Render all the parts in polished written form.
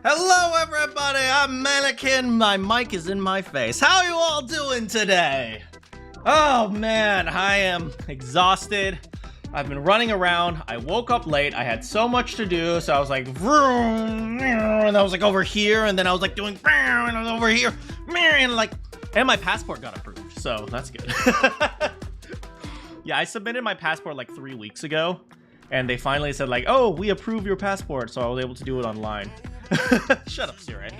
Hello everybody, I'm Manakyn, my mic is in my face. How are you all doing today? Oh man, I am exhausted. I've been running around, I woke up late, I had so much to do, so I was like, vroom, and I was like over here, and then I was like doing, and I was over here, and my passport got approved, so that's good. Yeah, I submitted my passport like 3 weeks ago, and they finally said like, oh, we approve your passport, so I was able to do it online. Shut up, Sirei.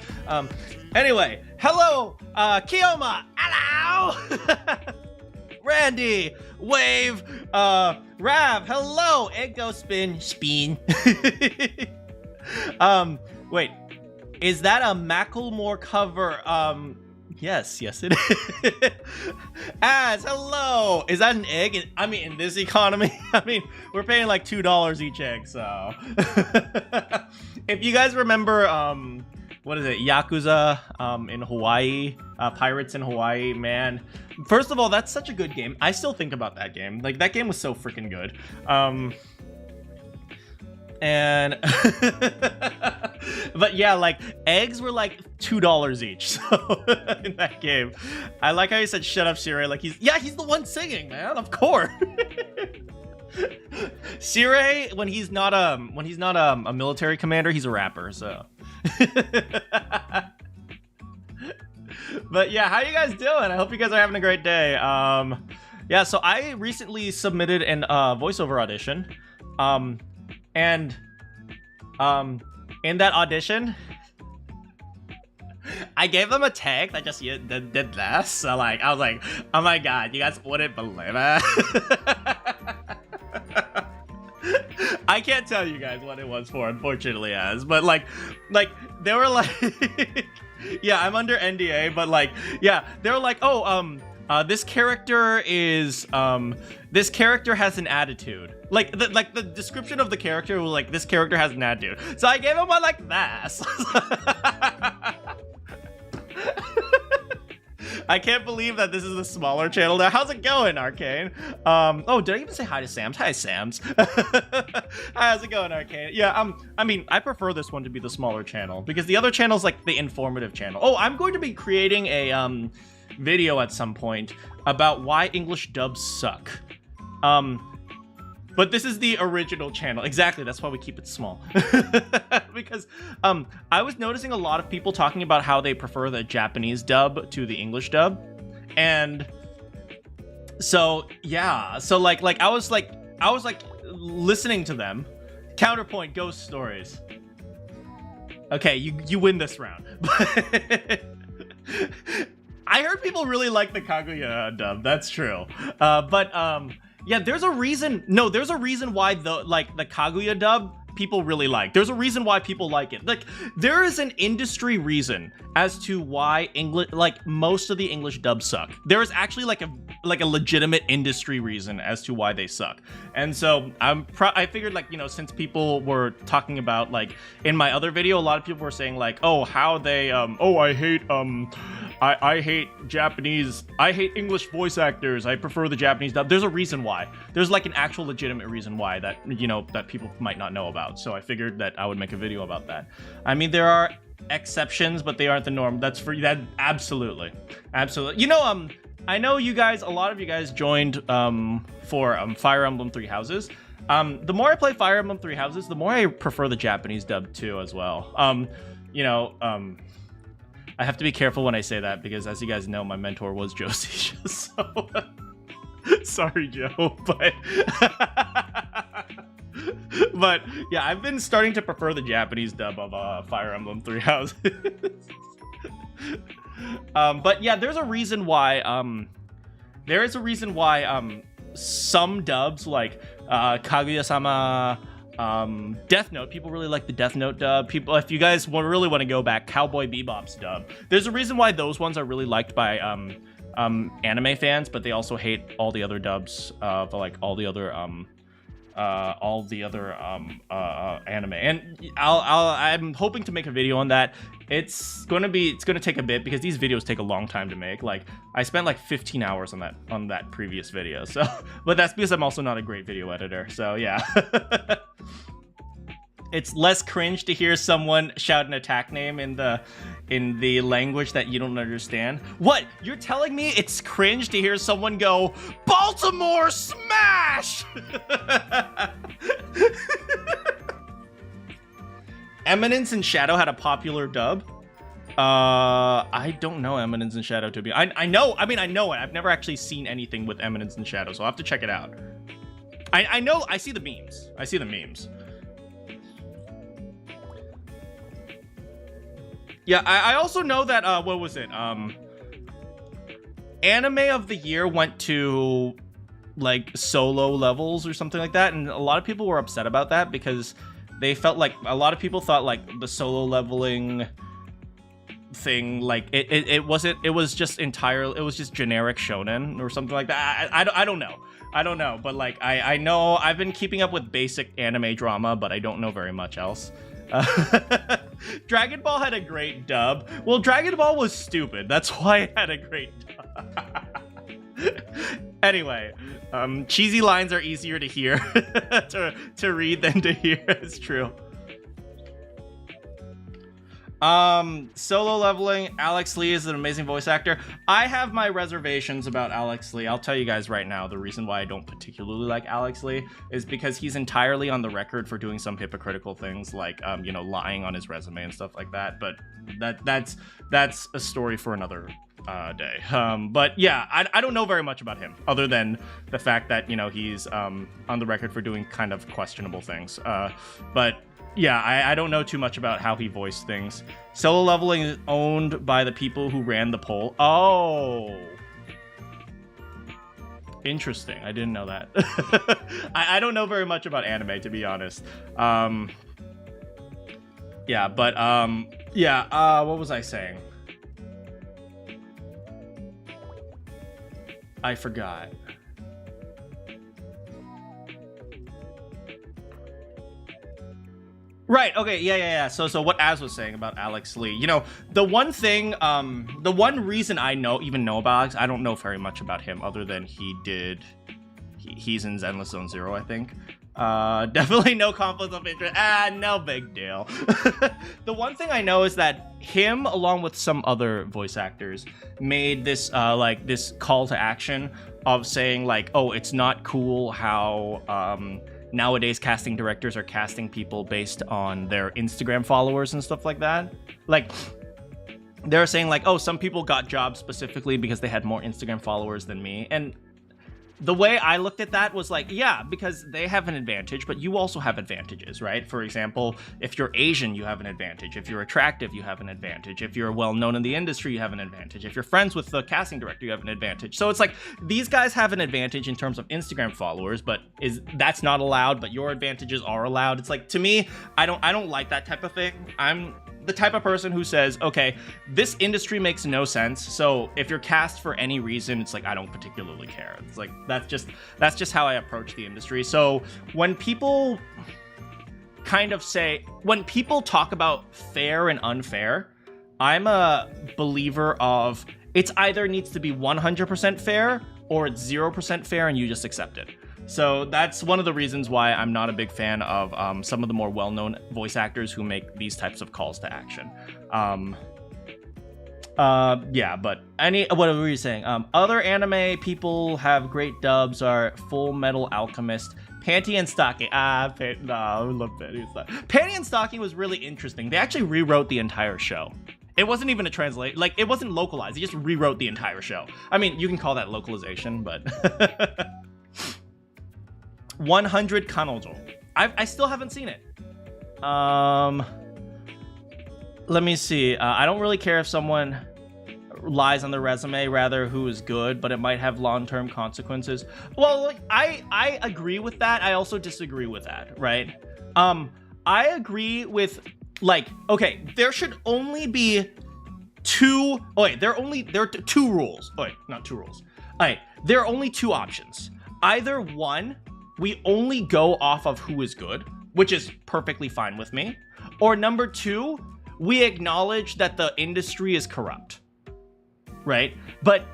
Anyway, hello, Kiyoma, hello! Randy, Wave, Rav, hello, Ego Spin. Wait, is that a Macklemore cover? Yes, it is. As, hello, is that an egg? I mean, in this economy, I mean, we're paying like $2 each egg, so. If you guys remember, what is it, Yakuza in Hawaii, Pirates in Hawaii, man. First of all, that's such a good game. I still think about that game. Like, that game was so freaking good. And but yeah, like eggs were like $2 each, so in that game. I like how you said shut up, Sirei, like he's the one singing, man, of course. Sirei, when he's not a military commander, he's a rapper, so. But yeah, how you guys doing? I hope you guys are having a great day. Yeah, so I recently submitted an voiceover audition. And in that audition, I gave them a tag that just did this. So like, I was like, oh my god, you guys wouldn't believe it. I can't tell you guys what it was for, unfortunately, but like they were like, yeah, I'm under NDA, but like, yeah, they were like, oh, this character is, this character has an attitude. Like the description of the character was like, this character has an attitude. So I gave him one like this. I can't believe that this is the smaller channel now. How's it going, Arcane? Oh, did I even say hi to Sams? Hi, Sams. Hi, how's it going, Arcane? Yeah, I mean, I prefer this one to be the smaller channel because the other channel's like the informative channel. Oh, I'm going to be creating a, video at some point about why English dubs suck. But this is the original channel. Exactly, that's why we keep it small. Because I was noticing a lot of people talking about how they prefer the Japanese dub to the English dub. And so yeah, so like I was like listening to them. Counterpoint, ghost stories. Okay, you win this round. I heard people really like the Kaguya dub. That's true. But yeah, there's a reason. No, there's a reason why the Kaguya dub people really like. There's a reason why people like it. Like, there is an industry reason as to why most of the English dubs suck. There is actually like a legitimate industry reason as to why they suck. And so I figured, like, you know, since people were talking about, like, in my other video, a lot of people were saying like, oh, how they oh, I hate Japanese, I hate English voice actors, I prefer the Japanese dub. There's a reason why. There's like an actual legitimate reason why that, you know, that people might not know about. So I figured that I would make a video about that. I mean, there are exceptions, but they aren't the norm. That's for that. Absolutely. You know, I know you guys, a lot of you guys joined for Fire Emblem Three Houses. The more I play Fire Emblem Three Houses, the more I prefer the Japanese dub too as well. You know, I have to be careful when I say that because, as you guys know, my mentor was Josie. So sorry, Joe, but yeah, I've been starting to prefer the Japanese dub of Fire Emblem Three Houses. But yeah, there's a reason why some dubs like Kaguya-sama, Death Note, people really like the Death Note dub. People, if you guys really want to go back, Cowboy Bebop's dub. There's a reason why those ones are really liked by anime fans, but they also hate all the other dubs of like all the other anime. And I'm hoping to make a video on that. It's gonna take a bit because these videos take a long time to make. Like, I spent like 15 hours on that previous video. So, but that's because I'm also not a great video editor. So yeah. it's less cringe to hear someone shout an attack name in the language that you don't understand. What? You're telling me it's cringe to hear someone go, Baltimore smash! Eminence and Shadow had a popular dub. I don't know Eminence and Shadow to be. I know it. I've never actually seen anything with Eminence and Shadow, so I'll have to check it out. I know, I see the memes. I see the memes. Yeah, I also know that, what was it? Anime of the Year went to, like, solo levels or something like that, and a lot of people were upset about that because they felt like, a lot of people thought, like, the solo leveling thing, like, it wasn't, it was just entirely, it was just generic shonen or something like that. I don't know. I don't know, but, like, I know, I've been keeping up with basic anime drama, but I don't know very much else. Dragon Ball had a great dub. Well, Dragon Ball was stupid. That's why it had a great dub. Anyway, cheesy lines are easier to hear, to read than to hear. It's true. Solo leveling, Alex Lee is an amazing voice actor. I have my reservations about Alex Lee. I'll tell you guys right now, the reason why I don't particularly like Alex Lee is because he's entirely on the record for doing some hypocritical things, like, you know, lying on his resume and stuff like that. But that's a story for another day. But yeah, I don't know very much about him other than the fact that, you know, he's on the record for doing kind of questionable things. But yeah, I don't know too much about how he voiced things. Solo leveling is owned by the people who ran the poll. Oh. Interesting. I didn't know that. I don't know very much about anime, to be honest. Yeah, but, yeah, what was I saying? I forgot. Right, okay, yeah. So what Az was saying about Alex Lee, you know, the one thing, the one reason I even know about Alex, I don't know very much about him other than he's in Zenless Zone Zero, I think. Definitely no conflict of interest. No big deal. The one thing I know is that him, along with some other voice actors, made this, like, this call to action of saying, like, oh, it's not cool how, nowadays casting directors are casting people based on their Instagram followers and stuff like that. Like, they're saying, like, oh, some people got jobs specifically because they had more Instagram followers than me. And the way I looked at that was like, yeah, because they have an advantage, but you also have advantages, right? For example, if you're Asian, you have an advantage. If you're attractive, you have an advantage. If you're well-known in the industry, you have an advantage. If you're friends with the casting director, you have an advantage. So it's like, these guys have an advantage in terms of Instagram followers, but that's not allowed, but your advantages are allowed. It's like, to me, I don't like that type of thing. I'm the type of person who says, okay, this industry makes no sense, so if you're cast for any reason, it's like, I don't particularly care. It's like, that's just how I approach the industry. So when people kind of say, when people talk about fair and unfair, I'm a believer of it's either needs to be 100% fair or it's 0% fair and you just accept it. So that's one of the reasons why I'm not a big fan of some of the more well-known voice actors who make these types of calls to action. Yeah, but what were you saying? Other anime people have great dubs are Full Metal Alchemist, Panty and Stocking. No, I love Panty and Stocking. Panty and Stocking was really interesting. They actually rewrote the entire show. It wasn't even a translate, like, it wasn't localized. They just rewrote the entire show. I mean, you can call that localization, but 100 Kanojo. I still haven't seen it. Let me see. I don't really care if someone lies on the resume, rather who is good, but it might have long-term consequences. Well, like, I agree with that. I also disagree with that, right? I agree with, like, okay, there should only be two. Oh wait, there are two rules. Oh wait, not two rules. All right, there are only two options. Either one, we only go off of who is good, which is perfectly fine with me. Or number two, we acknowledge that the industry is corrupt, right? But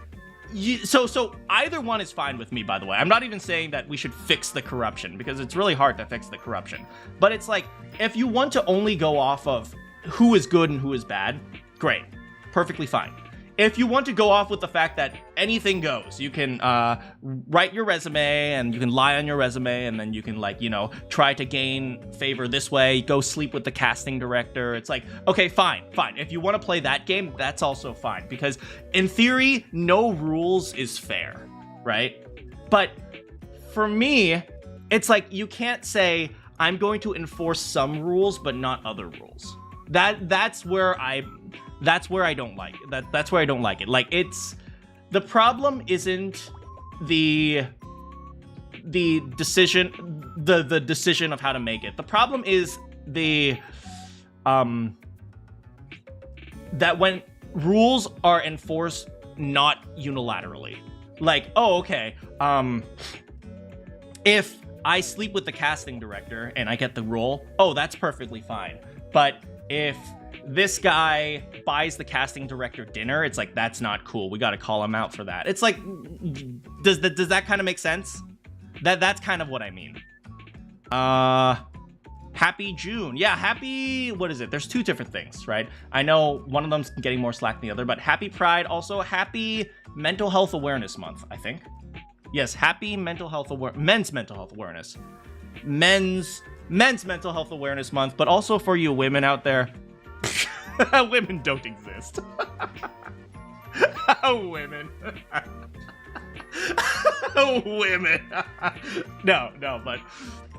So either one is fine with me, by the way. I'm not even saying that we should fix the corruption, because it's really hard to fix the corruption. But it's like, if you want to only go off of who is good and who is bad, great. Perfectly fine. If you want to go off with the fact that anything goes, you can write your resume and you can lie on your resume, and then you can, like, you know, try to gain favor this way, go sleep with the casting director. It's like, okay, fine. If you want to play that game, that's also fine, because in theory, no rules is fair, right? But for me, it's like, you can't say, I'm going to enforce some rules, but not other rules. That's where I don't like it. That's where I don't like it. Like, it's, the problem isn't the decision, the decision of how to make it. The problem is the that when rules are enforced not unilaterally. Like, oh, okay, if I sleep with the casting director and I get the role, oh, that's perfectly fine. But if this guy buys the casting director dinner, it's like, that's not cool. We got to call him out for that. It's like, does that kind of make sense? That's kind of what I mean. Happy June. Yeah, happy, what is it? There's two different things, right? I know one of them's getting more slack than the other, but happy Pride, also happy Mental Health Awareness Month, I think. Yes, happy men's mental health awareness. Men's mental health awareness month, but also for you women out there. Women don't exist. Women. Women. No, but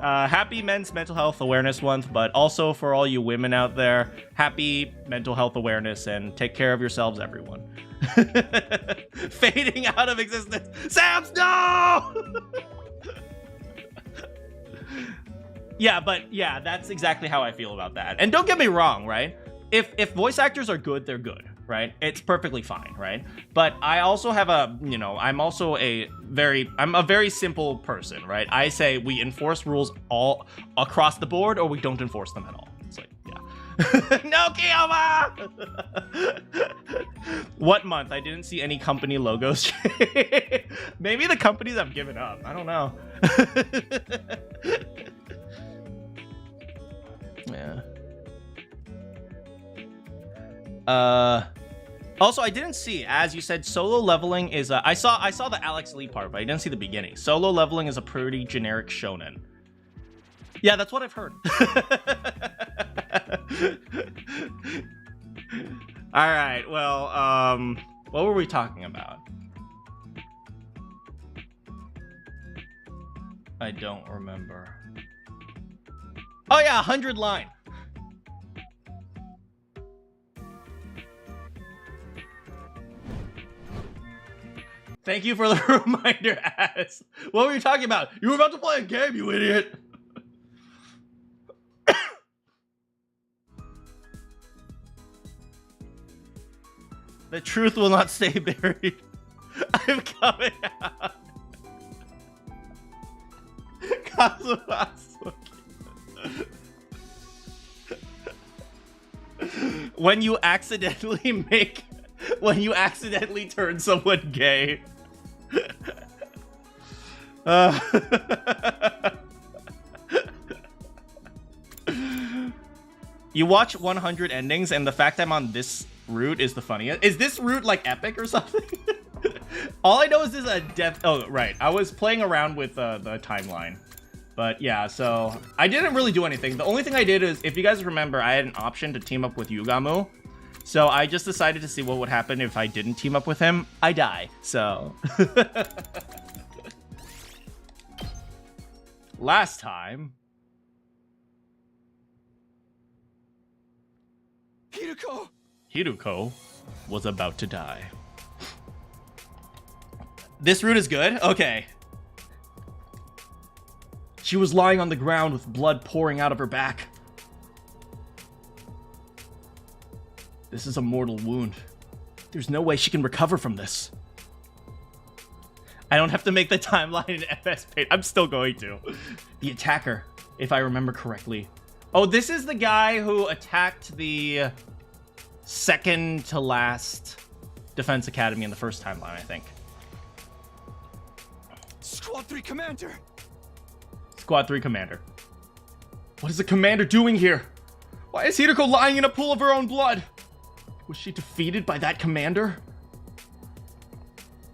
happy Men's Mental Health Awareness Month, but also for all you women out there, happy mental health awareness, and take care of yourselves, everyone. Fading out of existence. Sam's, no! Yeah, but yeah, that's exactly how I feel about that. And don't get me wrong, right? If voice actors are good, they're good, right? It's perfectly fine, right? But I also have a, you know, I'm a very simple person, right? I say we enforce rules all across the board, or we don't enforce them at all. It's like, yeah. No, Kiyama! What month? I didn't see any company logos. Maybe the companies have given up. I don't know. Yeah. Also, I didn't see, as you said, solo leveling is I saw the Alex Lee part, but I didn't see the beginning. Solo leveling is a pretty generic shonen. Yeah, that's what I've heard. All right, well, what were we talking about? I don't remember. Oh yeah, 100 line. Thank you for the reminder, ass. What were you talking about? You were about to play a game, you idiot. The truth will not stay buried. I'm coming out. When you accidentally turn someone gay. You watch 100 endings, and the fact I'm on this route is the funniest. Is this route like epic or something? All I know is this is a death. Oh, right. I was playing around with the timeline. But yeah, so I didn't really do anything. The only thing I did is, if you guys remember, I had an option to team up with Yugamu. So I just decided to see what would happen if I didn't team up with him. I die, so. Last time. Hiruko was about to die. This route is good? Okay. She was lying on the ground with blood pouring out of her back. This is a mortal wound. There's no way she can recover from this. I don't have to make the timeline in FS Paint. I'm still going to. The attacker, if I remember correctly. Oh, this is the guy who attacked the second to last Defense Academy in the first timeline, I think. Squad 3 Commander! Squad 3 Commander. What is the Commander doing here? Why is Hideko lying in a pool of her own blood? Was she defeated by that Commander?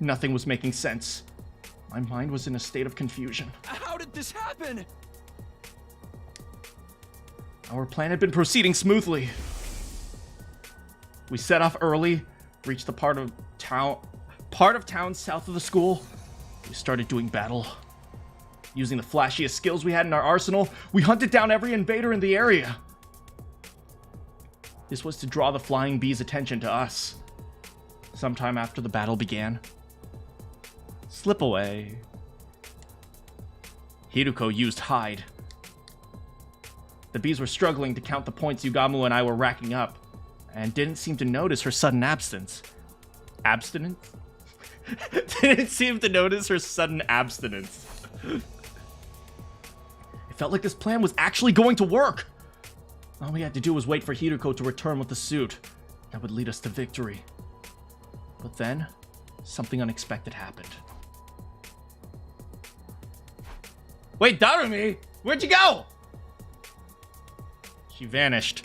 Nothing was making sense. My mind was in a state of confusion. How did this happen? Our plan had been proceeding smoothly. We set off early, reached the part of town south of the school. We started doing battle. Using the flashiest skills we had in our arsenal, we hunted down every invader in the area. This was to draw the flying bees' attention to us. Sometime after the battle began. Slip away. Hideko used hide. The bees were struggling to count the points Yugamu and I were racking up, and didn't seem to notice her sudden absence. Abstinence? Didn't seem to notice her sudden abstinence. It felt like this plan was actually going to work. All we had to do was wait for Hideko to return with the suit. That would lead us to victory. But then, something unexpected happened. Wait, Darumi! Where'd you go? She vanished.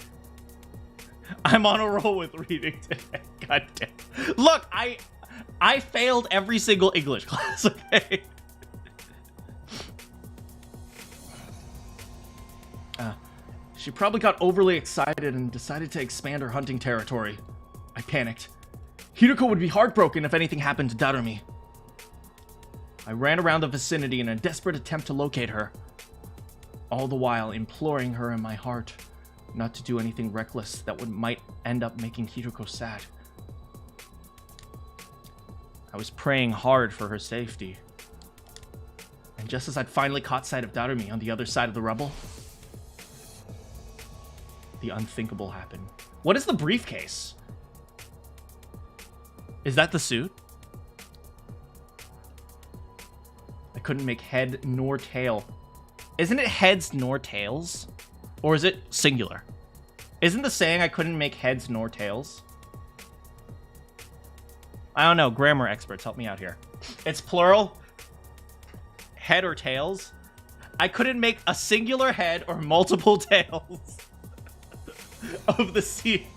I'm on a roll with reading today. God damn. Look, I failed every single English class, okay? She probably got overly excited and decided to expand her hunting territory. I panicked. Hideko would be heartbroken if anything happened to Darumi. I ran around the vicinity in a desperate attempt to locate her, all the while imploring her in my heart not to do anything reckless that might end up making Hideko sad. I was praying hard for her safety. And just as I'd finally caught sight of Darumi on the other side of the rubble, the unthinkable happened. What is the briefcase? Is that the suit? I couldn't make head nor tail. Isn't it heads nor tails? Or is it singular? Isn't the saying I couldn't make heads nor tails? I don't know. Grammar experts, help me out here. It's plural. Head or tails. I couldn't make a singular head or multiple tails of the sea,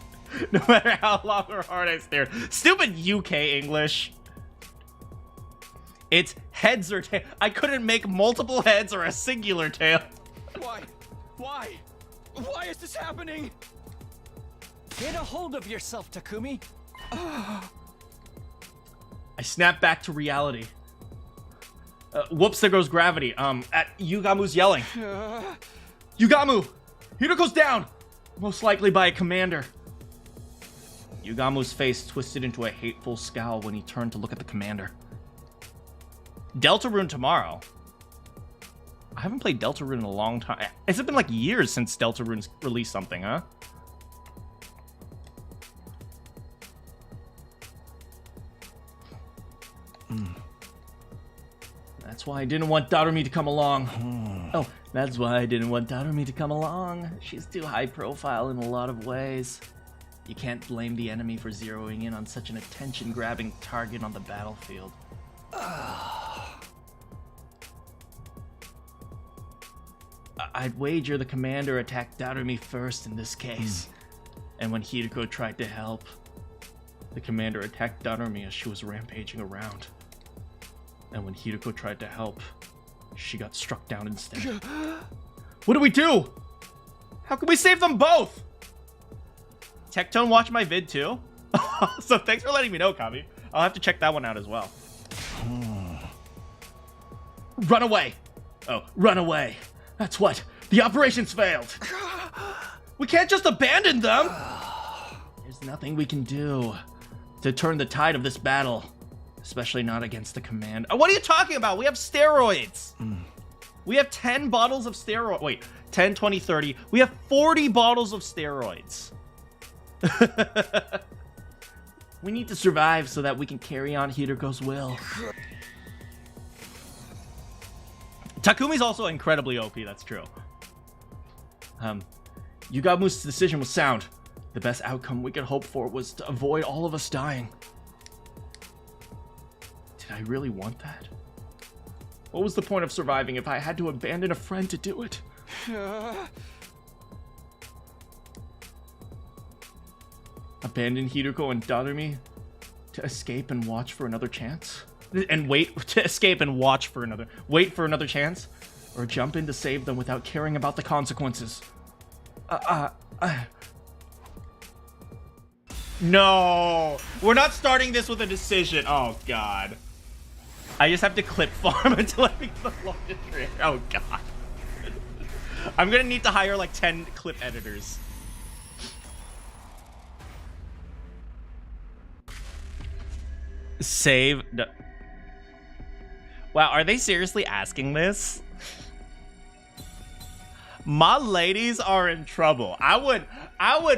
no matter how long or hard I stared. Stupid UK English. It's heads or tails. I couldn't make multiple heads or a singular tail. Why? Why is this happening? Get a hold of yourself, Takumi. I snapped back to reality. Whoops, there goes gravity. Yugamu's yelling. Yugamu! Hideko's down! Most likely by a commander. Yugamu's face twisted into a hateful scowl when he turned to look at the commander. Deltarune tomorrow? I haven't played Deltarune in a long time. Has it been like years since Deltarune's released something, huh? That's why I didn't want Darumi to come along. Oh, that's why I didn't want Darumi to come along. She's too high profile in a lot of ways. You can't blame the enemy for zeroing in on such an attention-grabbing target on the battlefield. I'd wager the commander attacked Darumi first in this case. And when Hideko tried to help, the commander attacked Darumi as she was rampaging around. And when Hideko tried to help, she got struck down instead. What do we do? How can we save them both? Tectone watched my vid too? So thanks for letting me know, Kami. I'll have to check that one out as well. Run away! Oh, run away. That's what. The operation's failed. We can't just abandon them. There's nothing we can do to turn the tide of this battle. Especially not against the command. What are you talking about? We have steroids. We have 10 bottles of steroids. Wait, 10, 20, 30. We have 40 bottles of steroids. We need to survive so that we can carry on Hideko's will. Takumi's also incredibly OP, that's true. Yugamu's decision was sound. The best outcome we could hope for was to avoid all of us dying. Did I really want that? What was the point of surviving if I had to abandon a friend to do it? Abandon Hiruko and Darumi to escape and watch for another chance? And wait to escape and watch for another... Wait for another chance? Or jump in to save them without caring about the consequences? No! We're not starting this with a decision. Oh, God. I just have to clip farm until I make the longest tree. Oh, God. I'm gonna need to hire like 10 clip editors. Save. No. Wow, are they seriously asking this? My ladies are in trouble. I would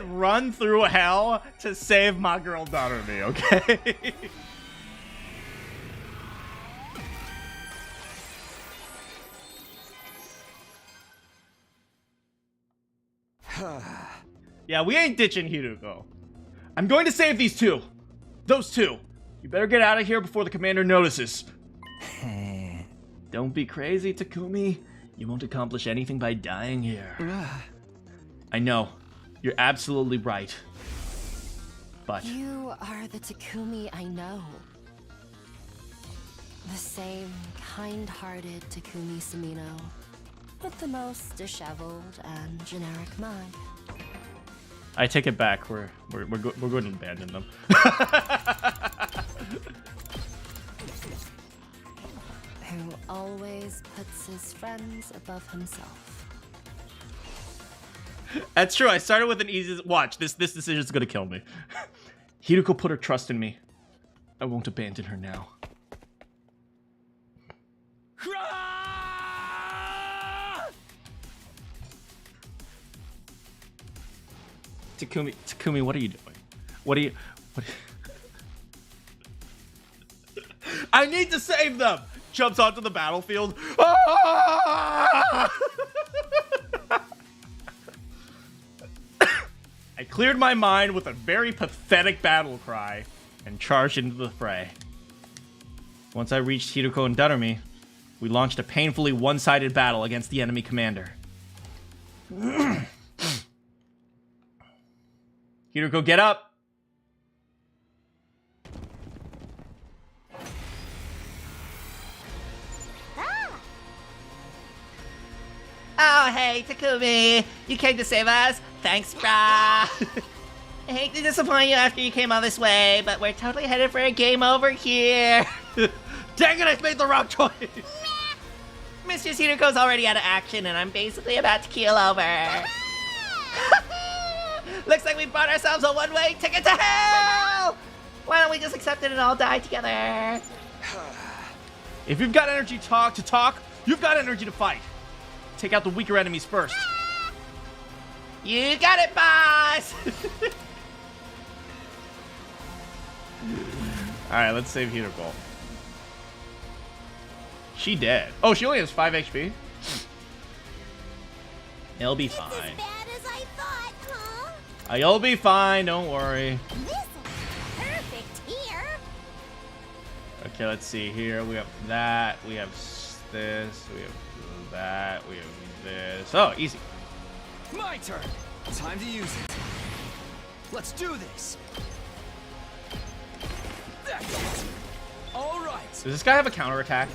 run through hell to save my girl Darumi, okay? Yeah, we ain't ditching Hiruko. I'm going to save these two. Those two. You better get out of here before the commander notices. Don't be crazy, Takumi. You won't accomplish anything by dying here. I know. You're absolutely right. But... You are the Takumi I know. The same kind-hearted Takumi Sumino, with the most disheveled and generic mind. I take it back. We're going to abandon them. Who always puts his friends above himself. That's true. I started with an easy... Watch, this decision's gonna kill me. Hiruko put her trust in me. I won't abandon her now. Takumi, what are you doing? What are you... I need to save them! Jumps onto the battlefield. Ah! I cleared my mind with a very pathetic battle cry and charged into the fray. Once I reached Hiruko and Darumi, we launched a painfully one-sided battle against the enemy commander. Hiruko, get up! Oh, hey, Takumi. You came to save us? Thanks, brah. I hate to disappoint you after you came all this way, but we're totally headed for a game over here. Dang it, I made the wrong choice! Mistress Hiruko's already out of action, and I'm basically about to keel over. Looks like we bought ourselves a one-way ticket to hell! Why don't we just accept it and all die together? If you've got energy to talk, you've got energy to fight. Take out the weaker enemies first. You got it, boss! Alright, let's save Hiruko. She dead. Oh, she only has 5 HP? It'll be fine. As bad as I thought, huh? You'll be fine, don't worry. This is perfect here. Okay, let's see here. We have that. We have this. We have that. We have this. Oh, easy. My turn. Time to use it. Let's do this. That's it. All right. Does this guy have a counterattack?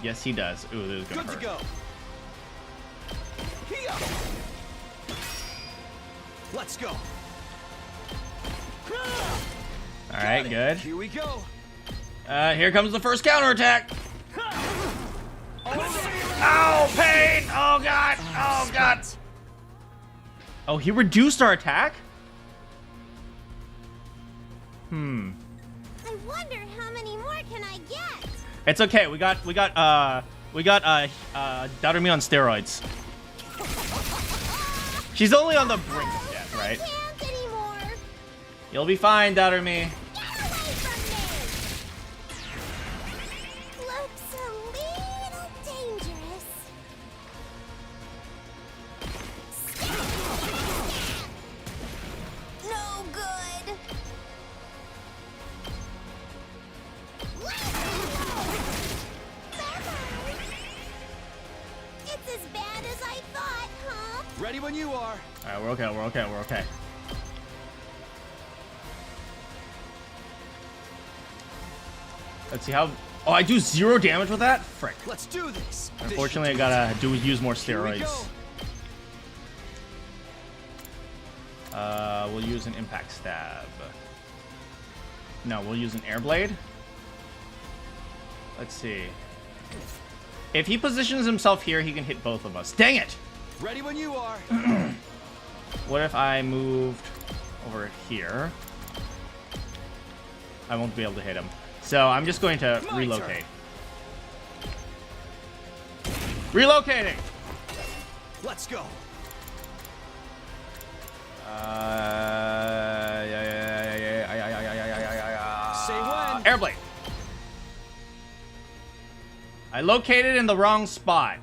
Yes, he does. Ooh, this is gonna Good hurt. to go. Here. Let's go. All right, good. Here we go. Here comes the first counterattack. Oh, pain! Oh, God! Oh, God! Oh, he reduced our attack? I wonder how many more can I get? It's okay. We got Darumi on steroids. She's only on the brink of death, right? I can't anymore. You'll be fine, Darumi. Get away from me. Looks a little dangerous. No good. Ready when you are. Alright, we're okay, we're okay, we're okay. Let's see how... Oh, I do 0 damage with that? Frick. Let's do this. Unfortunately, I gotta use more steroids. We'll use an impact stab. No, we'll use an air blade. Let's see. If he positions himself here, he can hit both of us. Dang it! Ready when you are. What if I moved over here? I won't be able to hit him. So I'm just going to relocate. Relocating! Let's go. Say when. Airblade. I located in the wrong spot.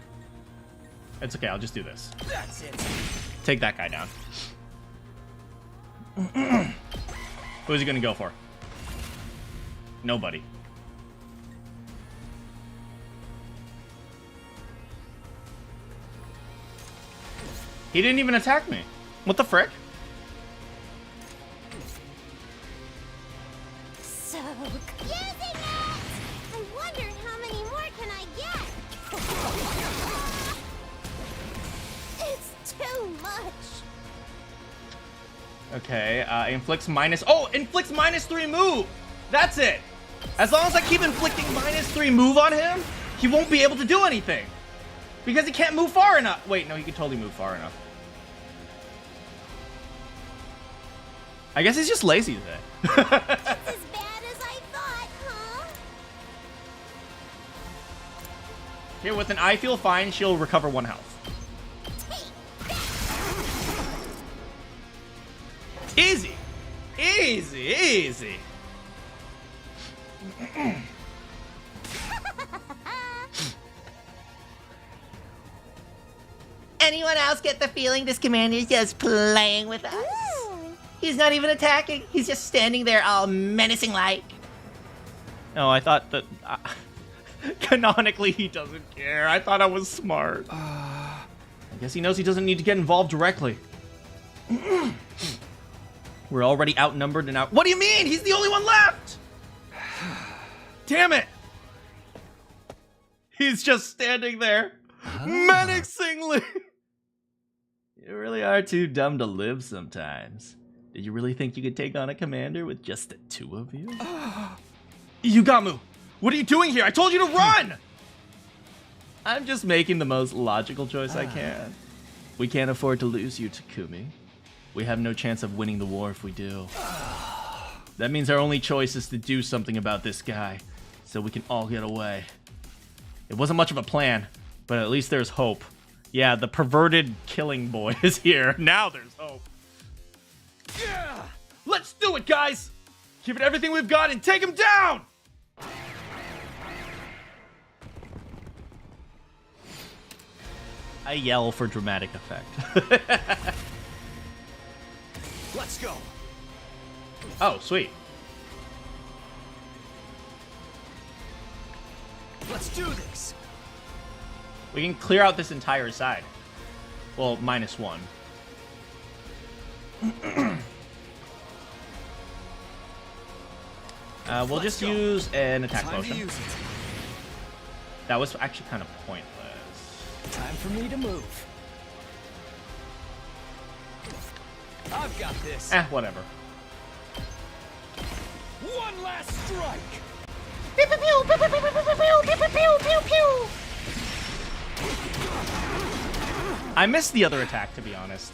It's okay, I'll just do this. That's it. Take that guy down. Who's he gonna go for? Nobody. He didn't even attack me. What the frick? So using it! I wonder how many more can I get? It's too much. Okay, inflicts minus... Oh, inflicts -3 move! That's it! As long as I keep inflicting -3 move on him, he won't be able to do anything. Because he can't move far enough. Wait, no, he can totally move far enough. I guess he's just lazy today. It's as bad as I thought, huh? Here, with an I feel fine, she'll recover 1 health. Easy! Easy, easy! Anyone else get the feeling this commander's just playing with us? He's not even attacking. He's just standing there all menacing like. No, I thought that... canonically, he doesn't care. I thought I was smart. I guess he knows he doesn't need to get involved directly. We're already outnumbered and out... What do you mean? He's the only one left! Damn it! He's just standing there, menacingly. You really are too dumb to live sometimes. Did you really think you could take on a commander with just the 2 of you? Yugamu, what are you doing here? I told you to run! I'm just making the most logical choice I can. We can't afford to lose you, Takumi. We have no chance of winning the war if we do. That means our only choice is to do something about this guy, so we can all get away. It wasn't much of a plan, but at least there's hope. Yeah, the perverted killing boy is here. Now there's hope. Yeah! Let's do it, guys! Give it everything we've got and take him down! I yell for dramatic effect. Let's go. Oh, sweet. Let's do this. We can clear out this entire side. Well, -1. We'll Let's just go. use an attack Time to potion. use it. That was actually kind of pointless. Time for me to move. I've got this. Whatever. One last strike. Pew pew pew pew pew pew pew pew pew pew pew pew. I missed the other attack, to be honest.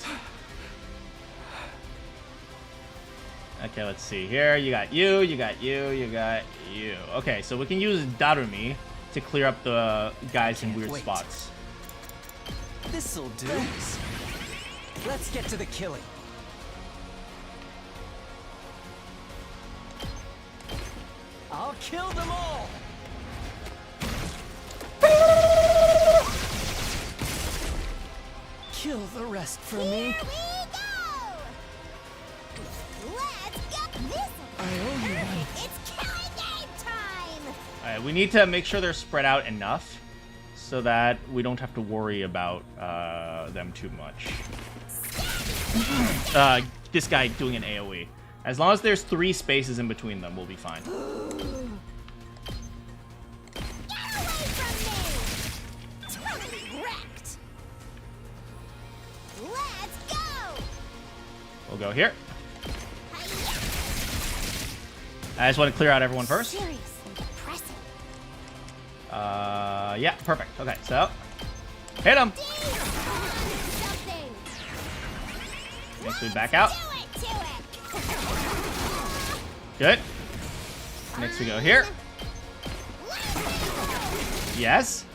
Okay, let's see here. You got you, you got you, you got you. Okay, so we can use Darumi to clear up the guys in weird wait. spots. This'll do. Let's get to the killing. I'll kill them all. Kill the rest for me. Here we go. Let's get this. I owe you one. It's killing game time. Alright, we need to make sure they're spread out enough so that we don't have to worry about them too much. This guy doing an AoE. As long as there's 3 spaces in between them, we'll be fine. Get away from me! Totally wrecked. Let's go! We'll go here. I just want to clear out everyone first. Seriously depressing. Yeah, perfect. Okay, so hit him. Something. Next we back out. Do it to it. Good. Next we go here. Yes.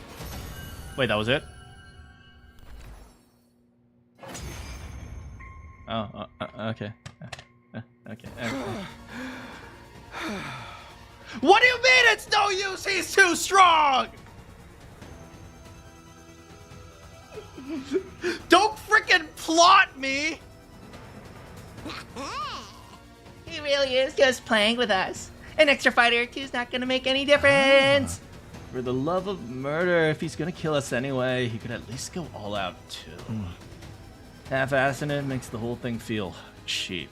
Wait, that was it? Oh, okay. Okay. What do you mean it's no use? He's too strong! Don't frickin' plot me! He really is just playing with us. An extra fighter or two's not gonna make any difference. For the love of murder, if he's gonna kill us anyway, he could at least go all out too. Half-assing it makes the whole thing feel cheap.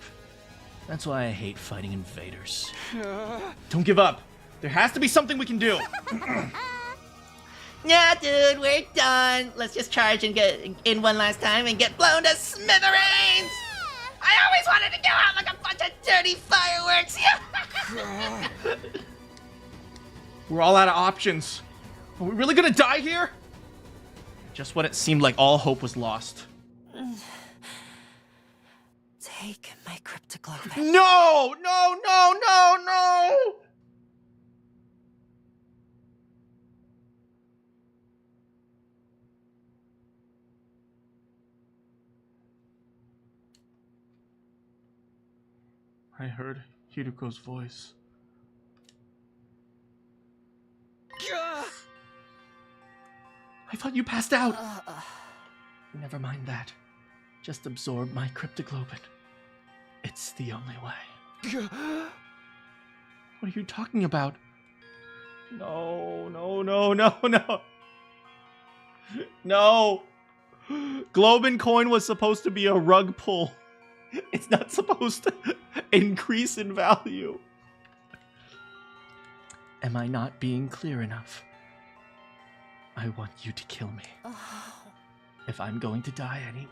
That's why I hate fighting invaders. Don't give up. There has to be something we can do. Nah, dude, we're done. Let's just charge and get in one last time and get blown to smithereens. I always wanted to go out like a bunch of dirty fireworks. We're all out of options. Are we really gonna die here? Just when it seemed like all hope was lost. Take my cryptoglobe. No! No, no, no, no! I heard Hiruko's voice. I thought you passed out. Never mind that. Just absorb my cryptoglobin. It's the only way. What are you talking about? No, no, no, no, no. No. Globin coin was supposed to be a rug pull. It's not supposed to increase in value. Am I not being clear enough? I want you to kill me. If I'm going to die anyway,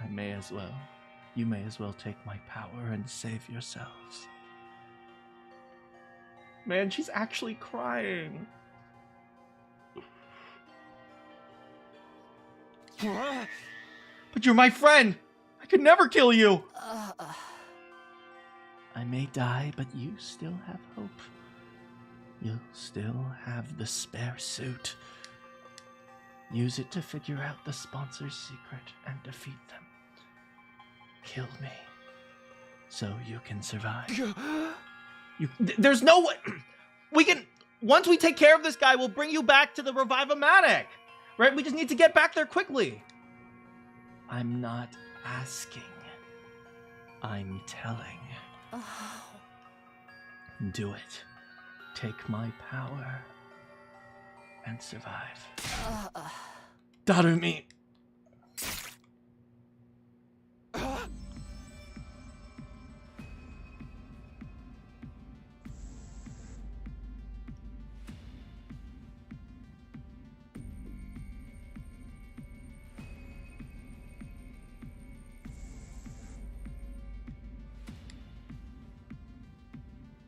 I may as well. You may as well take my power and save yourselves. Man, she's actually crying. But you're my friend. I could never kill you. I may die, but you still have hope. You'll still have the spare suit. Use it to figure out the sponsor's secret and defeat them. Kill me, so you can survive. There's no way. We can. Once we take care of this guy, we'll bring you back to the Revive-O-Matic. Right? We just need to get back there quickly. I'm not asking. I'm telling. Do it. Take my power and survive. Darumi.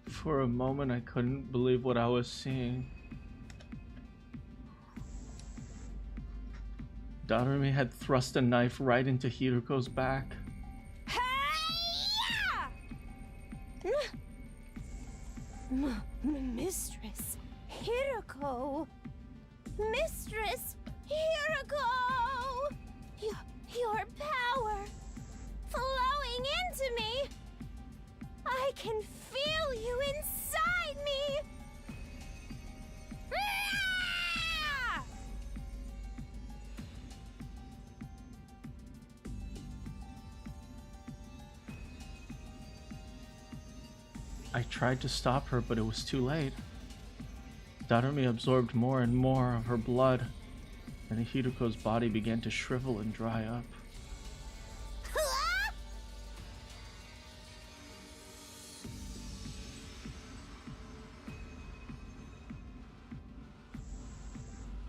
For a moment, I couldn't believe what I was seeing. Darumi had thrust a knife right into Hiruko's back. Mistress Hiruko! Mistress Hiruko! Your power flowing into me! I can feel you inside me! Ah! I tried to stop her, but it was too late. Darumi absorbed more and more of her blood, and Hiruko's body began to shrivel and dry up.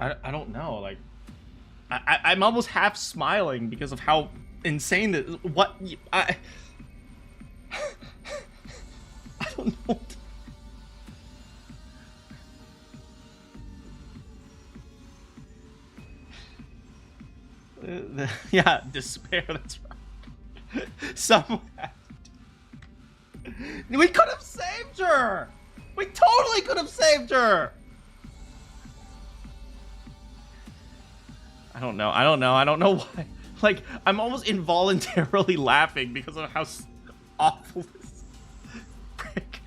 I don't know, like, I'm almost half smiling because of how insane this, what, I don't know. Yeah, despair, that's right. Someone had to. We could have saved her! We totally could have saved her! I don't know why. Like, I'm almost involuntarily laughing because of how awful this prick.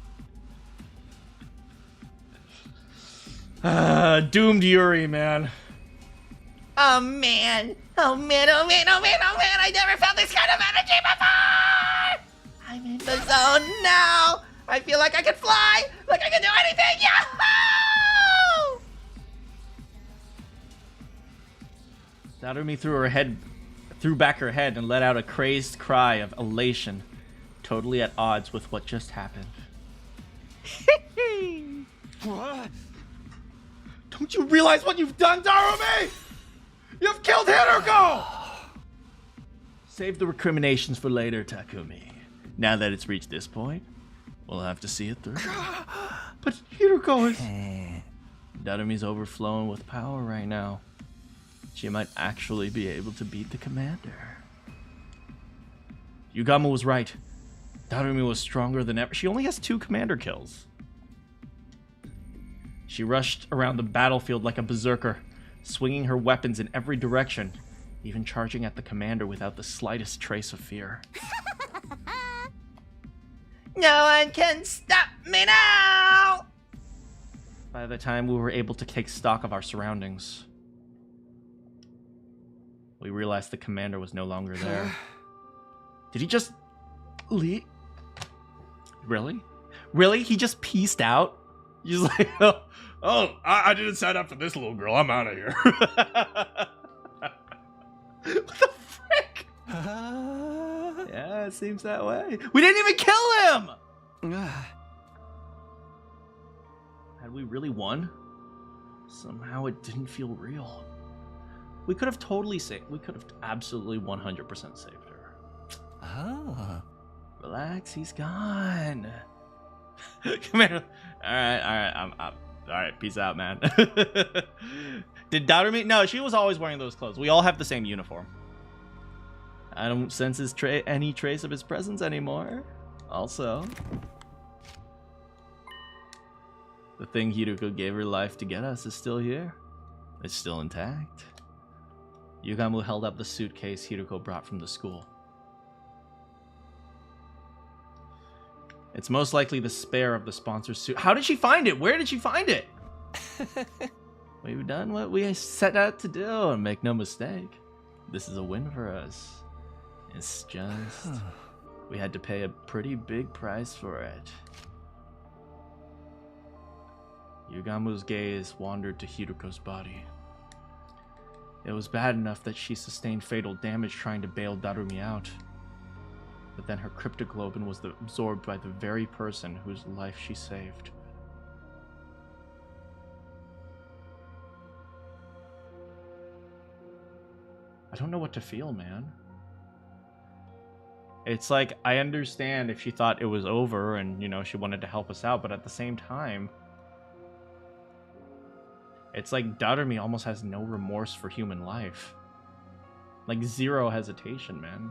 Doomed Yuri, man. Oh man. Oh man, oh man, oh man, oh man, I never felt this kind of energy before! I'm in the zone now! I feel like I can fly! Like I can do anything! Yahoo! Darumi threw back her head and let out a crazed cry of elation, totally at odds with what just happened. What? Don't you realize what you've done, Darumi? You've killed Hiruko! Save the recriminations for later, Takumi. Now that it's reached this point, we'll have to see it through. But Hiruko is... Darumi's overflowing with power right now. She might actually be able to beat the commander. Yugamo was right. Darumi was stronger than ever. She only has 2 commander kills. She rushed around the battlefield like a berserker, swinging her weapons in every direction, even charging at the commander without the slightest trace of fear. No one can stop me now! By the time we were able to take stock of our surroundings, we realized the commander was no longer there. Did he just leave? Really? Really? He just pieced out? He's like, oh, I didn't sign up for this little girl. I'm out of here. What the frick? Yeah, it seems that way. We didn't even kill him! Had we really won? Somehow it didn't feel real. We could have totally saved. We could have absolutely 100% saved her. Oh. Relax, he's gone. Come here. All right. I'm all right. Peace out, man. Did Darumi? No, she was always wearing those clothes. We all have the same uniform. I don't sense any trace of his presence anymore. Also, the thing Hiruko gave her life to get us is still here. It's still intact. Yugamo held up the suitcase Hiruko brought from the school. It's most likely the spare of the sponsor's suit. How did she find it? Where did she find it? We've done what we set out to do, and make no mistake, this is a win for us. It's just... we had to pay a pretty big price for it. Yugamo's gaze wandered to Hiruko's body. It was bad enough that she sustained fatal damage trying to bail Darumi out. But then her cryptoglobin was absorbed by the very person whose life she saved. I don't know what to feel, man. It's like, I understand if she thought it was over and, you know, she wanted to help us out, but at the same time, it's like Darumi almost has no remorse for human life. Like, zero hesitation, man.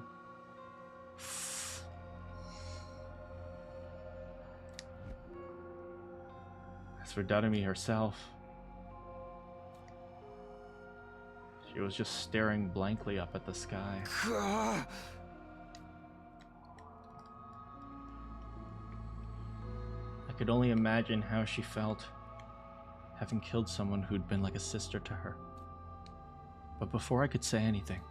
As for Darumi herself, she was just staring blankly up at the sky. I could only imagine how she felt, having killed someone who'd been like a sister to her. But before I could say anything...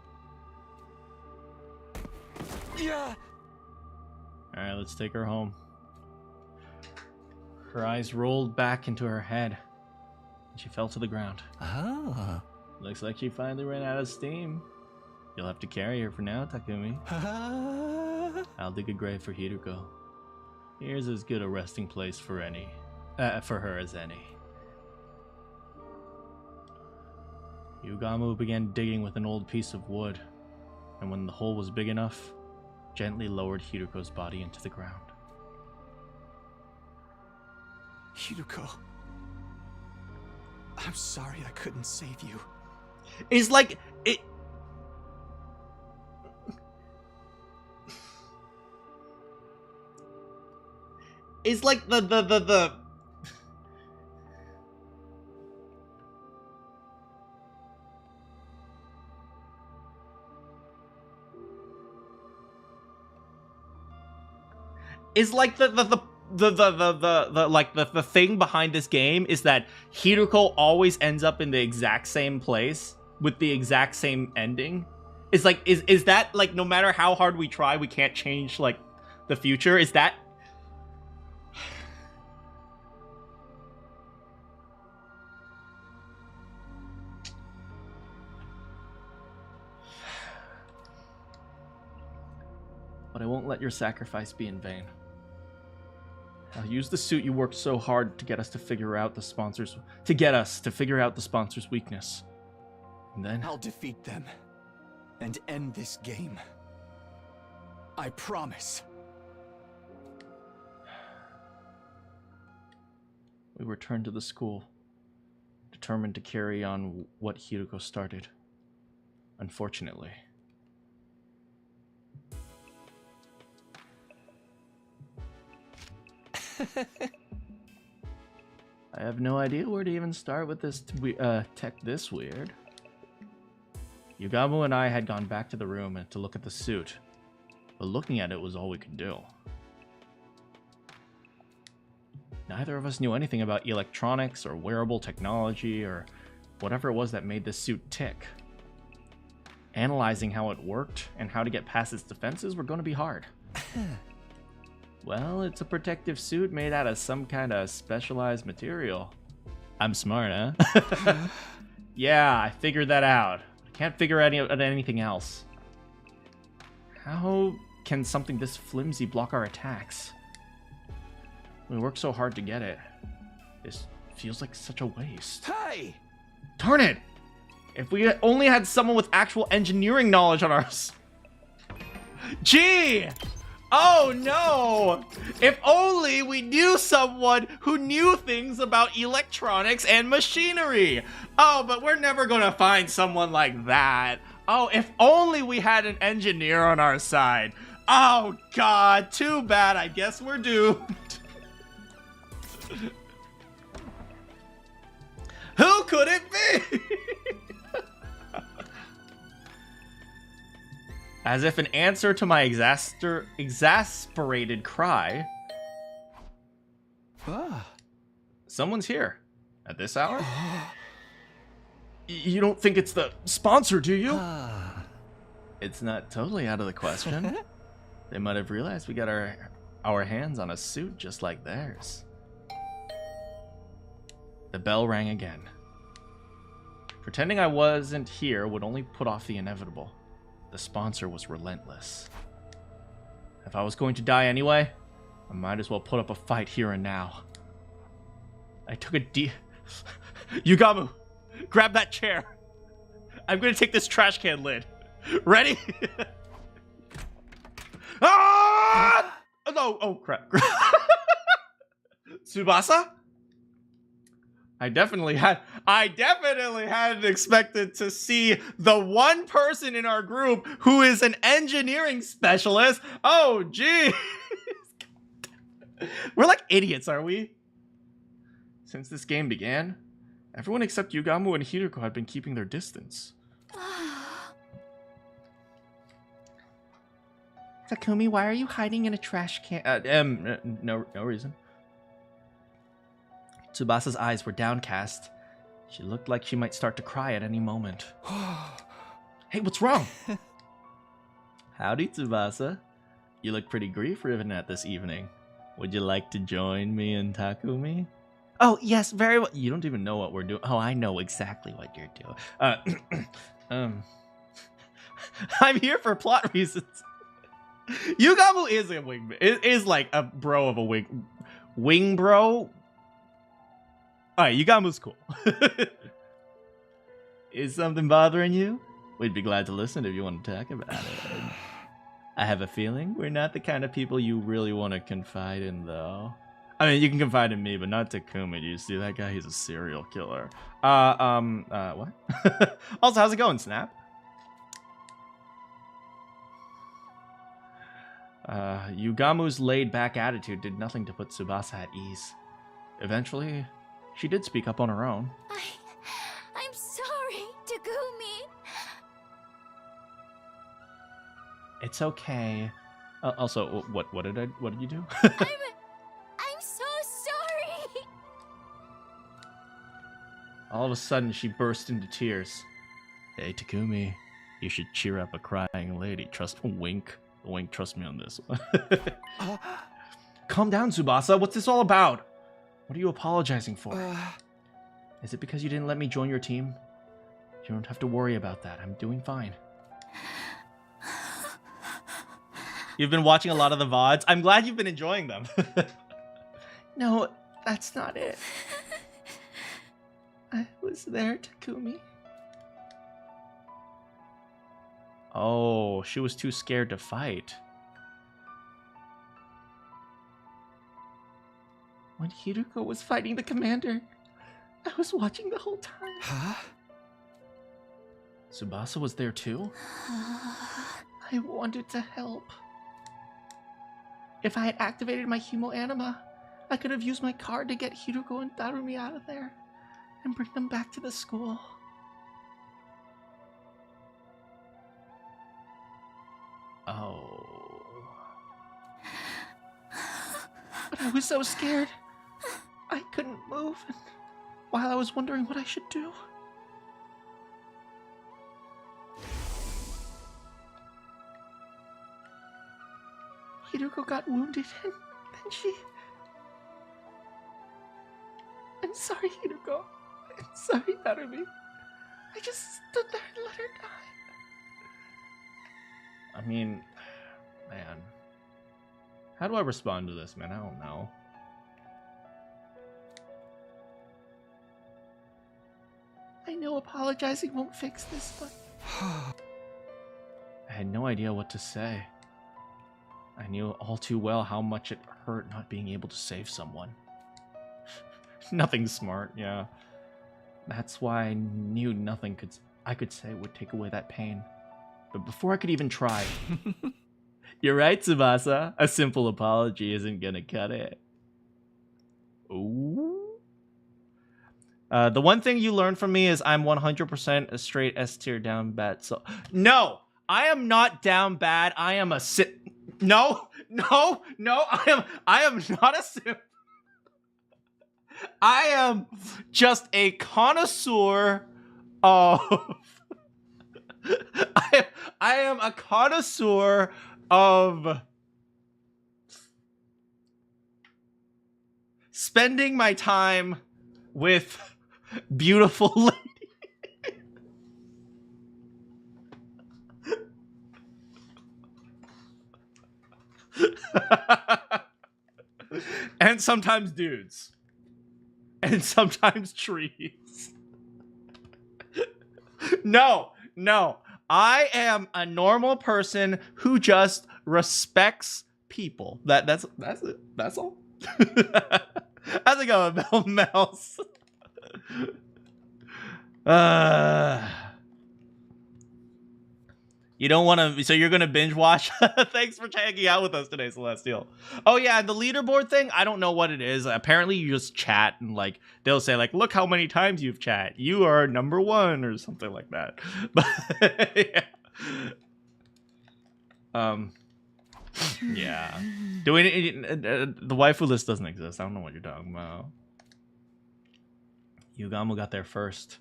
Yeah. Alright, let's take her home. Her eyes rolled back into her head, and she fell to the ground. Oh. Looks like she finally ran out of steam. You'll have to carry her for now, Takumi. I'll dig a grave for Hiruko. Here's as good a resting place for her as any. Yugamu began digging with an old piece of wood, and when the hole was big enough, gently lowered Hiruko's body into the ground. Hiruko. I'm sorry I couldn't save you. It's like it. It's like the. It's like the thing behind this game is that Hiruko always ends up in the exact same place with the exact same ending. It's like is that like no matter how hard we try, we can't change like the future? Is that But I won't let your sacrifice be in vain. I'll use the suit you worked so hard to get us to figure out the sponsor's weakness. And then I'll defeat them and end this game. I promise. we returned to the school, determined to carry on what Hiruko started. Unfortunately. I have no idea where to even start with this tech this weird. Yugamu and I had gone back to the room to look at the suit, but looking at it was all we could do. Neither of us knew anything about electronics or wearable technology or whatever it was that made this suit tick. Analyzing how it worked and how to get past its defenses were going to be hard. Well, it's a protective suit made out of some kind of specialized material. I'm smart, huh? Yeah, I figured that out. I can't figure out anything else. How can something this flimsy block our attacks? We worked so hard to get it. This feels like such a waste. Hey! Darn it! If we only had someone with actual engineering knowledge on us. Gee! Oh no! If only we knew someone who knew things about electronics and machinery! Oh, but we're never gonna find someone like that. Oh, if only we had an engineer on our side. Oh god, too bad, I guess we're doomed. Who could it be? As if an answer to my exasperated cry. Someone's here. At this hour? You don't think it's the sponsor, do you? It's not totally out of the question. They might have realized we got our hands on a suit just like theirs. The bell rang again. Pretending I wasn't here would only put off the inevitable. The sponsor was relentless. If I was going to die anyway, I might as well put up a fight here and now. I took a deep... Yugamu, grab that chair. I'm going to take this trash can lid. Ready? Ah! No, oh crap. Tsubasa? I definitely hadn't expected to see the one person in our group who is an engineering specialist. Oh, geez. We're like idiots, are we? Since this game began, everyone except Yugamu and Hiruko had been keeping their distance. Takumi, why are you hiding in a trash can? No reason. Tsubasa's eyes were downcast. She looked like she might start to cry at any moment. Hey, what's wrong? Howdy, Tsubasa. You look pretty grief-riven at this evening. Would you like to join me and Takumi? Oh, yes, very well. You don't even know what we're doing. Oh, I know exactly what you're doing. I'm here for plot reasons. Yugamu is a wing. Is like a bro of a wing bro. Alright, Yugamu's cool. Is something bothering you? We'd be glad to listen if you want to talk about it. I have a feeling we're not the kind of people you really want to confide in, though. I mean, you can confide in me, but not Takumi. Do you see that guy? He's a serial killer. What? Also, how's it going, Snap? Yugamu's laid-back attitude did nothing to put Tsubasa at ease. Eventually, she did speak up on her own. I'm sorry, Takumi. It's okay. Also, what did you do? I'm so sorry. All of a sudden, she burst into tears. Hey, Takumi, you should cheer up a crying lady. Wink, trust me on this one. Calm down, Tsubasa. What's this all about? What are you apologizing for? Is it because you didn't let me join your team? You don't have to worry about that. I'm doing fine. You've been watching a lot of the VODs. I'm glad you've been enjoying them. No, that's not it. I was there, Takumi. Oh, she was too scared to fight. When Hiruko was fighting the commander, I was watching the whole time. Huh? Tsubasa was there too? I wanted to help. If I had activated my Humo Anima, I could have used my card to get Hiruko and Darumi out of there and bring them back to the school. Oh. But I was so scared. I couldn't move, and while I was wondering what I should do. Hiruko got wounded, and then she... I'm sorry, Hiruko. I'm sorry, Darumi. I just stood there and let her die. I mean, man. How do I respond to this, man? I don't know. I know apologizing won't fix this, but... I had no idea what to say. I knew all too well how much it hurt not being able to save someone. Nothing smart, yeah. That's why I knew nothing I could say would take away that pain. But before I could even try... You're right, Tsubasa. A simple apology isn't gonna cut it. Ooh. The one thing you learned from me is I'm 100% a straight S tier down bad. So no, I am not down bad. I am a No. I am not a simp. I am just a connoisseur of. I am a connoisseur of spending my time with beautiful ladies. And sometimes dudes. And sometimes trees. No. I am a normal person who just respects people. That's it. That's all. How's it going, Mel Mouse? You don't want to, so you're going to binge watch? Thanks for hanging out with us today, Celestial. Oh yeah, the leaderboard thing, I don't know what it is. Apparently you just chat and like, they'll say like, look how many times you've chat. You are number 1 or something like that. But yeah. Yeah. The waifu list doesn't exist. I don't know what you're talking about. Yugamu got there first,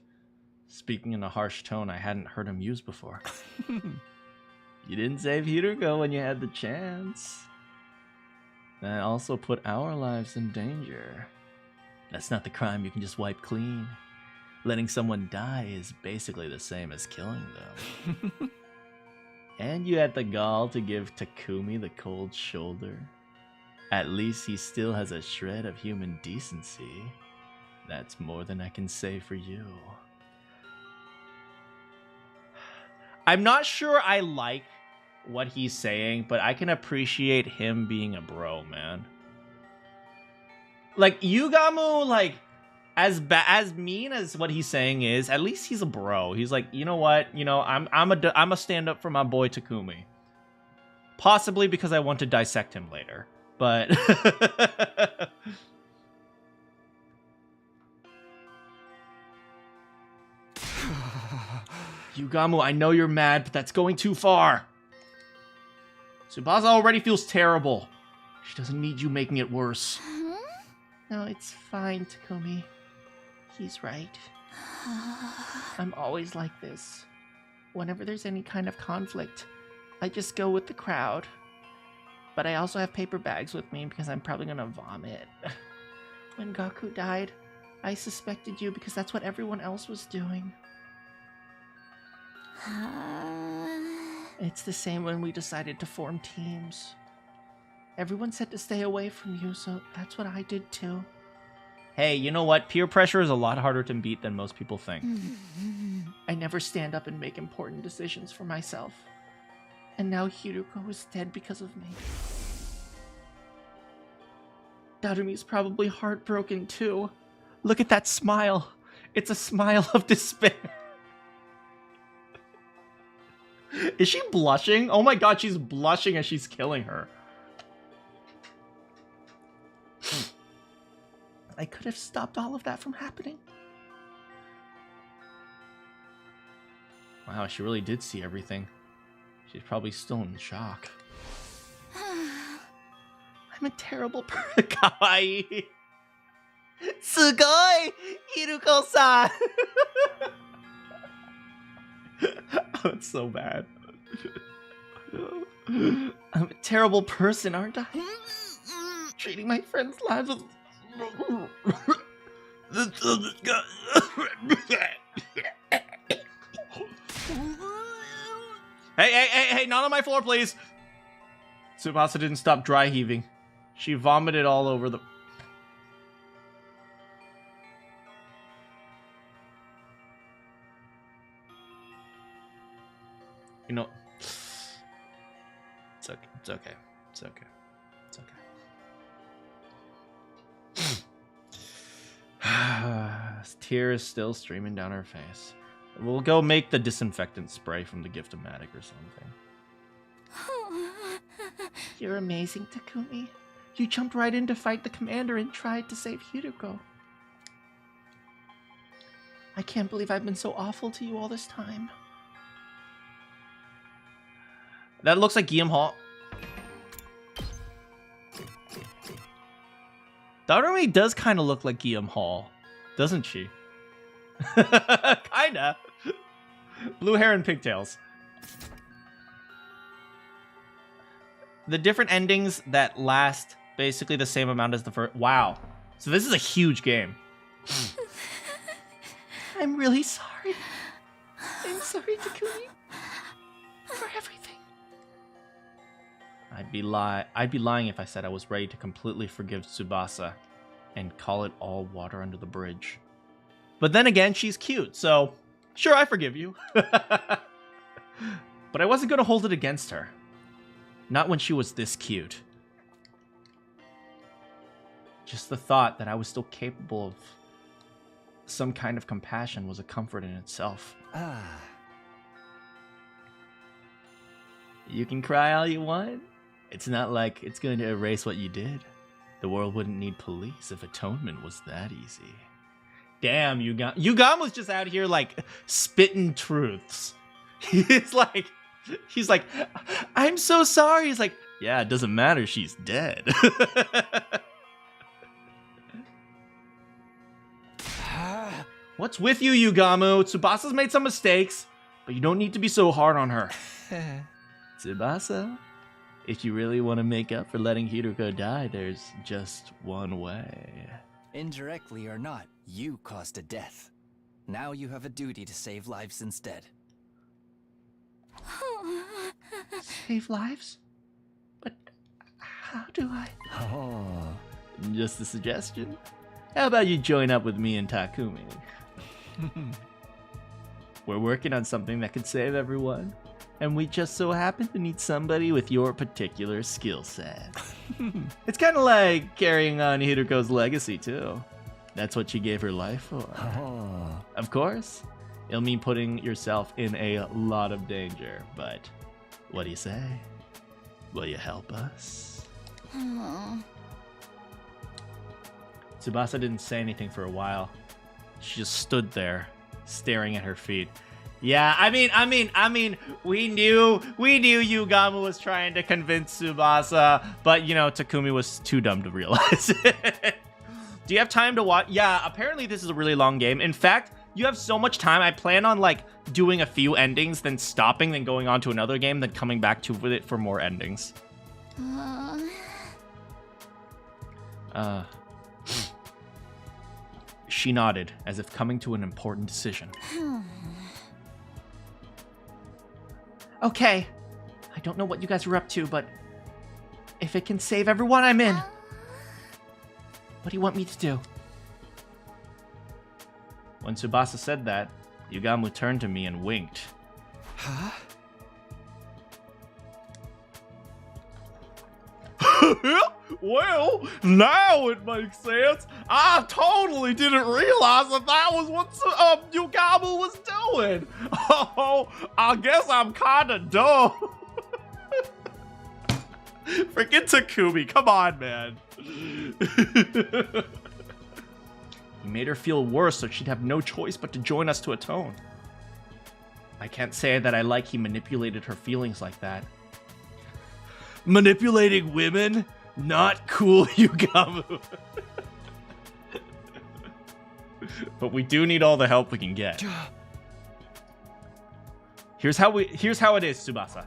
speaking in a harsh tone I hadn't heard him use before. You didn't save Hiruko when you had the chance. That also put our lives in danger. That's not the crime you can just wipe clean. Letting someone die is basically the same as killing them. And you had the gall to give Takumi the cold shoulder. At least he still has a shred of human decency. That's more than I can say for you. I'm not sure I like what he's saying, but I can appreciate him being a bro, man. Like, Yugamu, like, as mean as what he's saying is, at least he's a bro. He's like, you know what? You know, I'm a stand up for my boy Takumi. Possibly because I want to dissect him later, but Yugamu, I know you're mad, but that's going too far. Tsubasa already feels terrible. She doesn't need you making it worse. No, it's fine, Takumi. He's right. I'm always like this. Whenever there's any kind of conflict, I just go with the crowd. But I also have paper bags with me because I'm probably gonna vomit. When Gaku died, I suspected you because that's what everyone else was doing. It's the same when we decided to form teams. Everyone said to stay away from you, so that's what I did too. Hey, you know what? Peer pressure is a lot harder to beat than most people think. I never stand up and make important decisions for myself. And now Hiruko is dead because of me. Darumi's probably heartbroken too. Look at that smile. It's a smile of despair. Is she blushing? Oh my god, she's blushing as she's killing her. I could have stopped all of that from happening. Wow, she really did see everything. She's probably still in shock. I'm a terrible person. Kawaii. Sugoi! Hiruko-san! That's so bad. I'm a terrible person, aren't I? Treating my friends' lives with... Hey, not on my floor, please. Tsubasa didn't stop dry heaving. She vomited all over the... You know... It's okay, it's okay, it's okay, it's okay. Tears still streaming down her face. We'll go make the disinfectant spray from the Gift-O-Matic or something. You're amazing, Takumi. You jumped right in to fight the commander and tried to save Hiruko. I can't believe I've been so awful to you all this time. That looks like Guillaume Hall. Darumi does kind of look like Guillaume Hall, doesn't she? Kinda. Blue hair and pigtails. The different endings that last basically the same amount as the first. Wow. So this is a huge game. I'm really sorry. I'm sorry, Takumi. For everything. I'd be lying if I said I was ready to completely forgive Tsubasa and call it all water under the bridge. But then again, she's cute, so sure, I forgive you. But I wasn't going to hold it against her. Not when she was this cute. Just the thought that I was still capable of some kind of compassion was a comfort in itself. You can cry all you want. It's not like it's going to erase what you did. The world wouldn't need police if atonement was that easy. Damn, Yugam was just out here like spitting truths. He's like, I'm so sorry. He's like, yeah, it doesn't matter. She's dead. What's with you, Yugamu? Tsubasa's made some mistakes, but you don't need to be so hard on her. Tsubasa, if you really want to make up for letting Hiruko die, there's just one way. Indirectly or not, you caused a death. Now you have a duty to save lives instead. Save lives? But how do I? Oh. Just a suggestion. How about you join up with me and Takumi? We're working on something that could save everyone, and we just so happen to need somebody with your particular skill set. It's kind of like carrying on Hiruko's legacy, too. That's what she gave her life for. Oh. Of course, it'll mean putting yourself in a lot of danger, but what do you say? Will you help us? Tsubasa didn't say anything for a while. She just stood there, staring at her feet. Yeah, I mean, we knew Yugamu was trying to convince Tsubasa, but Takumi was too dumb to realize it. Do you have time to watch? Yeah, apparently this is a really long game. In fact, you have so much time. I plan on doing a few endings, then stopping, then going on to another game, then coming back to it for more endings. She nodded, as if coming to an important decision. Okay, I don't know what you guys are up to, but if it can save everyone, I'm in. What do you want me to do? When Tsubasa said that, Yugamu turned to me and winked. Huh? Well, now it makes sense. I totally didn't realize that was what Yugamu was doing. Oh, I guess I'm kind of dumb. Freaking Takumi, come on, man. He made her feel worse, so she'd have no choice but to join us to atone. I can't say that I like he manipulated her feelings like that. Manipulating women? Not cool, Yugamu. But we do need all the help we can get. Here's how it is, Tsubasa.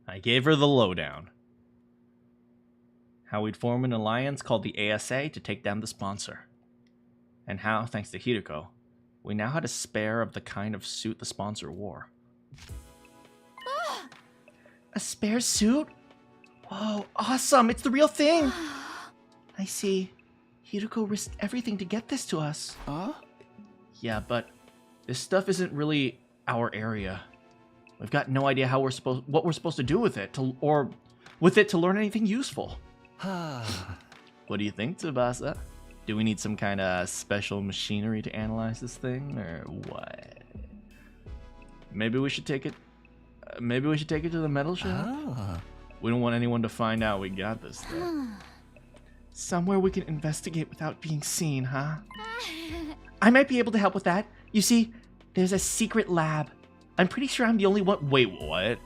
I gave her the lowdown. How we'd form an alliance called the ASA to take down the sponsor. And how, thanks to Hiruko, we now had a spare of the kind of suit the sponsor wore. A spare suit? Whoa, awesome! It's the real thing! I see. Hiruko risked everything to get this to us. Huh? Yeah, but this stuff isn't really our area. We've got no idea what we're supposed to do with it, to learn anything useful. What do you think, Tsubasa? Do we need some kind of special machinery to analyze this thing, or what? Maybe we should take it. Maybe we should take it to the metal shop. We don't want anyone to find out we got this thing. Somewhere we can investigate without being seen, huh? I might be able to help with that. You see, there's a secret lab. I'm pretty sure I'm the only one. Wait, what?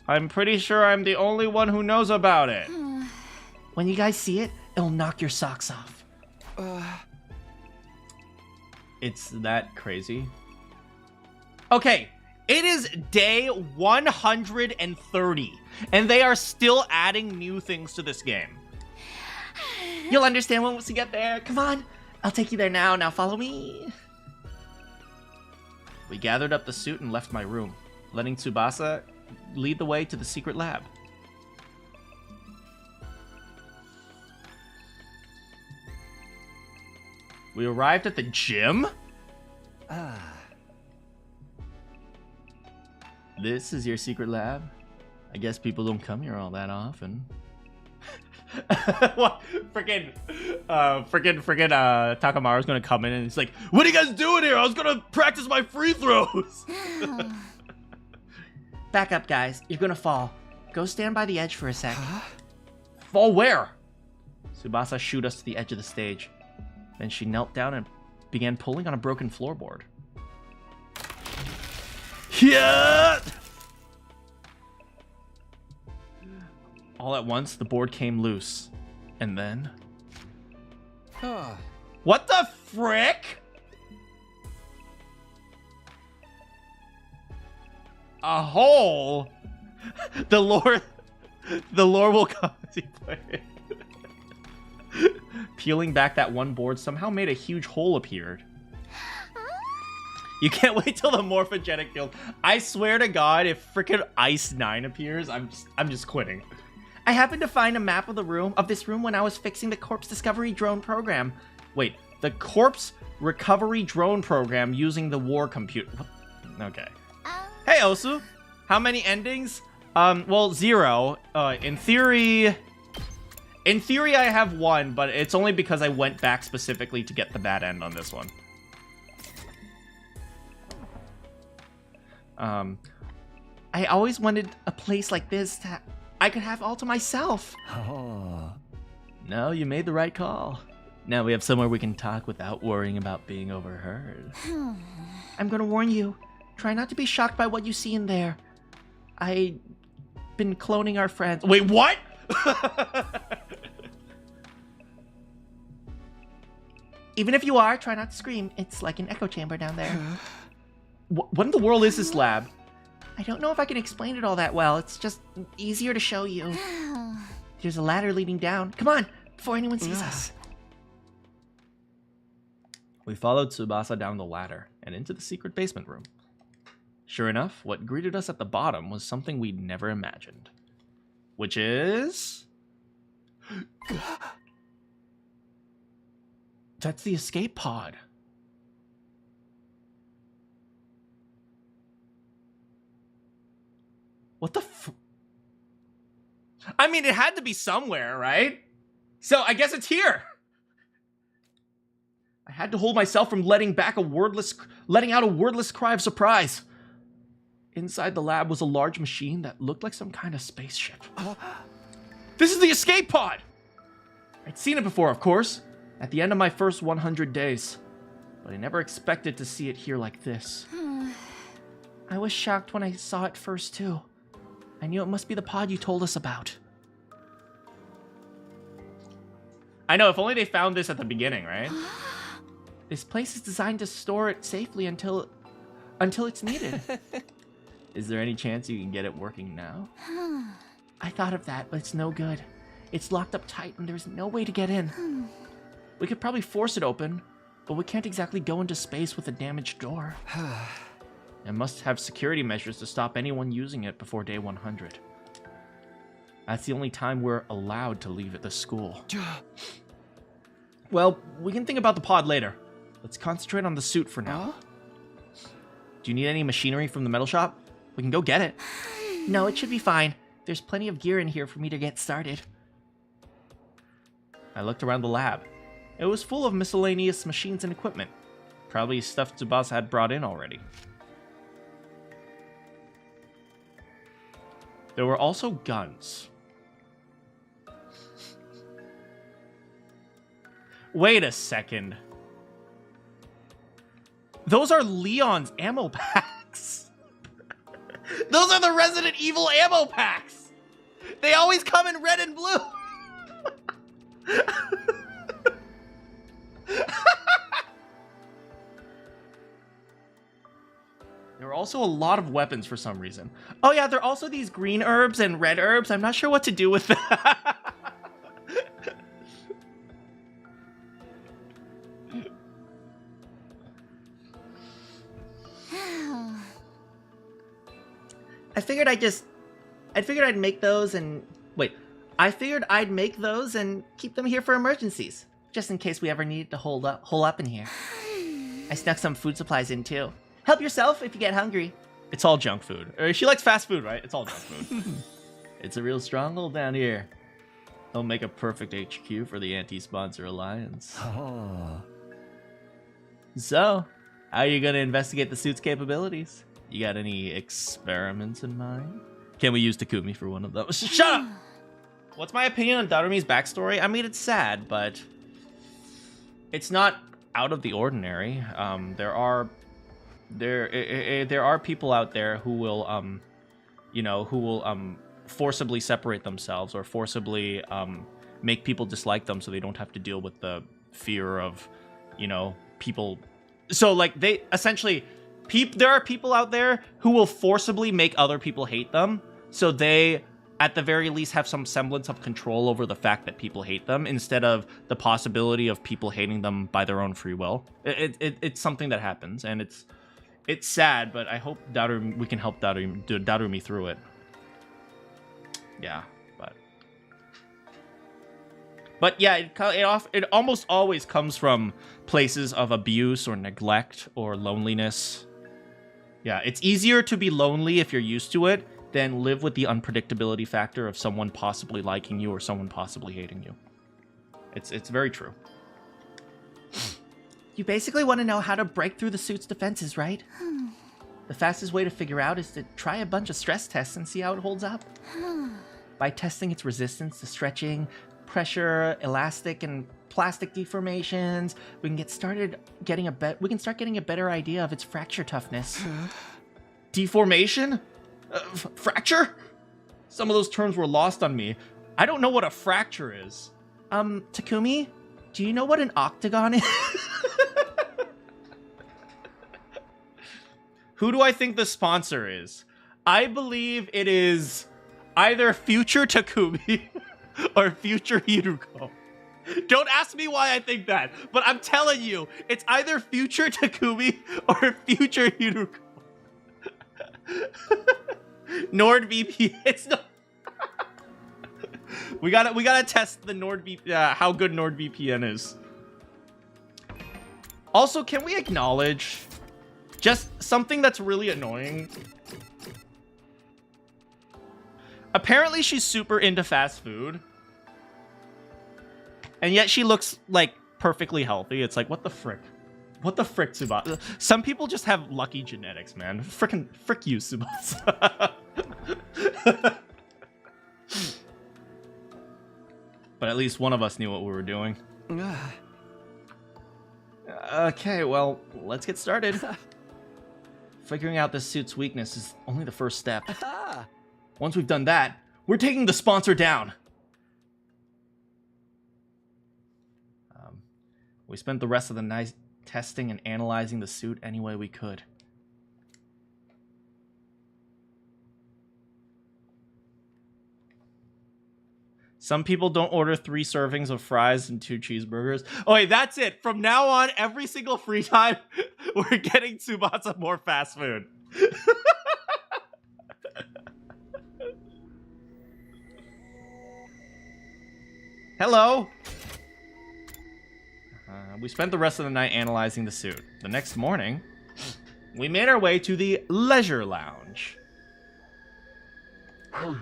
I'm pretty sure I'm the only one who knows about it. When you guys see it, it'll knock your socks off. It's that crazy. Okay, it is day 130, and they are still adding new things to this game. You'll understand once we get there. Come on, I'll take you there now. Now follow me. We gathered up the suit and left my room, letting Tsubasa lead the way to the secret lab. We arrived at the gym? This is your secret lab? I guess people don't come here all that often. What? Freaking Takamaru's gonna come in and he's like, what are you guys doing here? I was gonna practice my free throws. Back up, guys. You're gonna fall. Go stand by the edge for a sec. Fall where? Tsubasa shooed us to the edge of the stage. Then she knelt down and began pulling on a broken floorboard. Yeah! All at once, the board came loose. And then... What the frick? A hole The lore will come as you play it. Peeling back that one board somehow made a huge hole appeared. You can't wait till the morphogenic guild. I swear to God, if frickin' Ice 9 appears, I'm just quitting. I happened to find a map of this room when I was fixing the corpse discovery drone program. Wait, the corpse recovery drone program using the war computer. Okay. Hey, Osu. How many endings? Well, 0. In theory, I have 1, but it's only because I went back specifically to get the bad end on this one. I always wanted a place like this that I could have all to myself. Oh. No, you made the right call. Now we have somewhere we can talk without worrying about being overheard. I'm gonna warn you. Try not to be shocked by what you see in there. I've been cloning our friends. Wait, what? Even if you are, try not to scream. It's like an echo chamber down there. What in the world is this lab? I don't know if I can explain it all that well. It's just easier to show you. There's a ladder leading down. Come on, before anyone sees us. We followed Tsubasa down the ladder and into the secret basement room. Sure enough, what greeted us at the bottom was something we'd never imagined. Which is... That's the escape pod. What the I mean, it had to be somewhere, right? So I guess it's here. I had to hold myself from letting out a wordless cry of surprise. Inside the lab was a large machine that looked like some kind of spaceship. This is the escape pod! I'd seen it before, of course, at the end of my first 100 days. But I never expected to see it here like this. I was shocked when I saw it first, too. I knew it must be the pod you told us about. I know, if only they found this at the beginning, right? This place is designed to store it safely until it's needed. Is there any chance you can get it working now? I thought of that, but it's no good. It's locked up tight and there's no way to get in. We could probably force it open, but we can't exactly go into space with a damaged door. And must have security measures to stop anyone using it before day 100. That's the only time we're allowed to leave at the school. Well, we can think about the pod later. Let's concentrate on the suit for now. Do you need any machinery from the metal shop? We can go get it. No, it should be fine. There's plenty of gear in here for me to get started. I looked around the lab. It was full of miscellaneous machines and equipment. Probably stuff Tsubasa had brought in already. There were also guns. Wait a second. Those are Leon's ammo packs. Those are the Resident Evil ammo packs. They always come in red and blue. There were also a lot of weapons for some reason. Oh yeah, there are also these green herbs and red herbs. I'm not sure what to do with that. I figured I'd make those and... Wait. I figured I'd make those and keep them here for emergencies. Just in case we ever needed to hole up in here. I snuck some food supplies in too. Help yourself if you get hungry. It's all junk food. She likes fast food, right? It's all junk food. It's a real stronghold down here. They'll make a perfect HQ for the anti-sponsor alliance. Oh. So, how are you going to investigate the suit's capabilities? You got any experiments in mind? Can we use Takumi for one of those? Shut up! What's my opinion on Darumi's backstory? I mean, it's sad, but it's not out of the ordinary. There are people out there who will, forcibly separate themselves or forcibly make people dislike them so they don't have to deal with the fear of, people. So, like, they essentially, there are people out there who will forcibly make other people hate them so they, at the very least, have some semblance of control over the fact that people hate them, instead of the possibility of people hating them by their own free will. It's something that happens, and it's sad, but I hope we can help Darumi through it. Yeah, but yeah, it almost always comes from places of abuse or neglect or loneliness. Yeah, it's easier to be lonely if you're used to it than live with the unpredictability factor of someone possibly liking you or someone possibly hating you. It's very true. You basically want to know how to break through the suit's defenses, right? The fastest way to figure out is to try a bunch of stress tests and see how it holds up. By testing its resistance to stretching, pressure, elastic, and plastic deformations, we can start getting a better idea of its fracture toughness. Deformation? Fracture? Some of those terms were lost on me. I don't know what a fracture is. Takumi, do you know what an octagon is? Who do I think the sponsor is? I believe it is either future Takumi or future Hiruko. Don't ask me why I think that, but I'm telling you, it's either future Takumi or future Hiruko. NordVPN. It's not. we gotta test the NordVPN. How good NordVPN is. Also, can we acknowledge just something that's really annoying? Apparently, she's super into fast food, and yet she looks like perfectly healthy. It's like, what the frick? What the frick, Tsubasa? Some people just have lucky genetics, man. Frick you, Tsubasa. But at least one of us knew what we were doing. Okay, well, let's get started. Figuring out this suit's weakness is only the first step. Once we've done that, we're taking the sponsor down. We spent the rest of the night testing and analyzing the suit any way we could. Some people don't order 3 servings of fries and 2 cheeseburgers. Oh, wait, that's it. From now on, every single free time, we're getting Tsubasa more fast food. Hello. We spent the rest of the night analyzing the suit. The next morning, we made our way to the leisure lounge. Oh,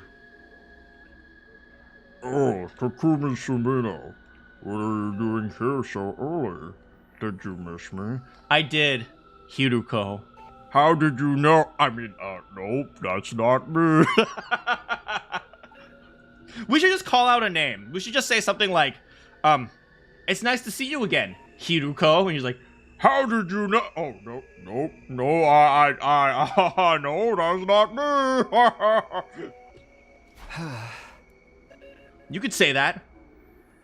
Takumi Sumino. What are you doing here so early? Did you miss me? I did, Hiruko. How did you know? I mean, nope, that's not me. We should just call out a name. We should just say something like, it's nice to see you again, Hiruko. And he's like, how did you know? Oh, no, I, no, that's not me. You could say that.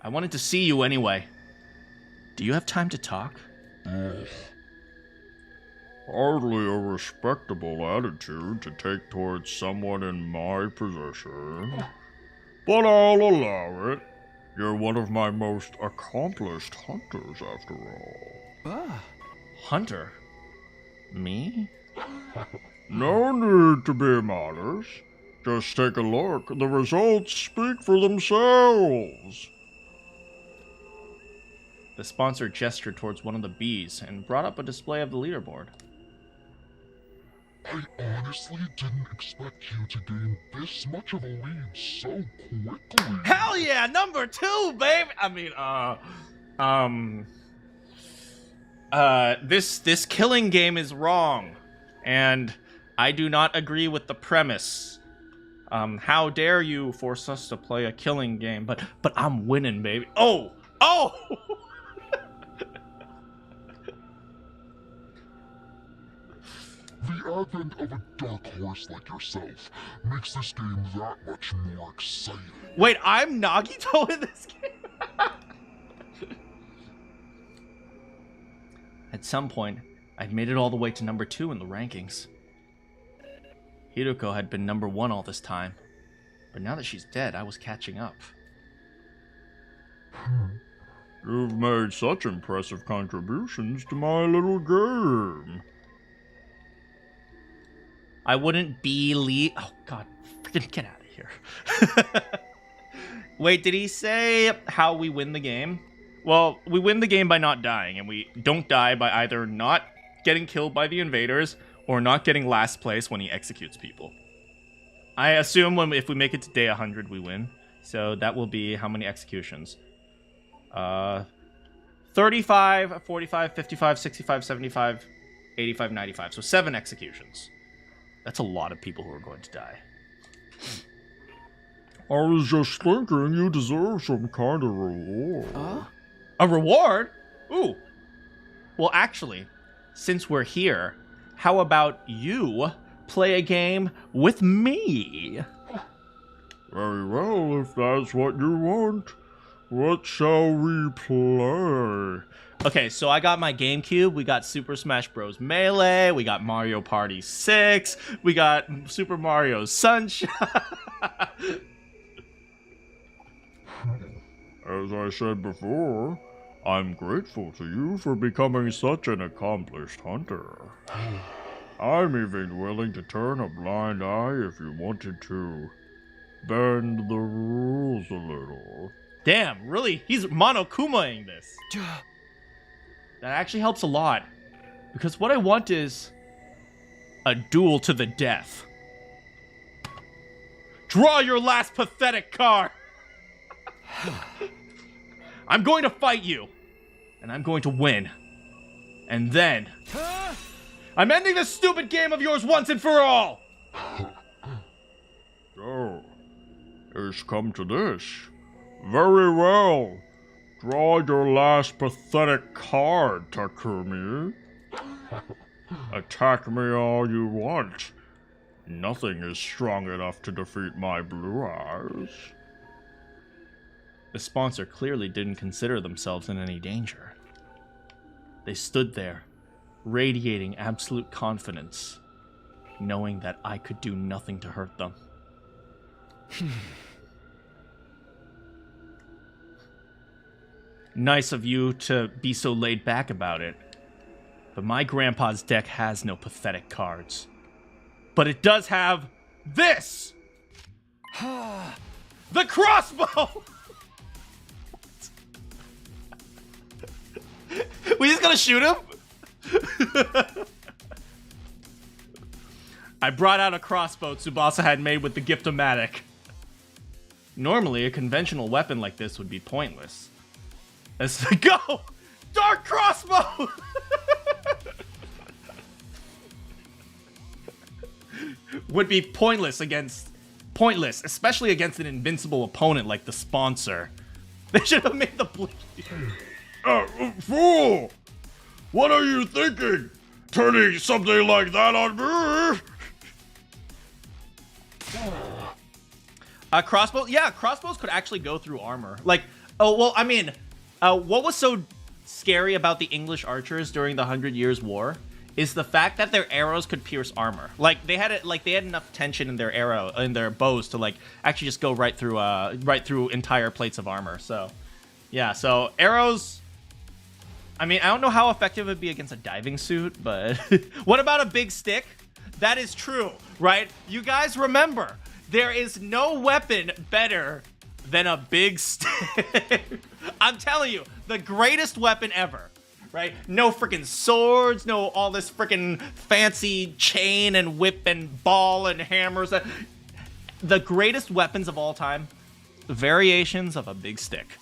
I wanted to see you anyway. Do you have time to talk? Hardly a respectable attitude to take towards someone in my position. But I'll allow it. You're one of my most accomplished hunters, after all. Hunter? Me? No need to be modest. Just take a look. The results speak for themselves. The sponsor gestured towards one of the bees and brought up a display of the leaderboard. I honestly didn't expect you to gain this much of a lead so quickly. Hell yeah, number 2, babe! I mean, this killing game is wrong, and I do not agree with the premise. How dare you force us to play a killing game? But I'm winning, baby. Oh! The advent of a dark horse like yourself makes this game that much more exciting. Wait, I'm Nagito in this game? At some point, I'd made it all the way to number 2 in the rankings. Hiroko had been number 1 all this time. But now that she's dead, I was catching up. You've made such impressive contributions to my little game. I wouldn't believe... Oh, God. Freaking get out of here. Wait, did he say how we win the game? Well, we win the game by not dying, and we don't die by either not getting killed by the invaders or not getting last place when he executes people. I assume if we make it to day 100, we win. So that will be how many executions? 35, 45, 55, 65, 75, 85, 95. So 7 executions. That's a lot of people who are going to die. I was just thinking you deserve some kind of reward. A reward? Ooh. Well, actually, since we're here, how about you play a game with me? Very well, if that's what you want. What shall we play? Okay, so I got my GameCube, we got Super Smash Bros. Melee, we got Mario Party 6, we got Super Mario Sunshine. As I said before, I'm grateful to you for becoming such an accomplished hunter. I'm even willing to turn a blind eye if you wanted to bend the rules a little. Damn, really? He's Monokuma-ing this. That actually helps a lot. Because what I want is a duel to the death. Draw your last pathetic card! I'm going to fight you. And I'm going to win. And then... I'm ending this stupid game of yours once and for all! So, it's come to this. Very well. Draw your last pathetic card, Takumi. Attack me all you want. Nothing is strong enough to defeat my blue eyes. The sponsor clearly didn't consider themselves in any danger. They stood there, radiating absolute confidence, knowing that I could do nothing to hurt them. Nice of you to be so laid back about it. But my grandpa's deck has no pathetic cards. But it does have this! The crossbow! We just gonna shoot him? I brought out a crossbow Tsubasa had made with the Gift-O-Matic. Normally, a conventional weapon like this would be pointless. Let's go! Dark crossbow! Would be pointless, especially against an invincible opponent like the sponsor. They should have made the blue. Fool! What are you thinking? Turning something like that on me? Crossbow? Yeah, crossbows could actually go through armor. Like, oh, well, I mean, what was so scary about the English archers during the 100 Years' War is the fact that their arrows could pierce armor. Like, they had enough tension in their bows to, like, actually just go right through entire plates of armor. So, yeah, so arrows... I mean, I don't know how effective it would be against a diving suit, but what about a big stick? That is true, right? You guys remember, there is no weapon better than a big stick. I'm telling you, the greatest weapon ever, right? No freaking swords, no all this freaking fancy chain and whip and ball and hammers. The greatest weapons of all time, variations of a big stick.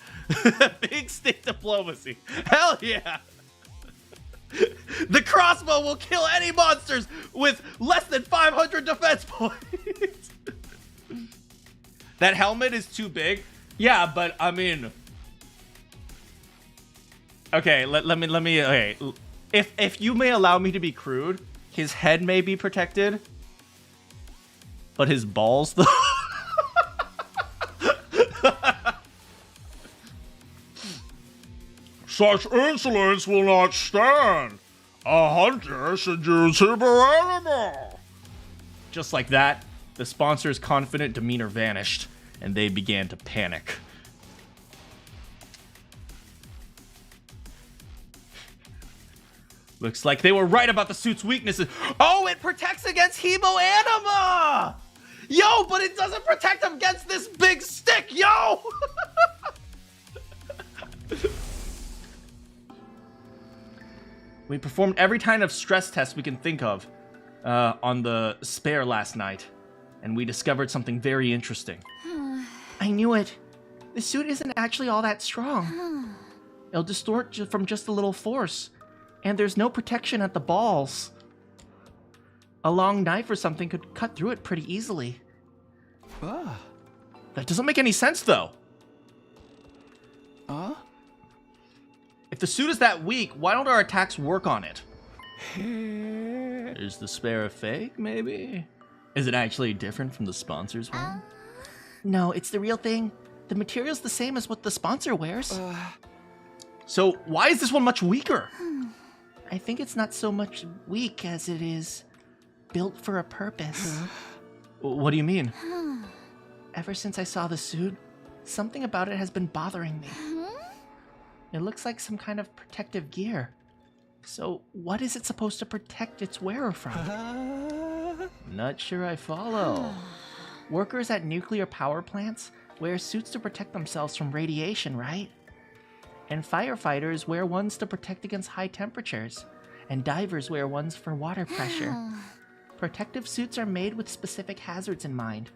Big stick diplomacy. Hell yeah. The crossbow will kill any monsters with less than 500 defense points. That helmet is too big. Yeah, but I mean... Okay, let me okay. If you may allow me to be crude, his head may be protected, but his balls though. Such insolence will not stand. A hunter should use him animal. Just like that, the sponsor's confident demeanor vanished, and they began to panic. Looks like they were right about the suit's weaknesses. Oh, it protects against hemoanima! Yo, but it doesn't protect them against this big stick, yo! We performed every kind of stress test we can think of on the spare last night, and we discovered something very interesting. I knew it. The suit isn't actually all that strong. It'll distort from just a little force, and there's no protection at the balls. A long knife or something could cut through it pretty easily. That doesn't make any sense, though. If the suit is that weak, why don't our attacks work on it? Is the spare a fake, maybe? Is it actually different from the sponsor's one? No, it's the real thing. The material's the same as what the sponsor wears. So why is this one much weaker? I think it's not so much weak as it is built for a purpose. What do you mean? Ever since I saw the suit, something about it has been bothering me. It looks like some kind of protective gear. So what is it supposed to protect its wearer from? Not sure I follow. Workers at nuclear power plants wear suits to protect themselves from radiation, right? And firefighters wear ones to protect against high temperatures. And divers wear ones for water pressure. Protective suits are made with specific hazards in mind.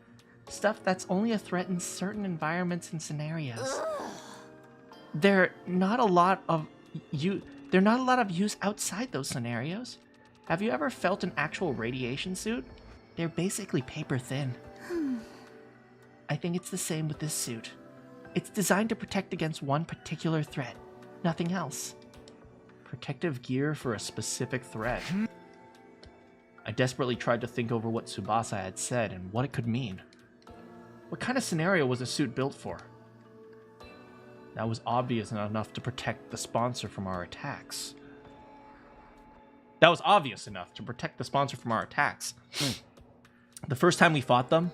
Stuff that's only a threat in certain environments and scenarios. They're not a lot of use outside those scenarios. Have you ever felt an actual radiation suit? They're basically paper thin. I think it's the same with this suit. It's designed to protect against one particular threat, nothing else. Protective gear for a specific threat. I desperately tried to think over what Tsubasa had said and what it could mean. What kind of scenario was the suit built for? That was obvious enough to protect the sponsor from our attacks. The first time we fought them,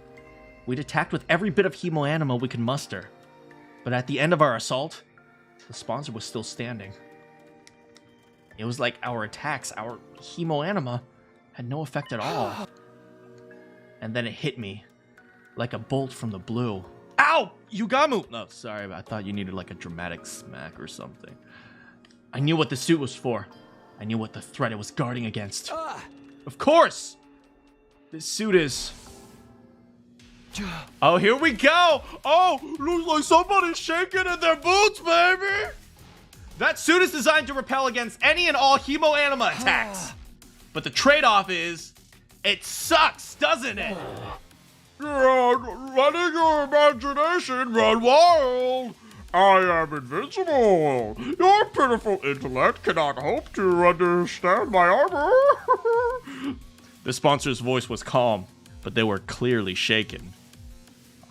we'd attacked with every bit of hemoanima we could muster. But at the end of our assault, the sponsor was still standing. It was like our attacks, our hemoanima, had no effect at all. And then it hit me, like a bolt from the blue. Ow! Yugamu! No, sorry, I thought you needed like a dramatic smack or something. I knew what the suit was for. I knew what the threat it was guarding against. Of course! This suit is... Oh, here we go! Oh, looks like somebody's shaking in their boots, baby! That suit is designed to repel against any and all hemoanima attacks. But the trade-off is, it sucks, doesn't it? Letting your imagination run wild. I am invincible. Your pitiful intellect cannot hope to understand my armor. The sponsor's voice was calm, but they were clearly shaken.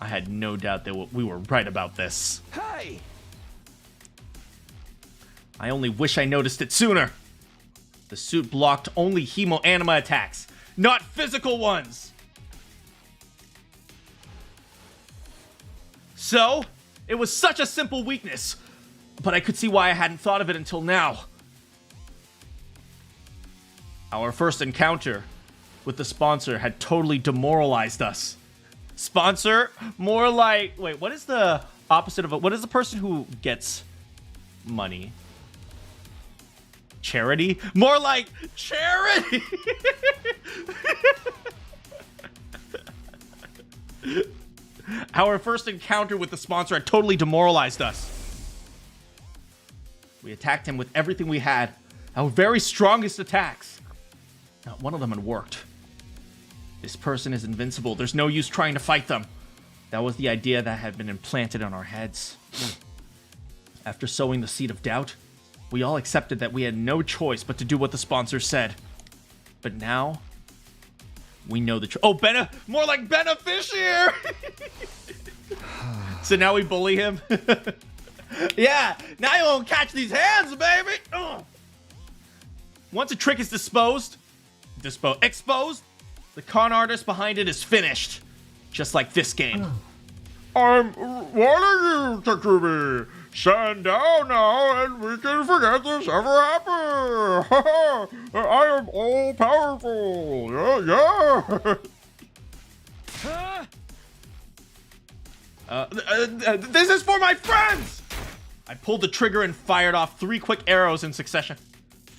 I had no doubt that we were right about this. Hey! I only wish I noticed it sooner. The suit blocked only hemoanima attacks, not physical ones. So, it was such a simple weakness, but I could see why I hadn't thought of it until now. Our first encounter with the sponsor had totally demoralized us. Sponsor? More like... Wait, what is the opposite of it? What is the person who gets money? Charity? More like charity! Our first encounter with the sponsor had totally demoralized us. We attacked him with everything we had, our very strongest attacks. Not one of them had worked. This person is invincible. There's no use trying to fight them. That was the idea that had been implanted on our heads. After sowing the seed of doubt, we all accepted that we had no choice but to do what the sponsor said. But now, we know the truth. Oh, more like beneficiary! So now we bully him? Yeah, now you won't catch these hands, baby! Ugh. Once a trick is exposed, The con artist behind it is finished. Just like this game. I'm warning you, Takumi. Stand down now and we can forget this ever happened. I am all powerful. Yeah. This is for my friends! I pulled the trigger and fired off 3 quick arrows in succession.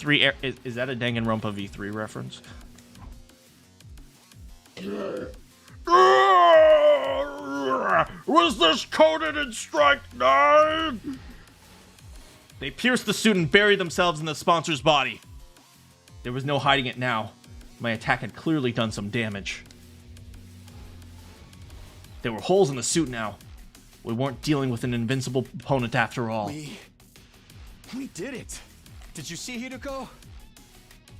Is that a Danganronpa V3 reference? Was this coded in Strike 9? They pierced the suit and buried themselves in the sponsor's body. There was no hiding it now. My attack had clearly done some damage. There were holes in the suit now. We weren't dealing with an invincible opponent after all. We did it. Did you see Hideko?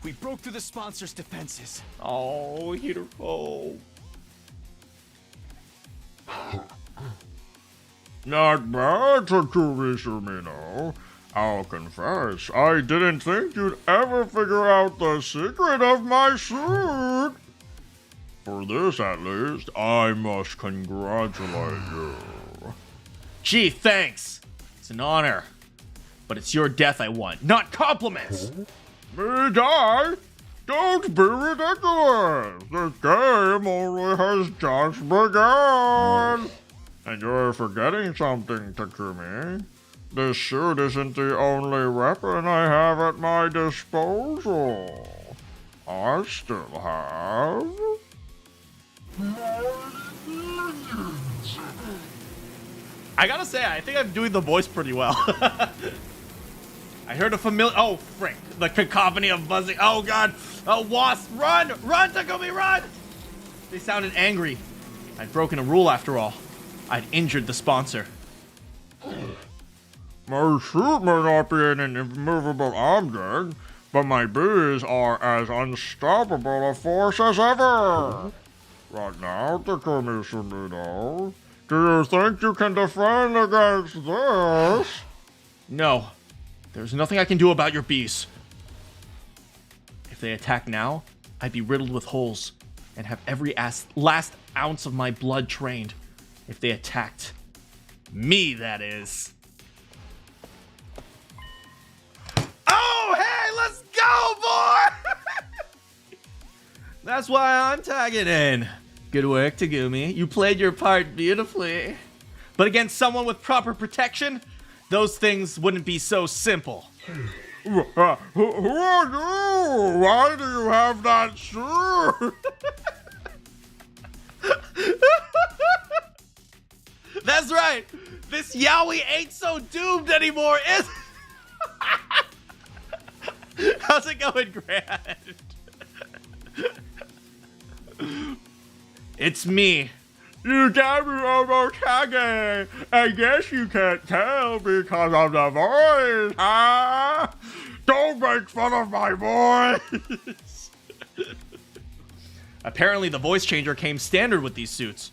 We broke through the sponsor's defenses. Oh, Hideko. Not bad, Takumi Sumino. I'll confess, I didn't think you'd ever figure out the secret of my suit. For this, at least, I must congratulate you. Gee, thanks. It's an honor. But it's your death I want, not compliments. Me die? Don't be ridiculous. This game only has just begun. And you're forgetting something, Takumi. This suit isn't the only weapon I have at my disposal. I still have... I gotta say, I think I'm doing the voice pretty well. I heard a familiar... Oh, frick. The cacophony of buzzing. Oh, God. A wasp. Run! Run, Takumi, run! They sounded angry. I'd broken a rule after all. I'd injured the sponsor. My suit may not be an immovable object, but my bees are as unstoppable a force as ever. Right now, Takumi Sumino, do you think you can defend against this? No. There's nothing I can do about your bees. If they attack now, I'd be riddled with holes and have every last ounce of my blood drained. If they attacked me, that is. Oh, hey, let's go, boy! That's why I'm tagging in. Good work, Takumi. You played your part beautifully. But against someone with proper protection, those things wouldn't be so simple. Who are you? Why do you have that suit? That's right. This yaoi ain't so doomed anymore, is How's it going, Grant? It's me. You got me almost tagging. I guess you can't tell because of the voice, huh? Don't make fun of my voice. Apparently the voice changer came standard with these suits.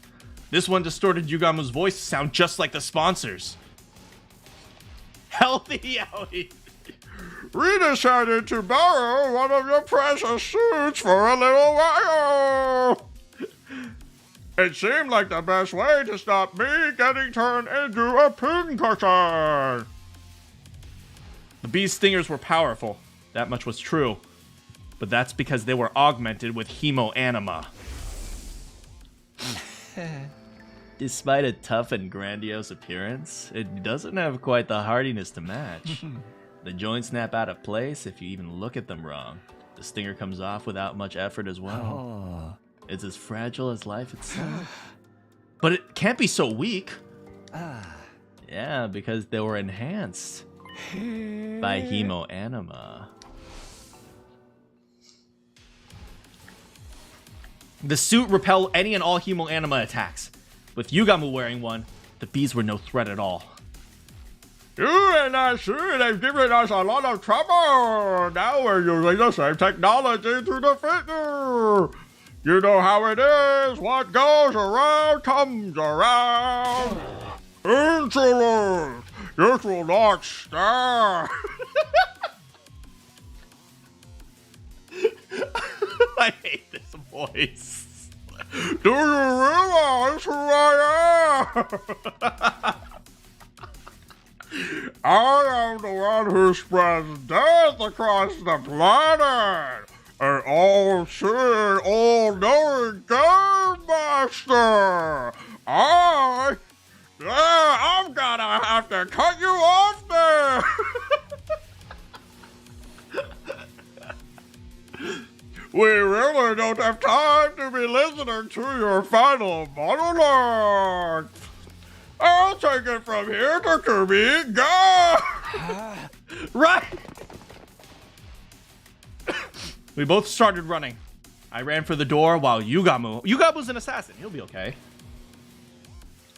This one distorted Yugamu's voice to sound just like the sponsors. Healthy yaoi. We decided to borrow one of your precious suits for a little while. It seemed like the best way to stop me getting turned into a pincushion. The bee's stingers were powerful. That much was true. But that's because they were augmented with hemoanima. Despite a tough and grandiose appearance, it doesn't have quite the hardiness to match. The joints snap out of place if you even look at them wrong. The stinger comes off without much effort as well. It's as fragile as life itself. But it can't be so weak. Yeah, because they were enhanced by hemoanima. The suit repelled any and all hemoanima attacks. With Yugamu wearing one, the bees were no threat at all. You and that suit have given us a lot of trouble. Now we're using the same technology to defeat you. You know how it is. What goes around comes around. Insolent. This will not stand. I hate this voice. Do you realize who I am? I am the one who spreads death across the planet. An all-seeing, all-knowing game master. I'm gonna have to cut you off there. We really don't have time to be listening to your final monologue. I'll take it from here, Takumi. Go! Right! We both started running. I ran for the door while Yugamu's an assassin. He'll be okay.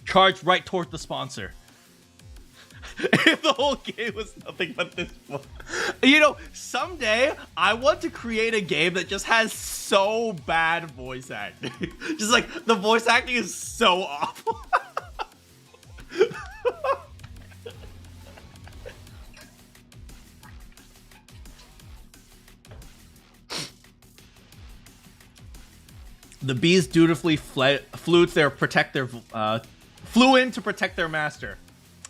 Charged right toward the sponsor. If the whole game was nothing but this one. You know, someday I want to create a game that just has so bad voice acting. Just like the voice acting is so awful. The bees dutifully flew in to protect their master,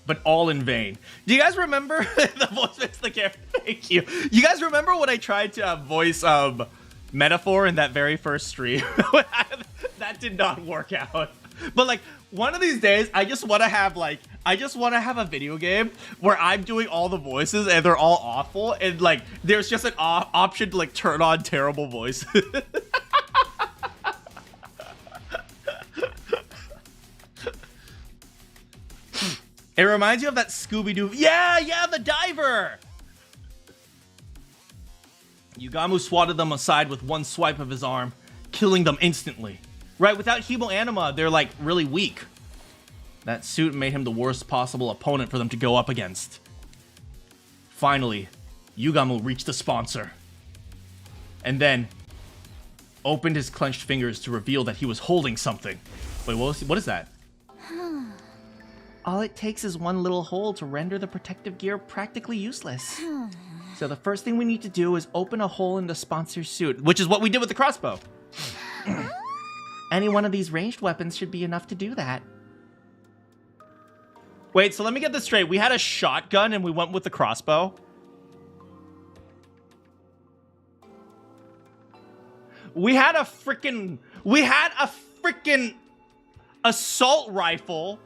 but all in vain. Do you guys remember the voice makes the character? Thank you. You guys remember when I tried to voice Metaphor in that very first stream? That did not work out. But like one of these days, I just want to have a video game where I'm doing all the voices and they're all awful, and like there's just an option to like turn on terrible voices. It reminds you of that Scooby-Doo. Yeah, the diver! Yugamu swatted them aside with one swipe of his arm, killing them instantly. Right, without Hemoanima, they're like really weak. That suit made him the worst possible opponent for them to go up against. Finally, Yugamu reached the sponsor. And then opened his clenched fingers to reveal that he was holding something. Wait, what is that? All it takes is one little hole to render the protective gear practically useless. So the first thing we need to do is open a hole in the sponsor's suit, Which is what we did with the crossbow. Any one of these ranged weapons should be enough to do that. Wait, so let me get this straight. We had a shotgun and we went with the crossbow? We had a freaking assault rifle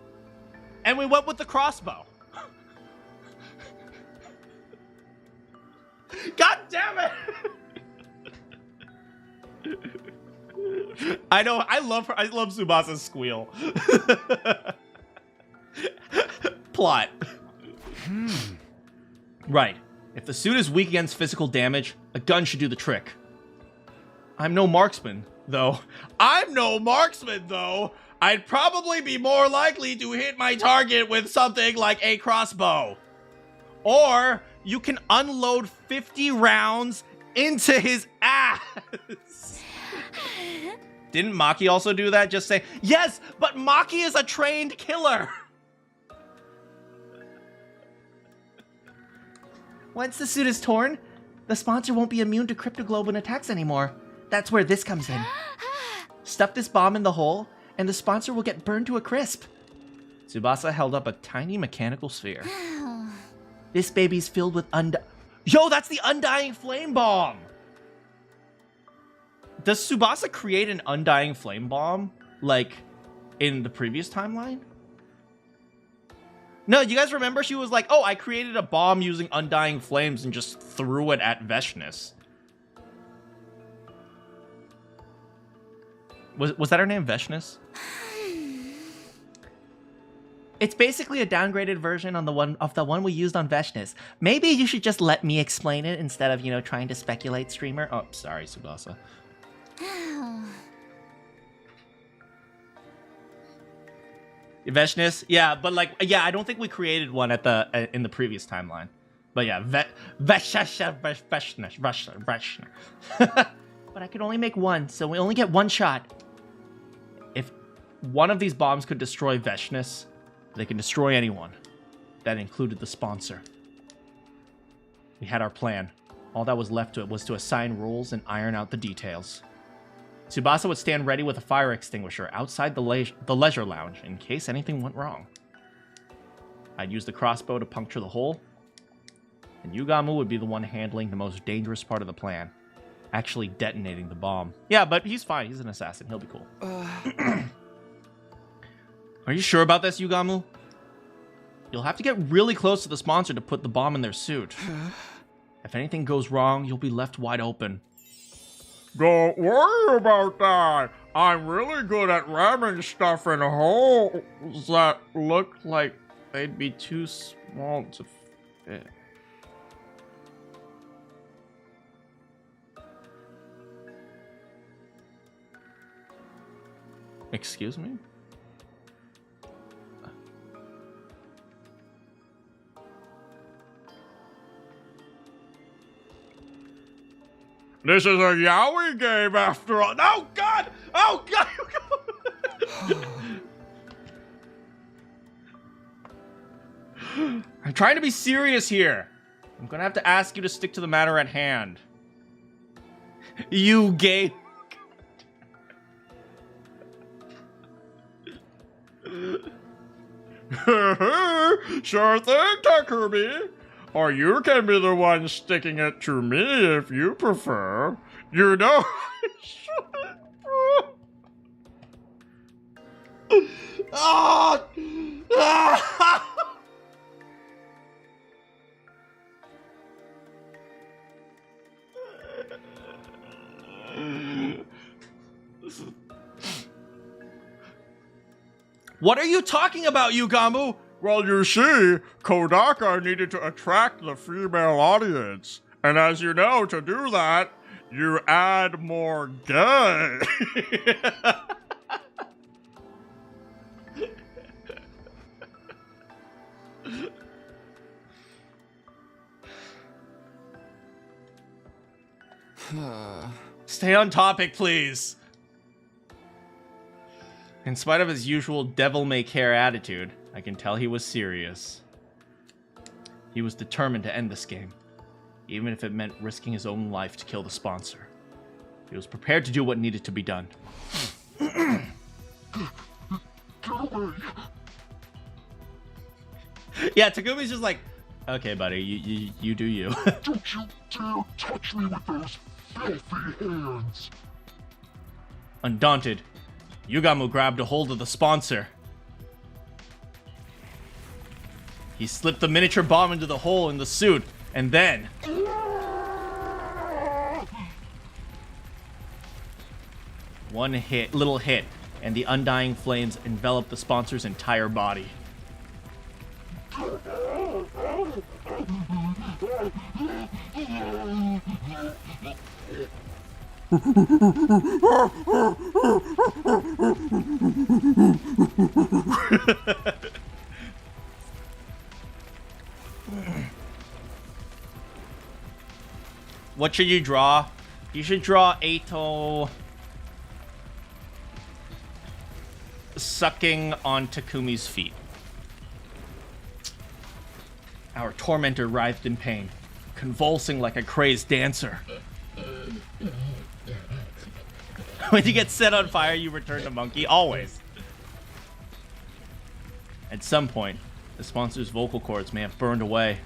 and we went with the crossbow. God damn it! I know, I love Tsubasa's squeal. Plot. Right. If the suit is weak against physical damage, a gun should do the trick. I'm no marksman, though. I'd probably be more likely to hit my target with something like a crossbow. Or you can unload 50 rounds into his ass. Didn't Maki also do that? Just say, yes, but Maki is a trained killer. Once the suit is torn, the sponsor won't be immune to cryptoglobin attacks anymore. That's where this comes in. Stuff this bomb in the hole, and the sponsor will get burned to a crisp. Tsubasa held up a tiny mechanical sphere. This baby's filled with Yo, that's the Undying Flame Bomb! Does Tsubasa create an Undying Flame Bomb, like, in the previous timeline? No, you guys remember she was like, oh, I created a bomb using Undying Flames and just threw it at Veshness. Was that her name, Veshness? It's basically a downgraded version of the one we used on Veshness. Maybe you should just let me explain it instead of, trying to speculate, streamer. Oh, sorry, Tsubasa. Veshness, yeah, but I don't think we created one in the previous timeline. But yeah, Veshness. But I could only make one, so we only get one shot. If one of these bombs could destroy Veshness, they can destroy anyone. That included the sponsor. We had our plan. All that was left to it was to assign roles and iron out the details. Tsubasa would stand ready with a fire extinguisher outside the leisure lounge in case anything went wrong. I'd use the crossbow to puncture the hole, and Yugamu would be the one handling the most dangerous part of the plan, actually detonating the bomb. Yeah, but he's fine. He's an assassin. He'll be cool. Are you sure about this, Yugamu? You'll have to get really close to the sponsor to put the bomb in their suit. If anything goes wrong, you'll be left wide open. Don't worry about that. I'm really good at ramming stuff in holes that Look like they'd be too small to fit. Excuse me? This is a yaoi game after all. Oh God! Oh God! I'm trying to be serious here. I'm gonna have to ask you to stick to the matter at hand. You gay. Sure thing, Takumi. Or you can be the one sticking it to me if you prefer. You know. Oh! What are you talking about, Yugamu? Well, you see, Kodaka needed to attract the female audience. And as you know, to do that, you add more gay. Stay on topic, please. In spite of his usual devil-may-care attitude, I can tell he was serious. He was determined to end this game, even if it meant risking his own life to kill the sponsor. He was prepared to do what needed to be done. Yeah, Takumi's just like, okay, buddy, you do you. Don't you dare touch me with those filthy hands! Undaunted, Yugamu grabbed a hold of the sponsor. He slipped the miniature bomb into the hole in the suit, and then... One little hit, and the undying flames enveloped the sponsor's entire body. What should you draw? You should draw Eito sucking on Takumi's feet. Our tormentor writhed in pain, convulsing like a crazed dancer. When you get set on fire, you return to monkey, always. At some point, the sponsor's vocal cords may have burned away.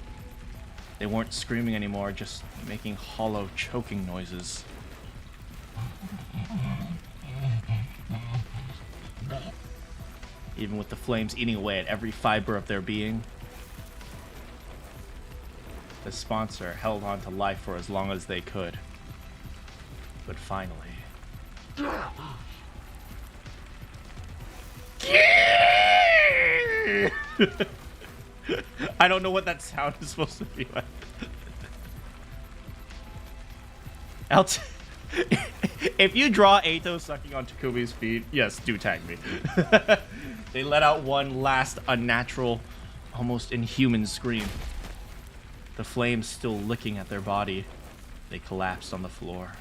They weren't screaming anymore, just making hollow, choking noises. Even with the flames eating away at every fiber of their being, the sponsor held on to life for as long as they could. But finally... I don't know what that sound is supposed to be like. If you draw Eito sucking on Takumi's feet, yes, do tag me. They let out one last unnatural, almost inhuman scream. The flames still licking at their body, they collapsed on the floor.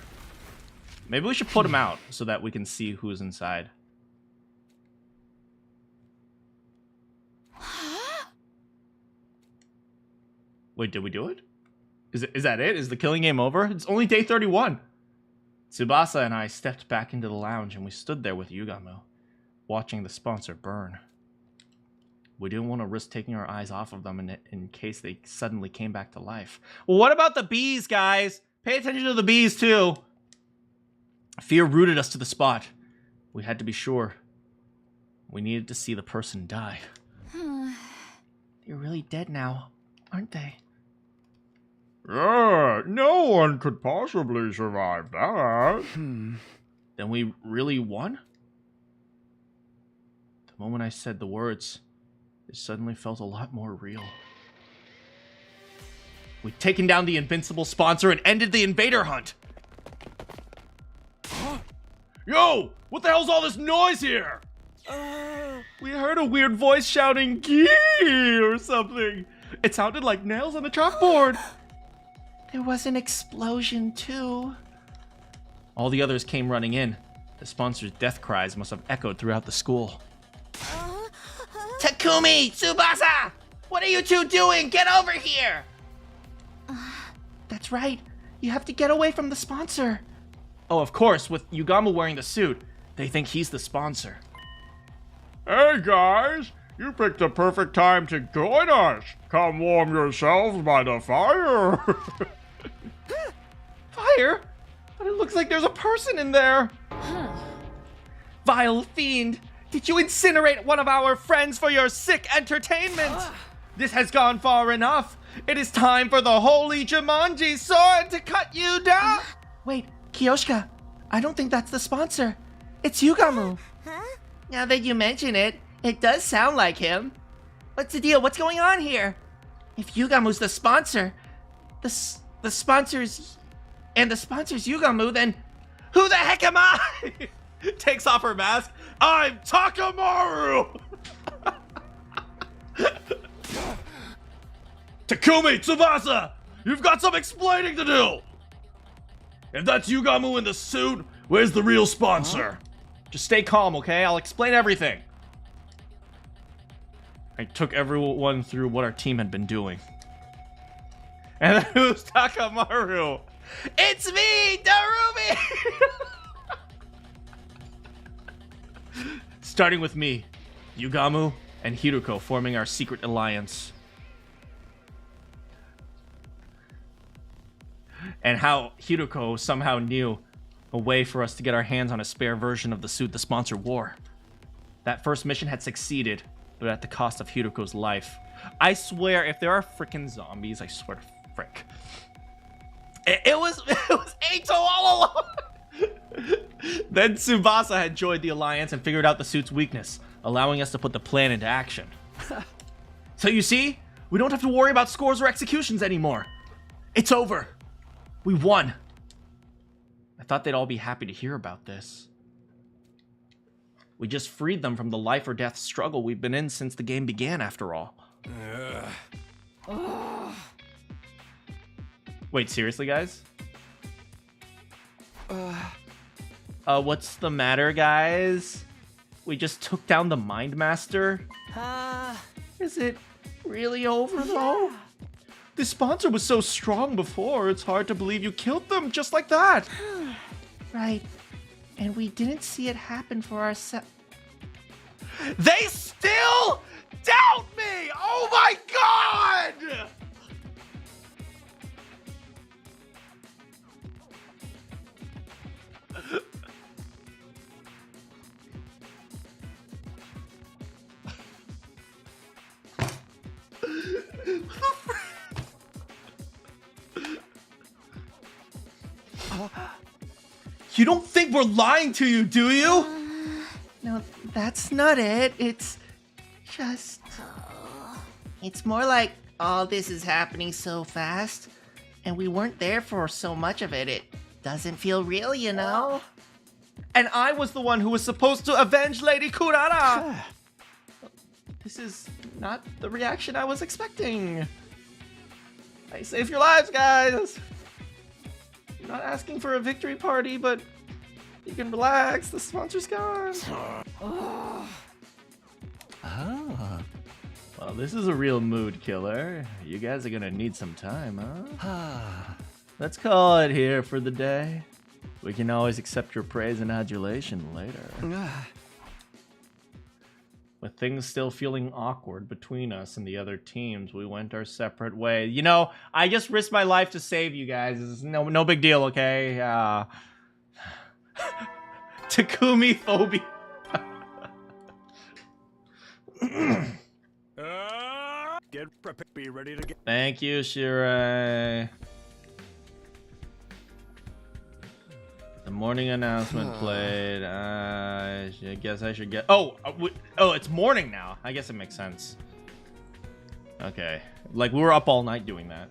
Maybe we should put them out so that we can see who's inside. Wait, did we do it? Is that it? Is the killing game over? It's only day 31. Tsubasa and I stepped back into the lounge and we stood there with Yugamu, watching the sponsor burn. We didn't want to risk taking our eyes off of them in case they suddenly came back to life. Well, what about the bees, guys? Pay attention to the bees, too. Fear rooted us to the spot. We had to be sure. We needed to see the person die. They're really dead now, aren't they? Yeah, no one could possibly survive that. Then we really won? The moment I said the words, it suddenly felt a lot more real. We'd taken down the invincible sponsor and ended the invader hunt. Yo, what the hell's all this noise here? We heard a weird voice shouting "Gee" or something. It sounded like nails on the chalkboard. There was an explosion, too. All the others came running in. The sponsor's death cries must have echoed throughout the school. Takumi! Tsubasa! What are you two doing? Get over here! That's right. You have to get away from the sponsor. Oh, of course, with Yugamu wearing the suit, they think he's the sponsor. Hey guys, you picked the perfect time to join us. Come warm yourselves by the fire. Fire? But it looks like there's a person in there. Vile fiend, did you incinerate one of our friends for your sick entertainment? This has gone far enough. It is time for the holy Jumanji sword to cut you down. Wait, Kiyoshika, I don't think that's the sponsor. It's Yugamu. Now that you mention it, it does sound like him. What's the deal? What's going on here? If Yugamu's the sponsor, the sponsor's Yugamu, then who the heck am I? Takes off her mask. I'm Takamaru! Takumi, Tsubasa! You've got some explaining to do! If that's Yugamu in the suit, where's the real sponsor? Just stay calm, okay? I'll explain everything. I took everyone through what our team had been doing. And who's Takamaru? It's me, Darumi! Starting with me, Yugamu, and Hiruko forming our secret alliance. And how Hiruko somehow knew a way for us to get our hands on a spare version of the suit the sponsor wore. That first mission had succeeded, but at the cost of Hiruko's life. I swear, if there are frickin' zombies, I swear to frick. It was Eito all along! Then Tsubasa had joined the alliance and figured out the suit's weakness, allowing us to put the plan into action. So you see, we don't have to worry about scores or executions anymore. It's over. We won. I thought they'd all be happy to hear about this. We just freed them from the life or death struggle we've been in since the game began, after all. Wait, seriously, guys? What's the matter, guys? We just took down the Mind Master? Is it really over, though? The sponsor was so strong before, it's hard to believe you killed them just like that. Right. And we didn't see it happen for ourselves. They still doubt me! Oh my god! You don't think we're lying to you, do you? No, that's not it. It's just... It's more like all this is happening so fast, and we weren't there for so much of it. It doesn't feel real, you know? And I was the one who was supposed to avenge Lady Kurara! This is not the reaction I was expecting. I saved your lives, guys! I'm not asking for a victory party, but you can relax. The sponsor's gone. Well, this is a real mood killer. You guys are gonna need some time, huh? Let's call it here for the day. We can always accept your praise and adulation later. With things still feeling awkward between us and the other teams, we went our separate ways. You know, I just risked my life to save you guys. It's no big deal, okay? Takumi phobia. Get prepared. Be ready to get. Thank you, Sirei. The morning announcement played. I guess I should get. Oh, it's morning now. I guess it makes sense. Okay, like we were up all night doing that.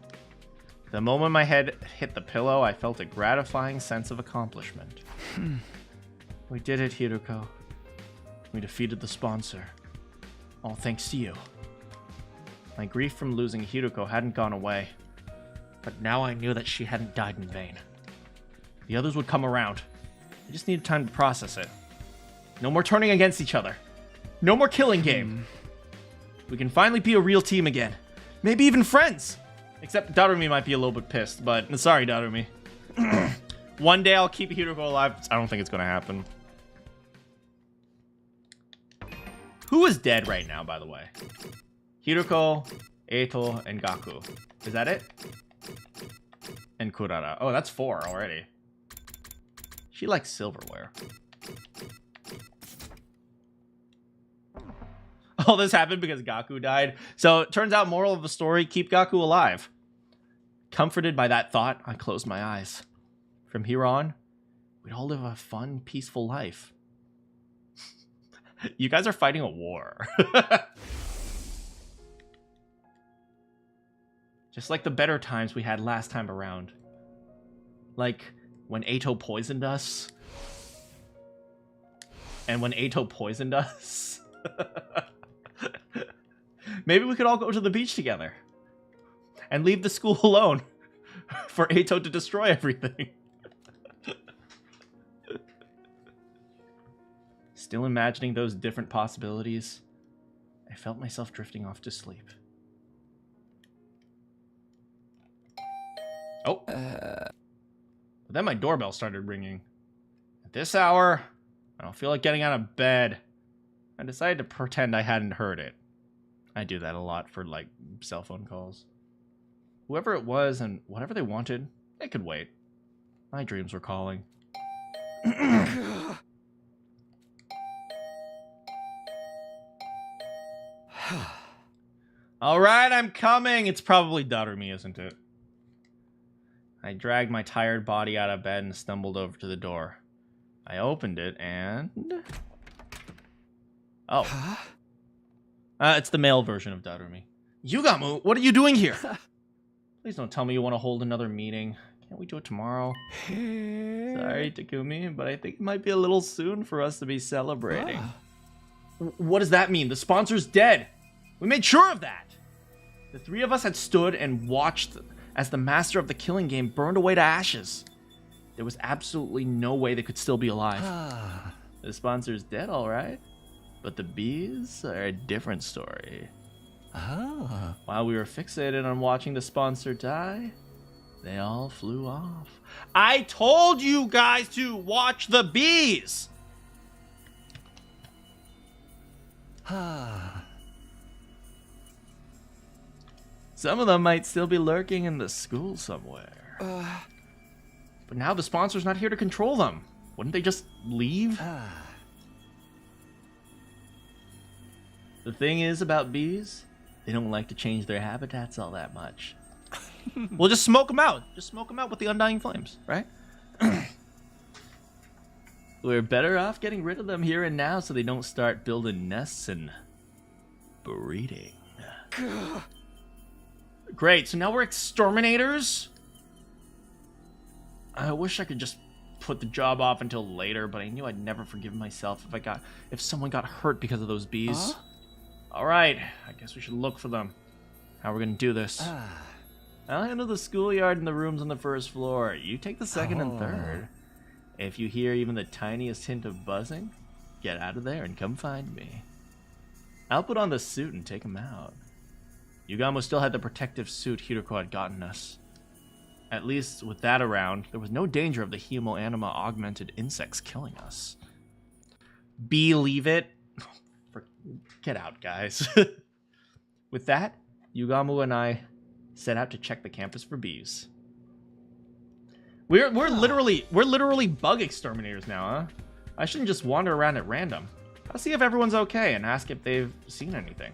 The moment my head hit the pillow, I felt a gratifying sense of accomplishment. We did it, Hiruko. We defeated the sponsor. All thanks to you. My grief from losing Hiruko hadn't gone away, but now I knew that she hadn't died in vain. The others would come around. I just needed time to process it. No more turning against each other. No more killing game. We can finally be a real team again. Maybe even friends. Except Darumi might be a little bit pissed, but sorry, Darumi. One day I'll keep Hiruko alive. I don't think it's going to happen. Who is dead right now, by the way? Hiruko, Eito, and Gaku. Is that it? And Kurara. Oh, that's 4 already. She likes silverware. All this happened because Gaku died. So it turns out, moral of the story, keep Gaku alive. Comforted by that thought, I closed my eyes. From here on, we'd all live a fun, peaceful life. You guys are fighting a war. Just like the better times we had last time around. Like when Eito poisoned us. And when Eito poisoned us. Maybe we could all go to the beach together. And leave the school alone. For Eito to destroy everything. Still imagining those different possibilities, I felt myself drifting off to sleep. Oh. But then my doorbell started ringing. At this hour, I don't feel like getting out of bed. I decided to pretend I hadn't heard it. I do that a lot for, like, cell phone calls. Whoever it was and whatever they wanted, they could wait. My dreams were calling. Alright, I'm coming! It's probably Darumi, isn't it? I dragged my tired body out of bed and stumbled over to the door. I opened it and... Oh. It's the male version of Darumi. Yugamu, what are you doing here? Please don't tell me you want to hold another meeting. Can't we do it tomorrow? Sorry, Takumi, but I think it might be a little soon for us to be celebrating. What does that mean? The sponsor's dead! We made sure of that! The 3 of us had stood and watched as the master of the killing game burned away to ashes. There was absolutely no way they could still be alive. The sponsor's dead, all right. But the bees are a different story. While we were fixated on watching the sponsor die, they all flew off. I told you guys to watch the bees! Some of them might still be lurking in the school somewhere. But now the sponsor's not here to control them. Wouldn't they just leave? The thing is about bees, they don't like to change their habitats all that much. We'll just smoke them out. Just smoke them out with the undying flames, right? We're better off getting rid of them here and now so they don't start building nests and breeding. Great, so now we're exterminators? I wish I could just put the job off until later, but I knew I'd never forgive myself if someone got hurt because of those bees. Alright, I guess we should look for them. How are we gonna do this? I'll handle the schoolyard and the rooms on the first floor. You take the second and third. If you hear even the tiniest hint of buzzing, get out of there and come find me. I'll put on the suit and take him out. Yugamo still had the protective suit Hiruko had gotten us. At least with that around, there was no danger of the hemoanima augmented insects killing us. Believe it? Get out, guys. With that, Yugamu and I set out to check the campus for bees. We're literally bug exterminators now, huh? I shouldn't just wander around at random. I'll see if everyone's okay and ask if they've seen anything.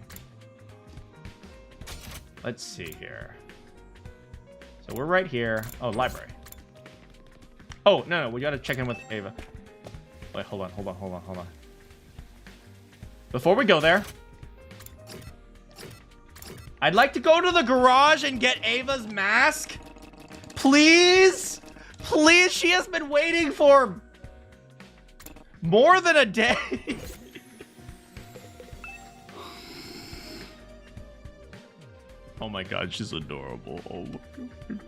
Let's see here. So we're right here. Oh, library. Oh, no, we gotta check in with Ava. Wait, hold on. Before we go there, I'd like to go to the garage and get Ava's mask. Please? Please, she has been waiting for more than a day. Oh my god, she's adorable. Oh my god.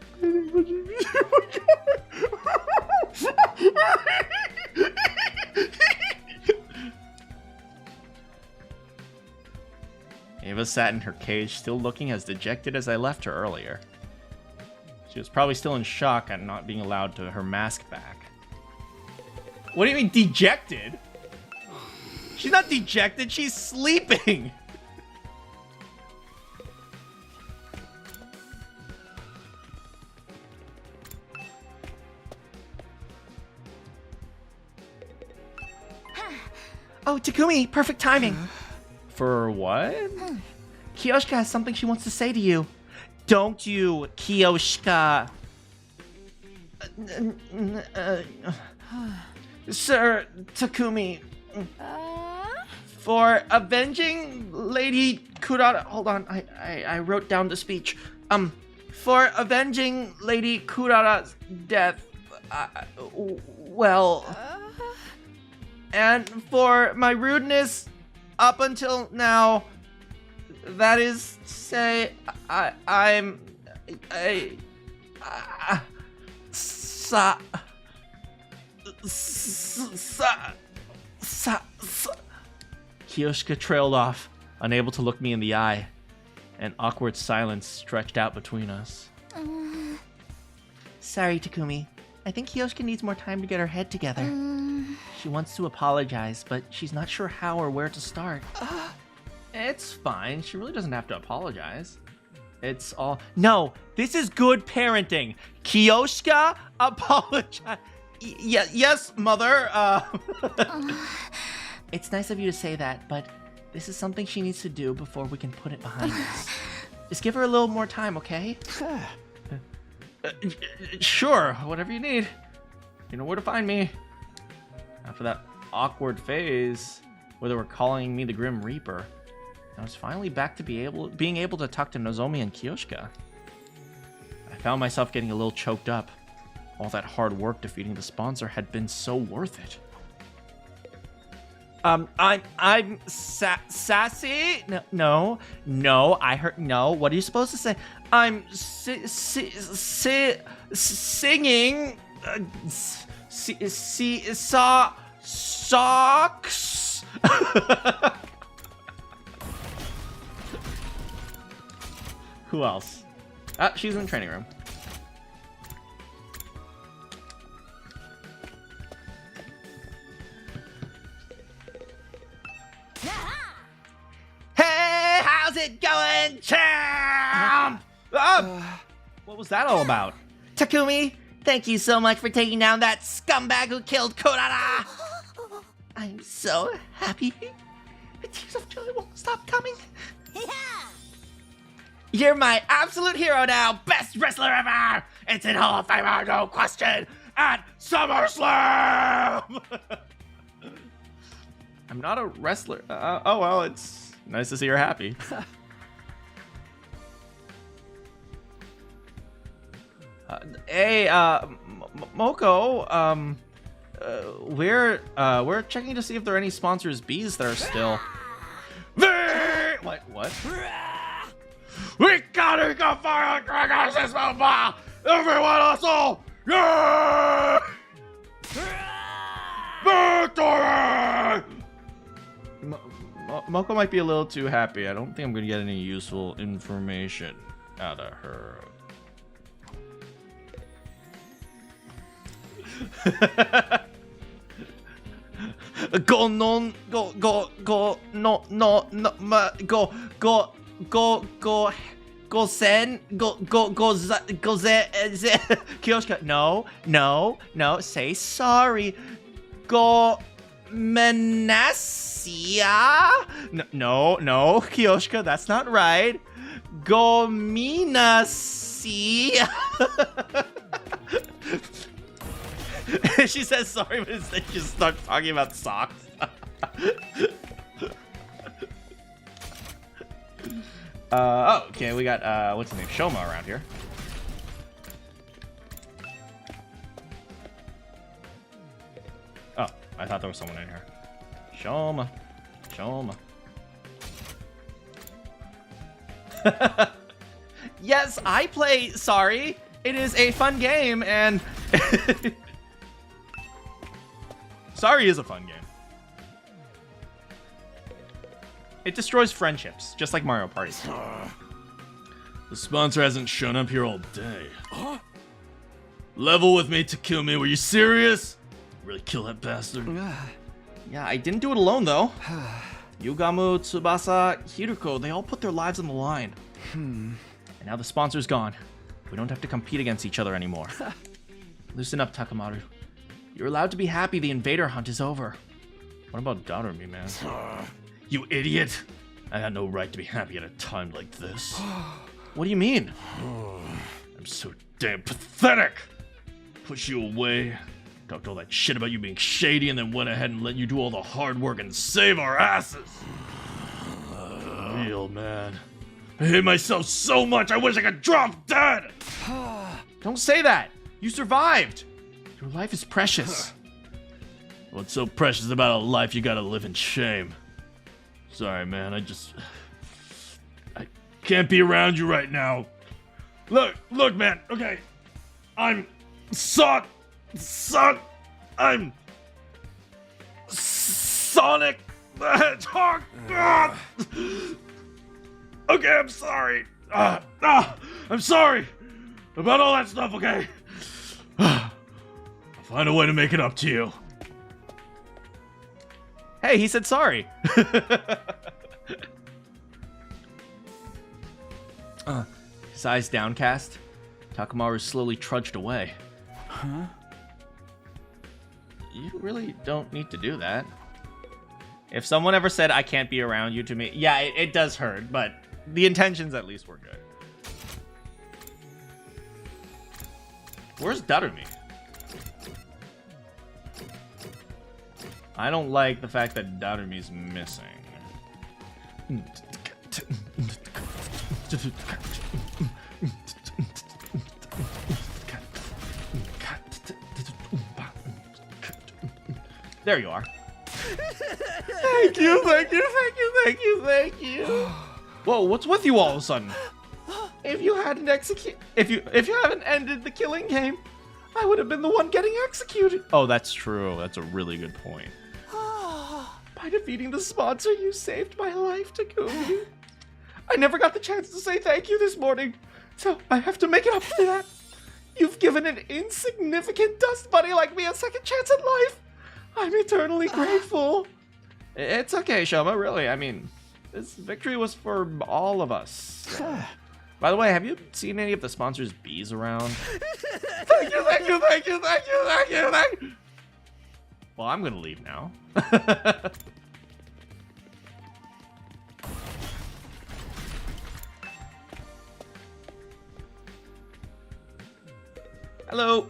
Ava sat in her cage, still looking as dejected as I left her earlier. She was probably still in shock at not being allowed to her mask back. What do you mean, dejected? She's not dejected, she's sleeping! Oh, Takumi, perfect timing. For what? Kiyoshika has something she wants to say to you. Don't you, Kiyoshika? Sir Takumi. For avenging Lady Kurata... Hold on, I wrote down the speech. For avenging Lady Kurata's death, and for my rudeness up until now, that is to say, Kiyoshika trailed off, unable to look me in the eye. An awkward silence stretched out between us. Sorry, Takumi. I think Kiyoshika needs more time to get her head together. She wants to apologize, but she's not sure how or where to start. It's fine. She really doesn't have to apologize. It's all... No, this is good parenting. Kiyoshika, apologize. Yes, mother. It's nice of you to say that, but this is something she needs to do before we can put it behind us. Just give her a little more time, okay? Sure, whatever you need. You know where to find me. After that awkward phase where they were calling me the Grim Reaper, I was finally back to being able to talk to Nozomi and Kiyoshika. I found myself getting a little choked up. All that hard work defeating the sponsor had been so worth it. I'm sassy. No. I heard no. What are you supposed to say? I'm singing. Socks. Who else? She's in the training room. Hey, how's it going, champ? What was that all about? Takumi, thank you so much for taking down that scumbag who killed Kurata. I'm so happy. The tears of joy won't stop coming. Yeah. You're my absolute hero now. Best wrestler ever. It's in Hall of Famer, no question. At SummerSlam! I'm not a wrestler. Oh, well, it's nice to see you're happy. Hey, Moko, we're checking to see if there are any sponsors bees that are still... What? We gotta go fire Dragons this mobile! Everyone hustle! Yeah! Victory! Moko might be a little too happy. I don't think I'm gonna get any useful information out of her. Go non go no ma go sen go ze Kyoshka, no, say sorry. Go menasia. No, Kyoshka, that's not right. Go minasia. She says sorry, but instead she just starts talking about socks. Okay, we got, what's his name? Shoma around here. Oh, I thought there was someone in here. Shoma. Yes, I play Sorry. It is a fun game, and Sorry is a fun game. It destroys friendships, just like Mario Party. The sponsor hasn't shown up here all day. Level with me, Takumi. Were you serious? Really kill that bastard? Yeah, I didn't do it alone, though. Yugamu, Tsubasa, Hiruko, they all put their lives on the line. And now the sponsor's gone. We don't have to compete against each other anymore. Loosen up, Takamaru. You're allowed to be happy the invader hunt is over. What about Darumi, man? You idiot! I had no right to be happy at a time like this. What do you mean? I'm so damn pathetic! Push you away, talked all that shit about you being shady, and then went ahead and let you do all the hard work and save our asses! Real, man. I hate myself so much I wish I could drop dead! Don't say that! You survived! Your life is precious. What's so precious about a life you gotta live in shame? Sorry, man, I can't be around you right now. Look, man, okay. I'm I'm Sonic the Hedgehog. Okay, I'm sorry. I'm sorry about all that stuff, okay? I'll find a way to make it up to you. Hey, he said sorry. His eyes downcast, Takamaru slowly trudged away. Huh? You really don't need to do that. If someone ever said, I can't be around you to me, yeah, it does hurt, but the intentions at least were good. Where's Darumi? I don't like the fact that Darumi's missing. There you are. Thank you. Whoa, what's with you all of a sudden? If you hadn't if you haven't ended the killing game, I would have been the one getting executed. Oh, that's true. That's a really good point. By defeating the sponsor, you saved my life, Takumi. I never got the chance to say thank you this morning, so I have to make it up for that. You've given an insignificant dust bunny like me a second chance at life. I'm eternally grateful. It's okay, Shoma, really. I mean, this victory was for all of us. By the way, have you seen any of the sponsors' bees around? Thank you. Well, I'm gonna leave now. Hello.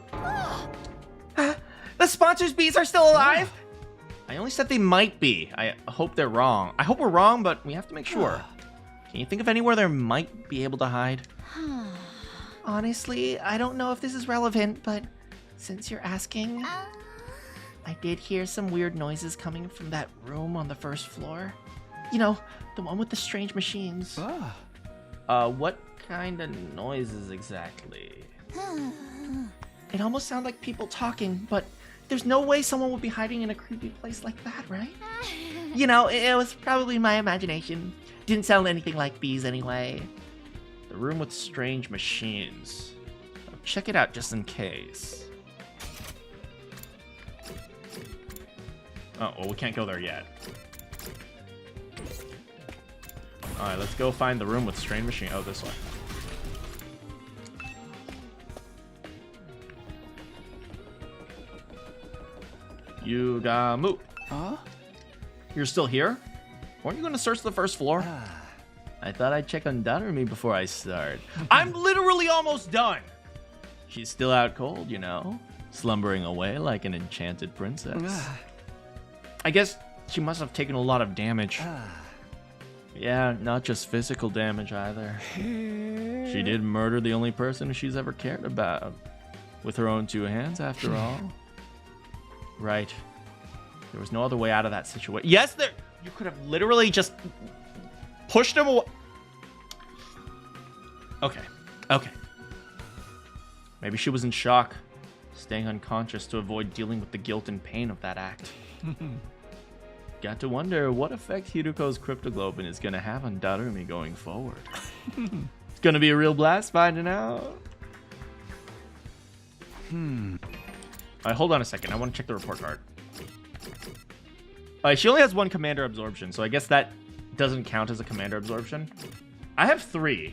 The sponsors' bees are still alive? I only said they might be. I hope they're wrong. I hope we're wrong, but we have to make sure. Can you think of anywhere there might be able to hide? Honestly, I don't know if this is relevant, but since you're asking, I did hear some weird noises coming from that room on the first floor. You know, the one with the strange machines. What kind of noises exactly? It almost sounded like people talking, but there's no way someone would be hiding in a creepy place like that, right? You know, it was probably my imagination. Didn't sound anything like bees anyway. The room with strange machines. I'll check it out just in case. Oh, well, we can't go there yet. Alright, let's go find the room with strain machine. Oh, this way. You got move. Huh? You're still here? Weren't you going to search the first floor? I thought I'd check on Darumi before I start. I'm literally almost done! She's still out cold, you know? Slumbering away like an enchanted princess. I guess she must have taken a lot of damage. Yeah, not just physical damage either. She did murder the only person she's ever cared about. With her own two hands, after all. Right. There was no other way out of that situation. Yes, there... You could have literally just pushed him away. Okay. Okay. Maybe she was in shock, staying unconscious to avoid dealing with the guilt and pain of that act. Got to wonder what effect Hiruko's cryptoglobin is going to have on Darumi going forward. It's going to be a real blast finding out. Alright, hold on a second. I want to check the report card. She only has one commander absorption, so I guess that doesn't count as a commander absorption. I have 3.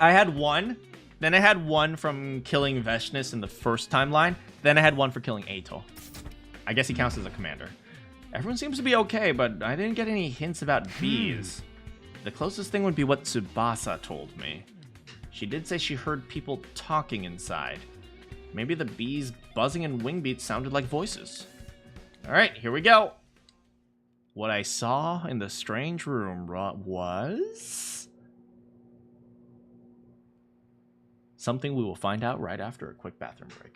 I had 1. Then I had 1 from killing Veshnis in the first timeline. Then I had 1 for killing Ato. I guess he counts as a commander. Everyone seems to be okay, but I didn't get any hints about bees. The closest thing would be what Tsubasa told me. She did say she heard people talking inside. Maybe the bees buzzing and wing beats sounded like voices. Alright, here we go. What I saw in the strange room was... something we will find out right after a quick bathroom break.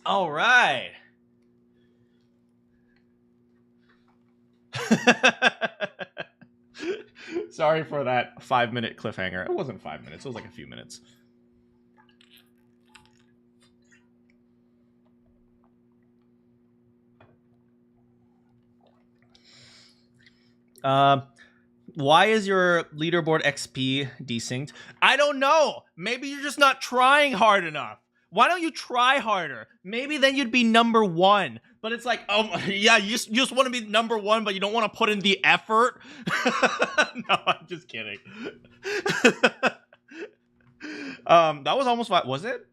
All right. Sorry for that 5-minute cliffhanger. It wasn't 5 minutes. It was like a few minutes. Why is your leaderboard XP desynced? I don't know. Maybe you're just not trying hard enough. Why don't you try harder? Maybe then you'd be number 1. But it's like, oh, yeah, you just want to be number 1, but you don't want to put in the effort. No, I'm just kidding. That was almost 5. Was it?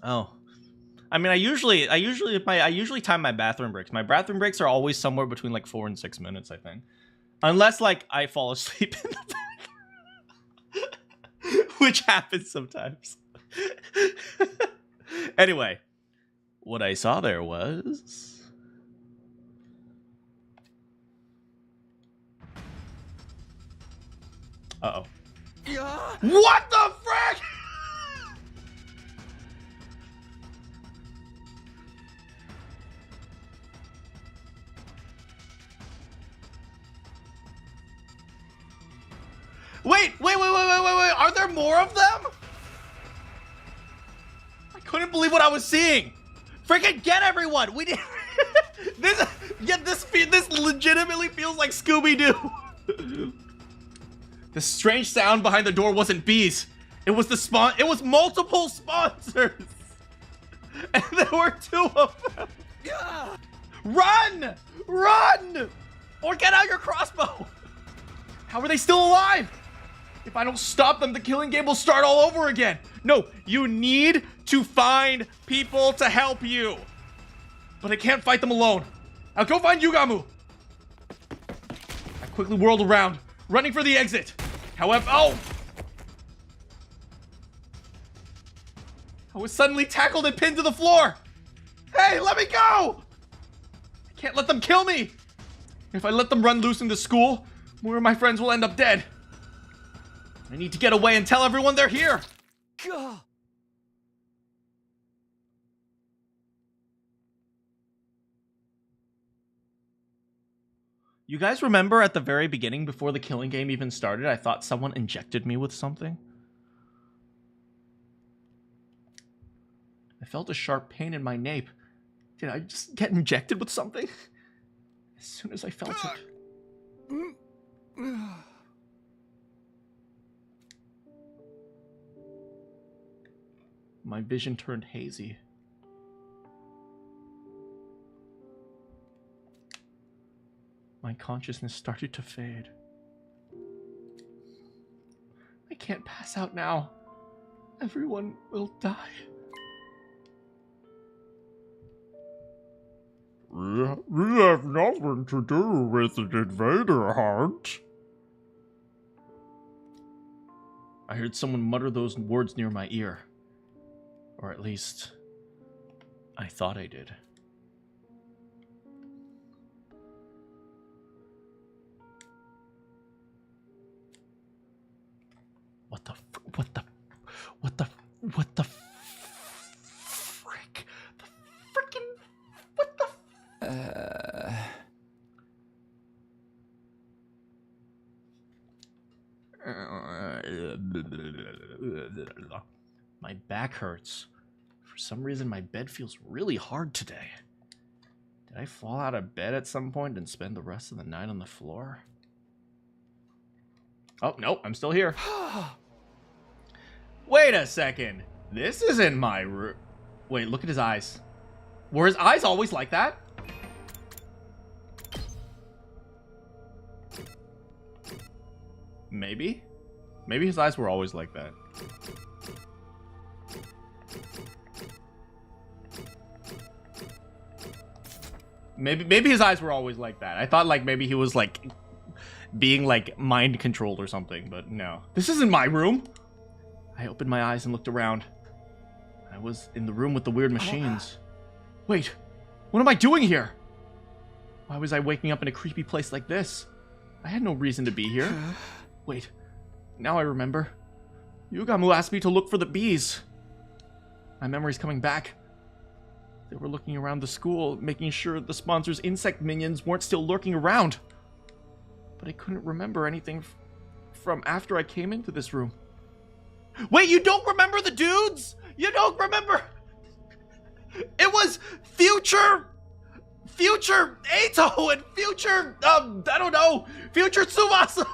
Oh. I mean, I usually time my bathroom breaks. My bathroom breaks are always somewhere between like 4 and 6 minutes, I think. Unless like I fall asleep in the bathroom. Which happens sometimes. Anyway, what I saw there was... Uh-oh. What the frick? Wait. Are there more of them? I couldn't believe what I was seeing. Freaking get everyone. We did this legitimately feels like Scooby-Doo. The strange sound behind the door wasn't bees. It was it was multiple sponsors. And there were 2 of them. Run! Run! Or get out your crossbow. How are they still alive? If I don't stop them, the killing game will start all over again. No, you need to find people to help you. But I can't fight them alone. I'll go find Yugamu. I quickly whirled around, running for the exit. However, I was suddenly tackled and pinned to the floor. Hey, let me go! I can't let them kill me. If I let them run loose in the school, more of my friends will end up dead. I need to get away and tell everyone they're here. Gah. You guys remember at the very beginning, before the killing game even started, I thought someone injected me with something? I felt a sharp pain in my nape. Did I just get injected with something? As soon as I felt it. My vision turned hazy. My consciousness started to fade. I can't pass out now. Everyone will die. We have nothing to do with an invader hunt. I heard someone mutter those words near my ear. Or at least, I thought I did. What the frick? The frickin', what the My back hurts. For some reason, my bed feels really hard today. Did I fall out of bed at some point and spend the rest of the night on the floor? Oh, no, I'm still here. Wait a second. This isn't my room. Wait, look at his eyes. Were his eyes always like that? Maybe? Maybe his eyes were always like that. Maybe his eyes were always like that. I thought like maybe he was like being like mind controlled or something, but no. This isn't my room. I opened my eyes and looked around. I was in the room with the weird machines. Wait, what am I doing here? Why was I waking up in a creepy place like this? I had no reason to be here. Wait, now I remember. Yugamu asked me to look for the bees. My memory's coming back. They were looking around the school, making sure the sponsor's insect minions weren't still lurking around. But I couldn't remember anything from after I came into this room. Wait, you don't remember the dudes? You don't remember? It was future Ato and future, I don't know, future Tsubasa.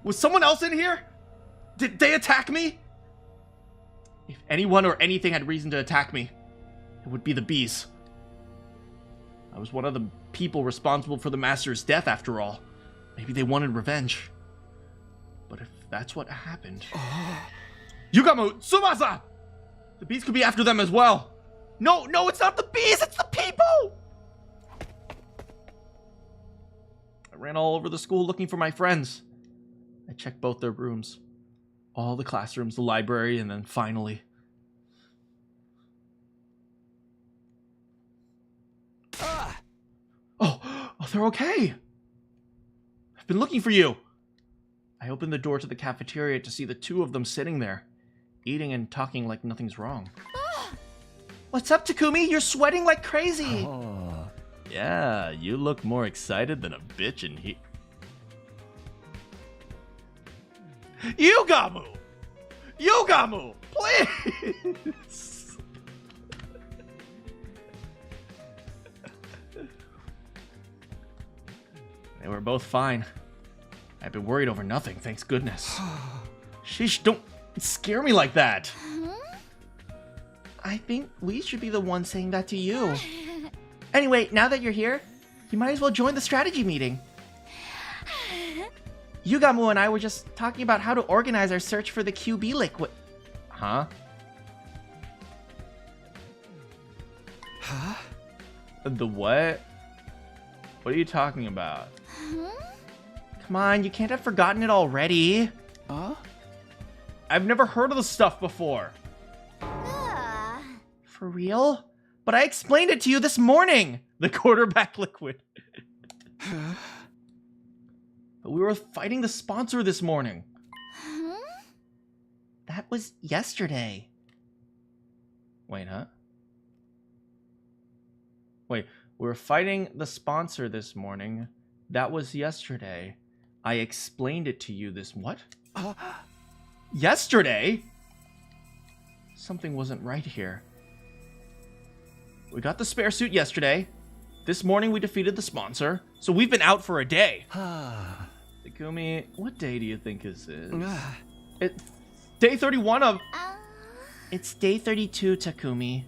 Was someone else in here? Did they attack me? If anyone or anything had reason to attack me, it would be the bees. I was one of the people responsible for the master's death, after all. Maybe they wanted revenge. But if that's what happened... Yugamu! Tsubasa! The bees could be after them as well. No, it's not the bees, it's the people! I ran all over the school looking for my friends. I checked both their rooms. All the classrooms, the library, and then finally... Oh, they're okay. I've been looking for you. I opened the door to the cafeteria to see the two of them sitting there, eating and talking like nothing's wrong. What's up, Takumi? You're sweating like crazy. Oh, yeah, you look more excited than a bitch in here. Yugamu, please. They were both fine. I've been worried over nothing, thanks goodness. Sheesh, don't scare me like that. I think we should be the ones saying that to you. Anyway, now that you're here, you might as well join the strategy meeting. Yugamu and I were just talking about how to organize our search for the QB liquid. Huh? The what? What are you talking about? Come on, you can't have forgotten it already. I've never heard of this stuff before. For real? But I explained it to you this morning. The quarterback liquid. But we were fighting the sponsor this morning. That was yesterday. Wait, huh? Wait, we were fighting the sponsor this morning. That was yesterday. I explained it to you this... What? Yesterday? Something wasn't right here. We got the spare suit yesterday. This morning we defeated the sponsor. So we've been out for a day. Takumi, what day do you think this is? It's day 31 of... It's day 32, Takumi.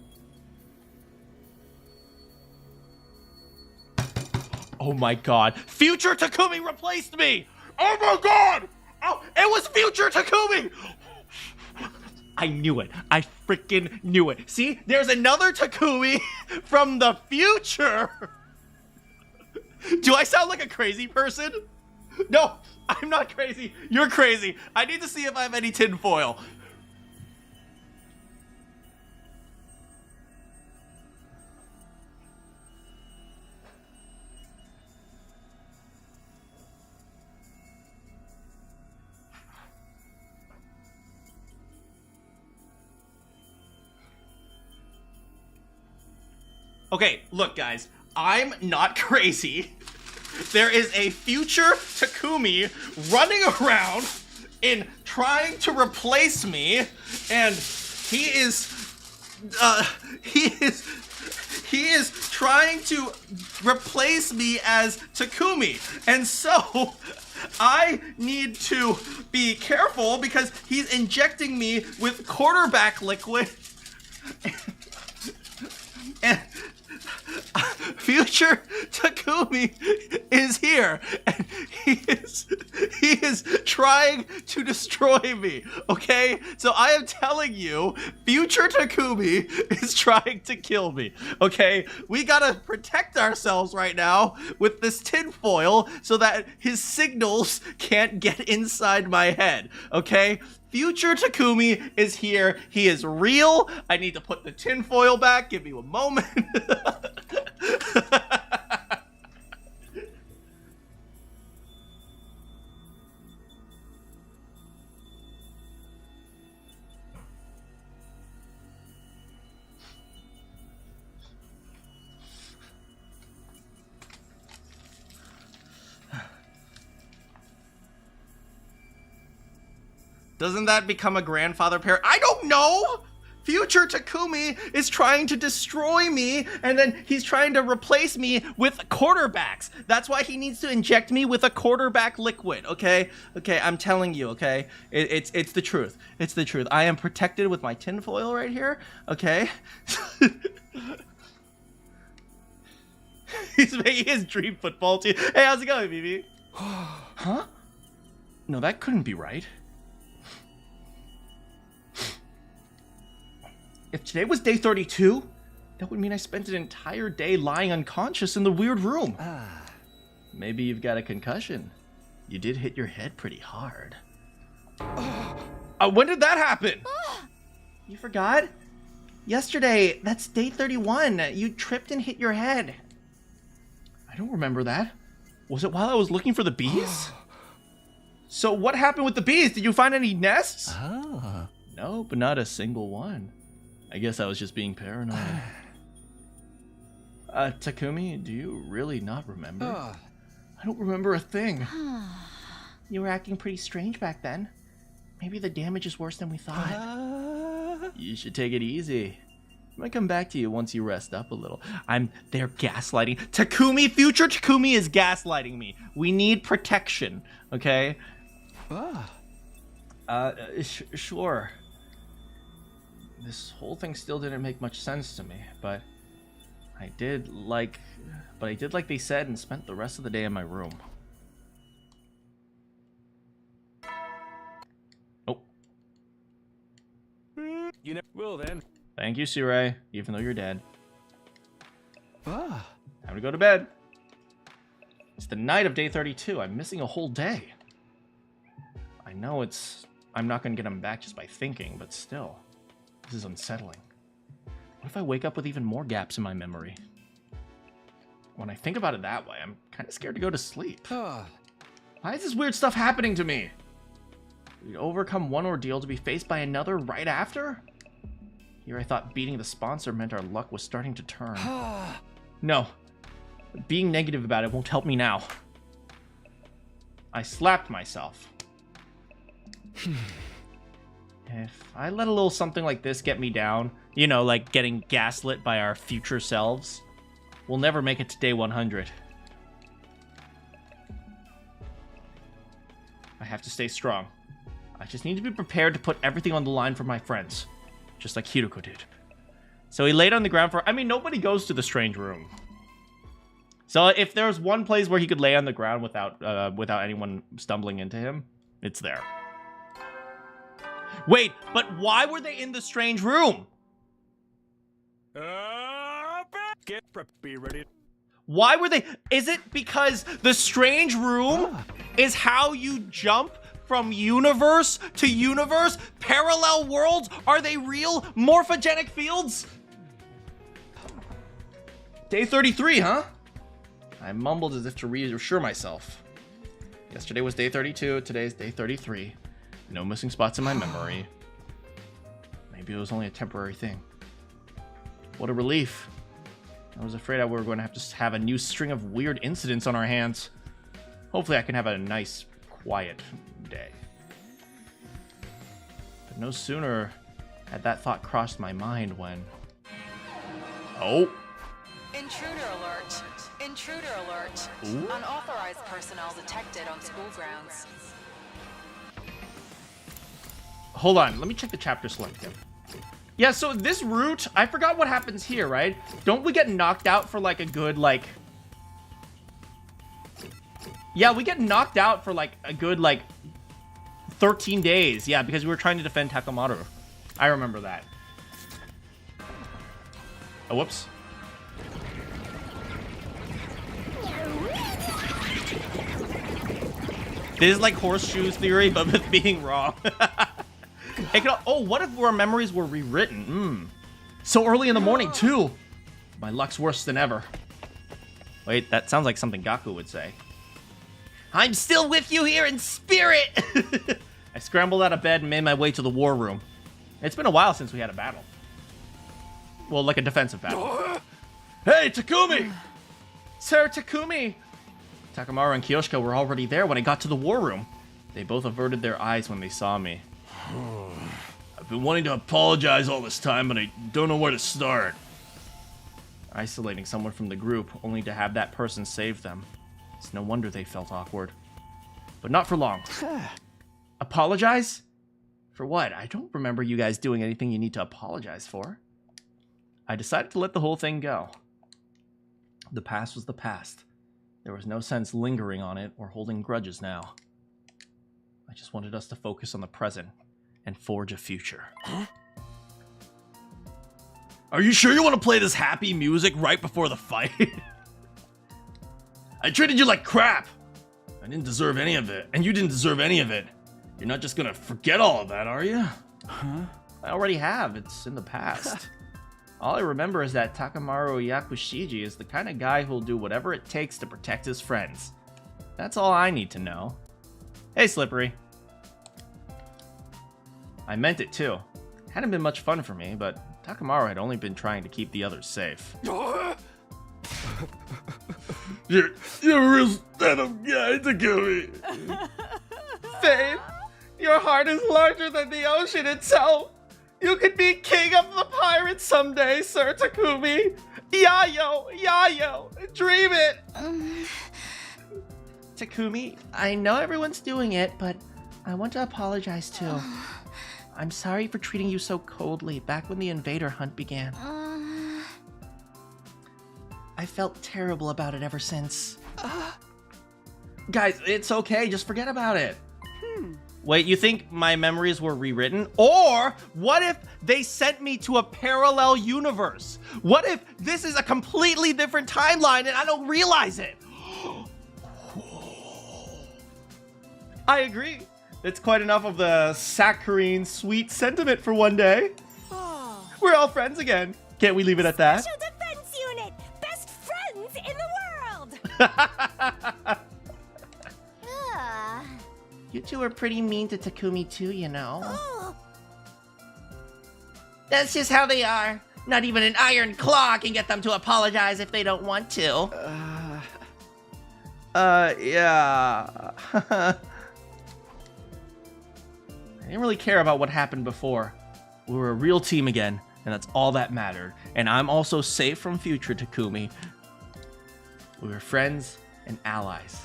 Oh my god. Future Takumi replaced me! Oh my god! Oh, it was future Takumi! I knew it. I freaking knew it. See? There's another Takumi from the future! Do I sound like a crazy person? No, I'm not crazy. You're crazy. I need to see if I have any tinfoil. Okay, look guys, I'm not crazy. There is a future Takumi running around and trying to replace me, and he is trying to replace me as Takumi. And so I need to be careful because he's injecting me with quarterback liquid. And future Takumi is here, and he is trying to destroy me, okay? So I am telling you, future Takumi is trying to kill me, okay? We gotta protect ourselves right now with this tinfoil so that his signals can't get inside my head, okay? Future Takumi is here. He is real. I need to put the tinfoil back. Give me a moment. Doesn't that become a grandfather pair? I don't know! Future Takumi is trying to destroy me, and then he's trying to replace me with quarterbacks. That's why he needs to inject me with a quarterback liquid, okay? Okay, I'm telling you, okay? It's the truth. It's the truth. I am protected with my tinfoil right here, okay? He's making his dream football team. Hey, how's it going, BB? Huh? No, that couldn't be right. If today was day 32, that would mean I spent an entire day lying unconscious in the weird room. Maybe you've got a concussion. You did hit your head pretty hard. When did that happen? You forgot? Yesterday, that's day 31. You tripped and hit your head. I don't remember that. Was it while I was looking for the bees? So what happened with the bees? Did you find any nests? No, but not a single one. I guess I was just being paranoid. Takumi, do you really not remember? I don't remember a thing. You were acting pretty strange back then. Maybe the damage is worse than we thought. You should take it easy. I might come back to you once you rest up a little. They're gaslighting. Takumi, future Takumi is gaslighting me. We need protection, okay? Sure. This whole thing still didn't make much sense to me, but I did like they said and spent the rest of the day in my room. Oh. You never will then. Thank you, Sirei, even though you're dead. Time to go to bed. It's the night of day 32. I'm missing a whole day. I know I'm not going to get him back just by thinking, but still. This is unsettling. What if I wake up with even more gaps in my memory? When I think about it that way, I'm kind of scared to go to sleep. Why is this weird stuff happening to me? We'd overcome one ordeal to be faced by another right after? Here I thought beating the sponsor meant our luck was starting to turn. No. Being negative about it won't help me now. I slapped myself. If I let a little something like this get me down, you know, like getting gaslit by our future selves, we'll never make it to day 100. I have to stay strong. I just need to be prepared to put everything on the line for my friends, just like Hiruko did. So he laid on the ground I mean, nobody goes to the strange room. So if there's one place where he could lay on the ground without anyone stumbling into him, it's there. Wait, but why were they in the strange room? Be ready. Why were they? Is it because the strange room is how you jump from universe to universe? Parallel worlds? Are they real morphogenic fields? Day 33, huh? I mumbled as if to reassure myself. Yesterday was day 32, today's day 33. No missing spots in my memory. Maybe it was only a temporary thing. What a relief. I was afraid we were going to have a new string of weird incidents on our hands. Hopefully I can have a nice, quiet day. But no sooner had that thought crossed my mind when... Oh! Intruder alert! Intruder alert! Ooh. Unauthorized personnel detected on school grounds. Hold on, let me check the chapter selection. Yeah, so this route, I forgot what happens here, right? Don't we get knocked out for like a good, like... Yeah, we get knocked out for like a good, like, 13 days. Yeah, because we were trying to defend Takamaru. I remember that. Oh, whoops. This is like horseshoes theory, but with being wrong. Oh, what if our memories were rewritten? So early in the morning, too. My luck's worse than ever. Wait, that sounds like something Gaku would say. I'm still with you here in spirit! I scrambled out of bed and made my way to the war room. It's been a while since we had a battle. Well, like a defensive battle. Hey, Takumi! Sir Takumi! Takamaru and Kyoshika were already there when I got to the war room. They both averted their eyes when they saw me. I've been wanting to apologize all this time, but I don't know where to start. Isolating someone from the group, only to have that person save them. It's no wonder they felt awkward. But not for long. Apologize? For what? I don't remember you guys doing anything you need to apologize for. I decided to let the whole thing go. The past was the past. There was no sense lingering on it or holding grudges now. I just wanted us to focus on the present and forge a future. Huh? Are you sure you want to play this happy music right before the fight? I treated you like crap. I didn't deserve any of it, and you didn't deserve any of it. You're not just gonna forget all of that, are you? Huh? I already have. It's in the past. All I remember is that Takamaru Yakushiji is the kind of guy who'll do whatever it takes to protect his friends. That's all I need to know. Hey, Slippery. I meant it too. Hadn't been much fun for me, but Takamaru had only been trying to keep the others safe. You're a real stand-up guy, Takumi. Faith, your heart is larger than the ocean itself. You could be king of the pirates someday, Sir Takumi. Yayo, yayo, dream it. Takumi, I know everyone's doing it, but I want to apologize too. I'm sorry for treating you so coldly back when the invader hunt began. I felt terrible about it ever since. Guys, it's okay, just forget about it. Wait, you think my memories were rewritten? Or what if they sent me to a parallel universe? What if this is a completely different timeline and I don't realize it? I agree. That's quite enough of the saccharine sweet sentiment for one day. We're all friends again. Can't we leave it at that? Special Defense Unit! Best friends in the world! You two are pretty mean to Takumi too, you know. That's just how they are. Not even an iron claw can get them to apologize if they don't want to. Yeah. I didn't really care about what happened before. We were a real team again, and that's all that mattered. And I'm also safe from future Takumi. We were friends and allies.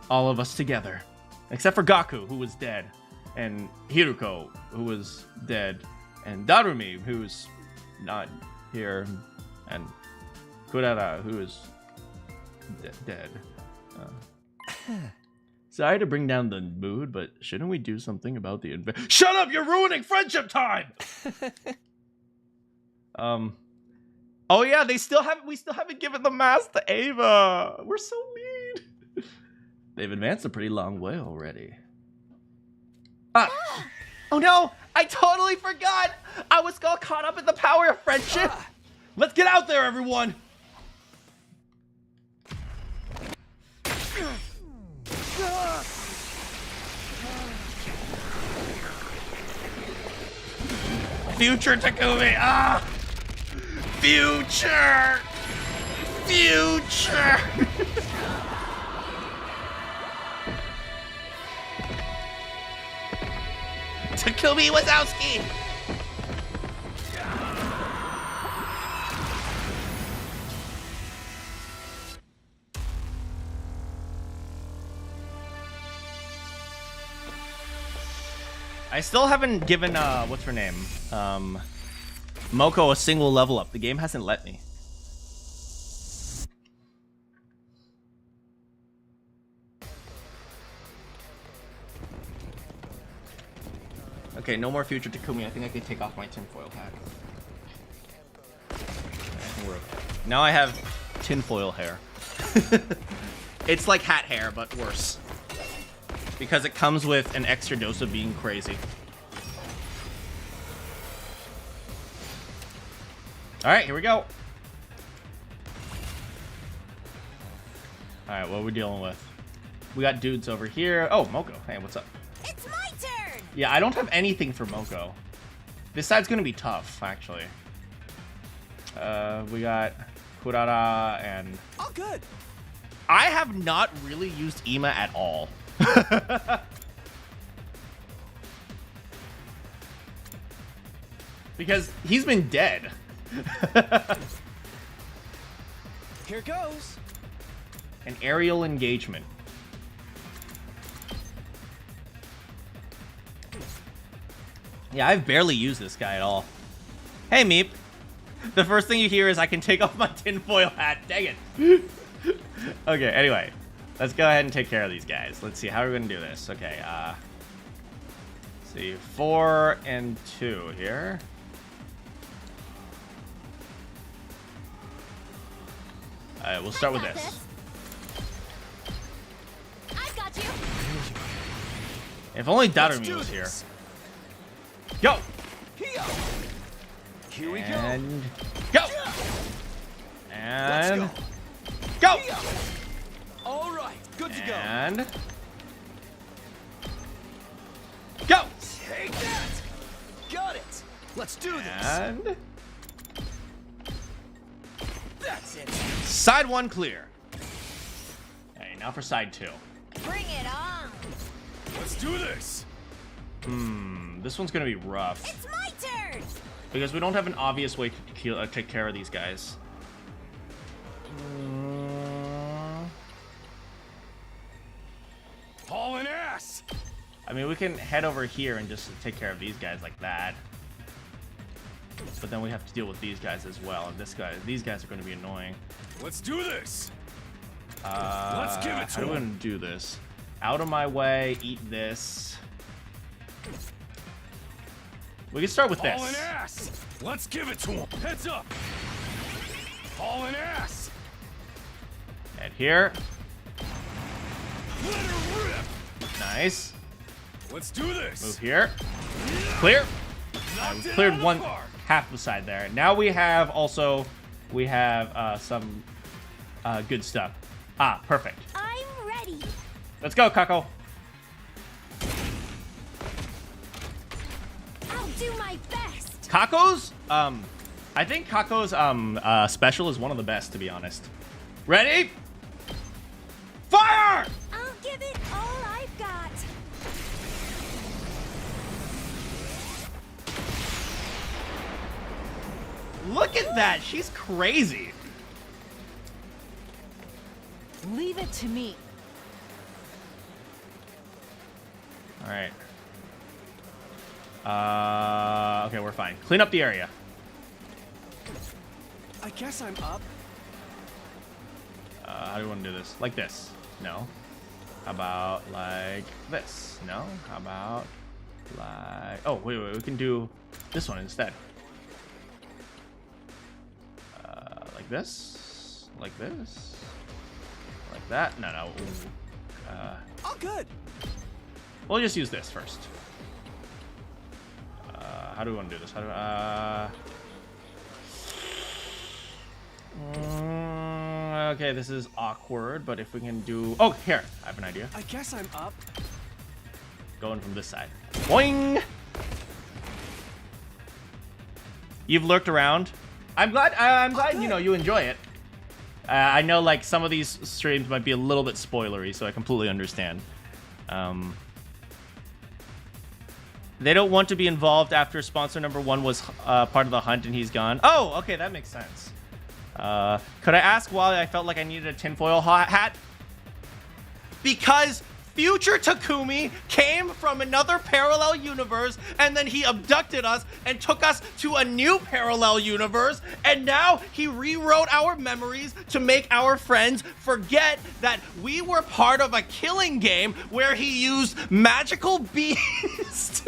All of us together. Except for Gaku, who was dead. And Hiruko, who was dead. And Darumi, who's not here. And Kurara, who is dead. Sorry to bring down the mood, but shouldn't we do something about the Shut up! You're ruining friendship time! Oh yeah, we still haven't given the mask to Ava. We're so mean. They've advanced a pretty long way already. Oh no! I totally forgot! I was all caught up in the power of friendship! Let's get out there, everyone! Future Takumi! Future! Future! Takumi Wazowski! I still haven't given, what's her name? Moko a single level up. The game hasn't let me. Okay, no more future Takumi. I think I can take off my tinfoil hat. Now I have tinfoil hair. It's like hat hair, but worse. Because it comes with an extra dose of being crazy. Alright, here we go. Alright, what are we dealing with? We got dudes over here. Oh, Moko. Hey, what's up? It's my turn! Yeah, I don't have anything for Moko. This side's gonna be tough, actually. We got Kurara and... Oh, good! I have not really used Ima at all. Because he's been dead. Here goes. An aerial engagement. Yeah, I've barely used this guy at all. Hey, Meep. The first thing you hear is I can take off my tinfoil hat. Dang it. Okay, anyway. Let's go ahead and take care of these guys. Let's see, how are we going to do this? Okay, let's see. 4 and 2 here. Alright, we'll start with this. I've got you. If only Darumi was here. Go! Here we go. And go! And go! All right, good to go. And go! Take that. Got it. Let's do this. And That's it. side 1 clear. Okay, now for side 2. Bring it on. Let's do this. This one's gonna be rough It's my turn. because we don't have an obvious way to take care of these guys. Hauling ass. I mean, we can head over here and just take care of these guys like that. But then we have to deal with these guys as well. And these guys are going to be annoying. Let's do this. Let's give it to how are we him. going to do this? Out of my way, eat this. We can start with Hauling this. ass. Let's give it to him. Heads up. Hauling ass. Head here. Let her rip. Nice. Let's do this. Move here. Clear. Knocked it Cleared out of one the park. half the side there. Now we have also some good stuff. Ah, perfect. I'm ready. Let's go, Kako. I'll do my best. Kako's I think Kako's special is one of the best, to be honest. Ready? Fire! I'll give it all I've got. Look at that. She's crazy. Leave it to me. All right. Okay, we're fine. Clean up the area. I guess I'm up. How do you want to do this? Like this? No. How about like this? No. How about like... Oh, wait. We can do this one instead. Like this? Like this? Like that? No. Oh, good. We'll just use this first. How do we want to do this? How do okay, this is awkward, but if we can do... Oh, here. I have an idea. I guess I'm up. Going from this side. Boing! You've lurked around. I'm glad you know, you enjoy it. I know, like, some of these streams might be a little bit spoilery, so I completely understand. They don't want to be involved after sponsor number 1 was part of the hunt and he's gone. Oh, okay, that makes sense. Could I ask why I felt like I needed a tinfoil hat? Because future Takumi came from another parallel universe and then he abducted us and took us to a new parallel universe, and now he rewrote our memories to make our friends forget that we were part of a killing game where he used magical beasts.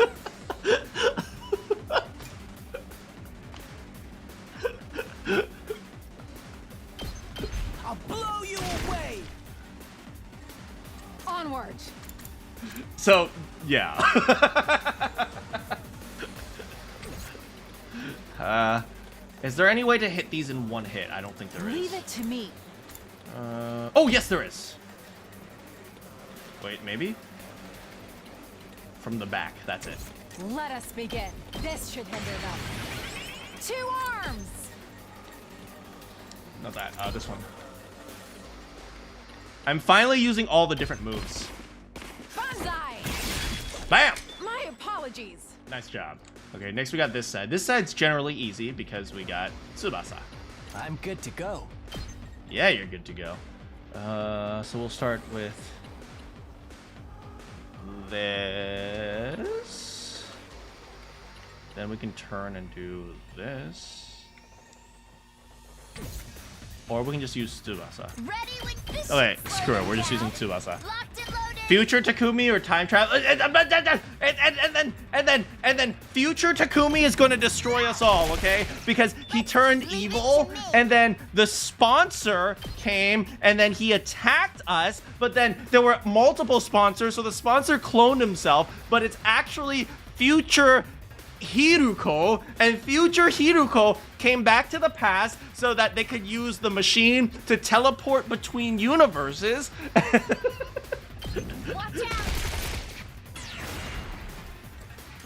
I'll blow you away. Onward. So, yeah. Is there any way to hit these in one hit? I don't think there is. Leave it to me. Oh, yes, there is. Wait, maybe? From the back, that's it. Let us begin. This should hinder them. 2 arms. Not that, this one. I'm finally using all the different moves. Banzai. Bam! My apologies. Nice job. Okay, next we got this side. This side's generally easy because we got Tsubasa. I'm good to go. Yeah, you're good to go. So we'll start with this. Then we can turn and do this. Or we can just use Tsubasa. Okay, screw it. We're just using Tsubasa. Future Takumi or time travel, and then future Takumi is going to destroy us all, okay? Because he turned evil, and then the sponsor came, and then he attacked us. But then there were multiple sponsors, so the sponsor cloned himself. But it's actually future Hiruko, and future Hiruko came back to the past so that they could use the machine to teleport between universes. Watch out!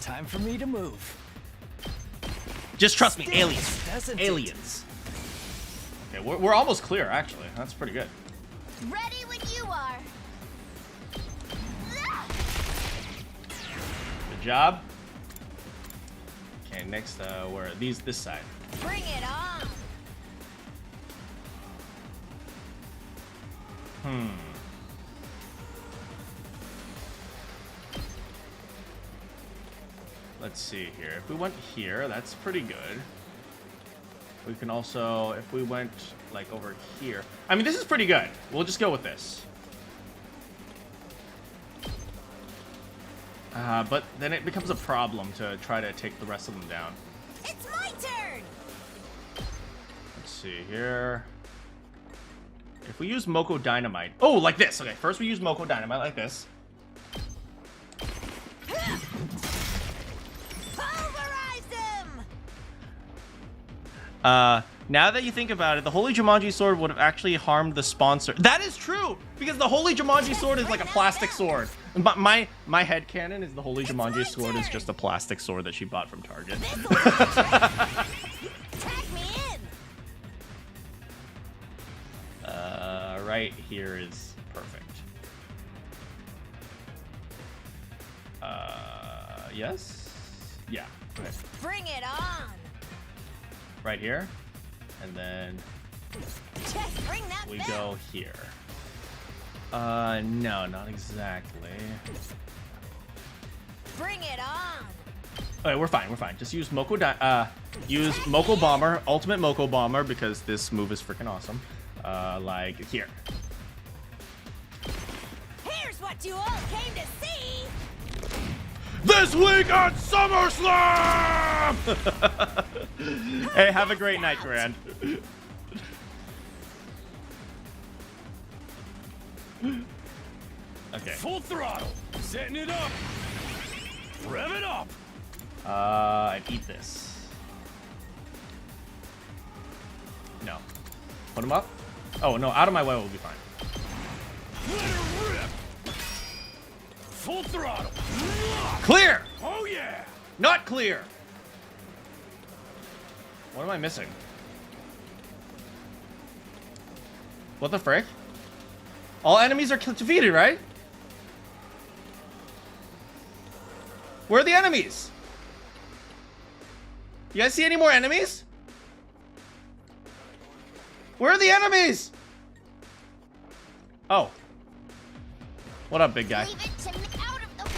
Time for me to move. Just trust me, Stings, aliens. doesn't it? Aliens. Okay, we're almost clear, actually. That's pretty good. Ready when you are. Good job. Okay, next, where are these? This side. Bring it on. Let's see here. If we went here, that's pretty good. We can also, if we went like over here. I mean, this is pretty good. We'll just go with this. But then it becomes a problem to try to take the rest of them down. It's my turn. Let's see here. If we use Moko Dynamite. Oh, like this. Okay, first we use Moko Dynamite like this. Pulverize them. Now that you think about it, the Holy Jumanji Sword would have actually harmed the sponsor. That is true! Because the Holy Jumanji Sword is like a plastic sword. But my headcanon is the Holy Jumanji Sword is just a plastic sword that she bought from Target. Tag me in. Right here is perfect. Yes? Yeah, okay. Bring it on. Right here. And then Just bring that we bell. go here. No, not exactly. Bring it on. Okay, we're fine, we're fine. Just use use Moko Bomber, Ultimate Moko Bomber, because this move is freaking awesome. Like here. Here's what you all came to see. This week at SummerSlam! Hey, have a great night, Grand. Okay. Full throttle. Setting it up. Rev it up. And eat this. No. Put him up. Oh, no, out of my way will be fine. Let her rip. Full throttle. Clear! Oh yeah. Not clear! What am I missing? What the frick? All enemies are defeated, right? Where are the enemies? You guys see any more enemies? Where are the enemies? Oh. What up, big guy? Leave it to me out of the way.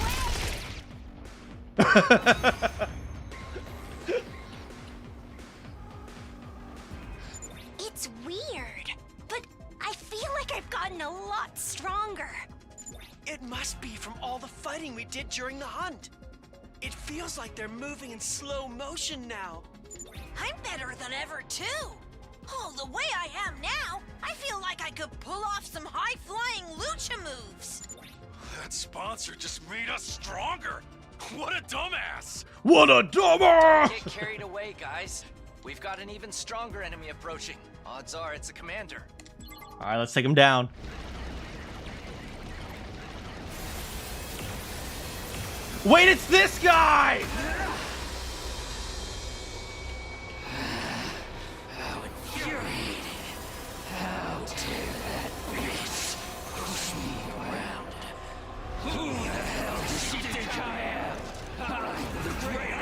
It's weird, but I feel like I've gotten a lot stronger. It must be from all the fighting we did during the hunt. It feels like they're moving in slow motion now. I'm better than ever, too. Oh, the way I am now, I feel like I could pull off some high-flying lucha moves. That sponsor just made us stronger. What a dumbass. What a dumber! Get carried away, guys. We've got an even stronger enemy approaching. Odds are it's a commander. All right, let's take him down. Wait, it's this guy! How infuriating. How dare that bitch push me around. Who the hell does she think I am? I'm the great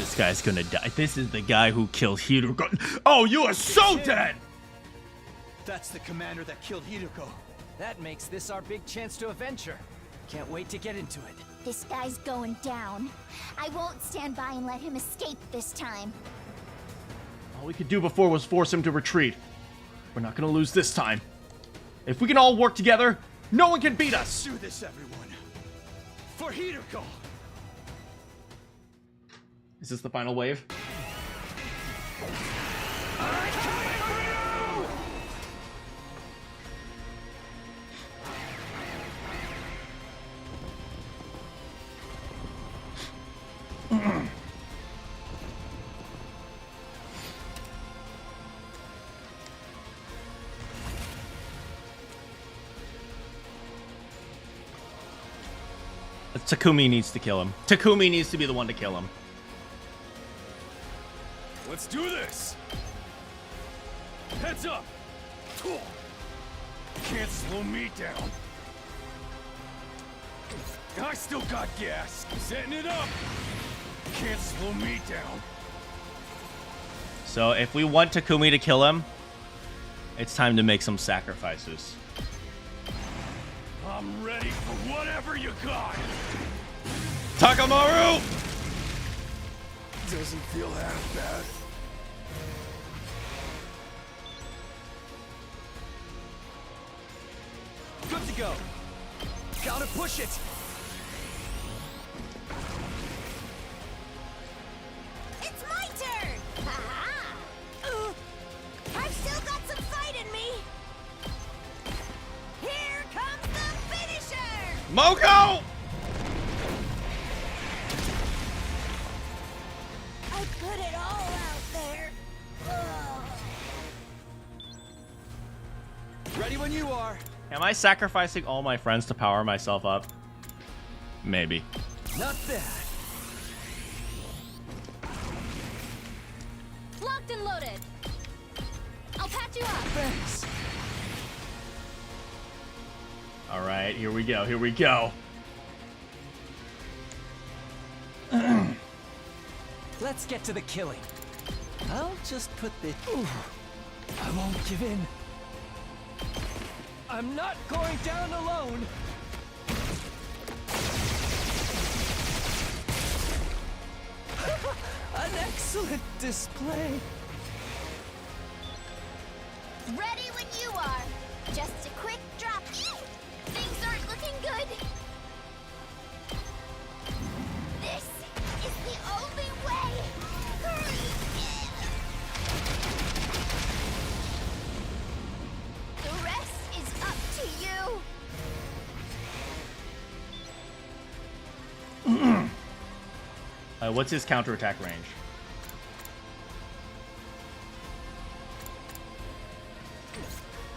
This guy's gonna die. This is the guy who killed Hiruko. Oh, you are so dead! That's the commander that killed Hiruko. That makes this our big chance to avenge her. Can't wait to get into it. This guy's going down. I won't stand by and let him escape this time. All we could do before was force him to retreat. We're not gonna lose this time. If we can all work together, no one can beat us! Do this, everyone. For Hiruko! Is this the final wave? Takumi needs to kill him. Takumi needs to be the one to kill him. Let's do this! Heads up! Can't slow me down. I still got gas. Setting it up! Can't slow me down. So if we want Takumi to kill him, it's time to make some sacrifices. I'm ready for whatever you got! Takamaru! Doesn't feel half bad. Good to go. Gotta push it. It's my turn! Ha-ha! I've still got some fight in me! Here comes the finisher! Moko! I put it all out there. Ugh. Ready when you are. Am I sacrificing all my friends to power myself up? Maybe. Not bad. Locked and loaded. I'll patch you up. Thanks. All right, here we go. Here we go. Let's get to the killing. I'll just put the... I won't give in. I'm not going down alone. An excellent display. Ready when you are. Just a quick drop. Things aren't looking good. This is the only way. Hurry. The rest is up to you. What's his counterattack range?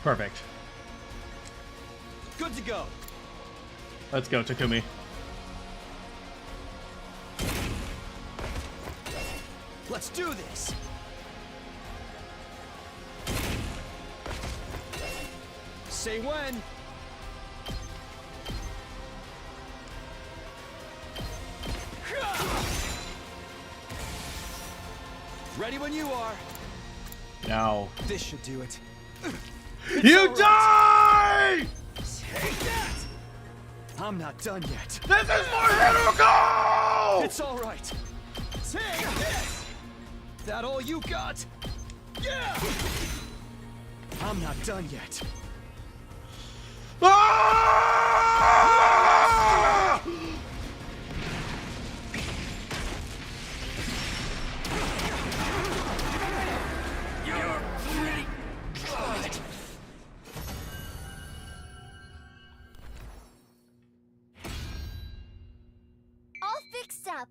Perfect. Good to go. Let's go, Takumi. Let's do this. Say when. Ready when you are. Now. This should do it. You die! Take that! I'm not done yet. This is for Hiruko! It's all right. Take this! That all you got? Yeah! I'm not done yet. Ah! You're pretty good. All fixed up.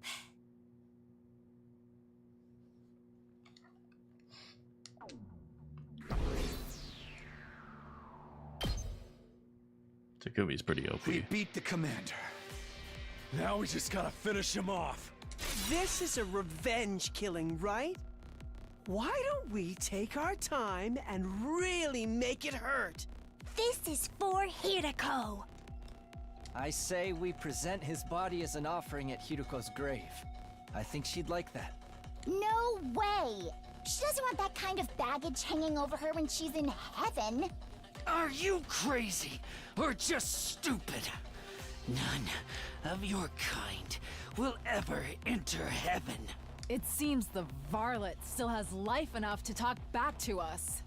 Takumi's pretty OP. We beat the commander. Now we just gotta finish him off. This is a revenge killing, right? Why don't we take our time and really make it hurt? This is for Hiruko. I say we present his body as an offering at Hiruko's grave. I think she'd like that. No way! She doesn't want that kind of baggage hanging over her when she's in heaven. Are you crazy or just stupid? None of your kind will ever enter heaven. It seems the varlet still has life enough to talk back to us.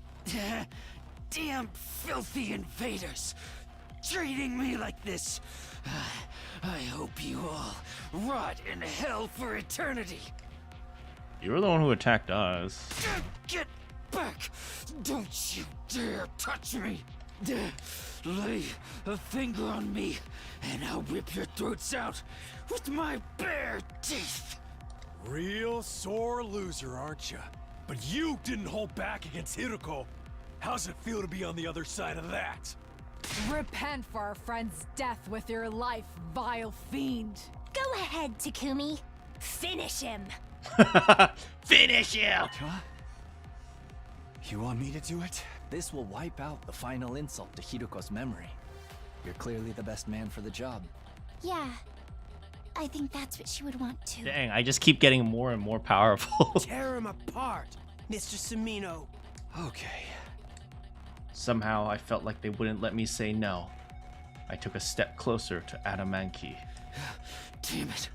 Damn filthy invaders! Treating me like this. I hope you all rot in hell for eternity. You were the one who attacked us. Get back! Don't you dare touch me! Lay a finger on me, and I'll rip your throats out with my bare teeth! Real sore loser, aren't you? But you didn't hold back against Hiruko. How's it feel to be on the other side of that? Repent for our friend's death with your life, vile fiend. Go ahead, Takumi. Finish him. Finish him! Huh? You want me to do it? This will wipe out the final insult to Hiruko's memory. You're clearly the best man for the job. Yeah. I think that's what she would want to. Dang, I just keep getting more and more powerful. Tear him apart, Mr. Sumino. Okay. Somehow I felt like they wouldn't let me say no. I took a step closer to Adamaki. Damn it.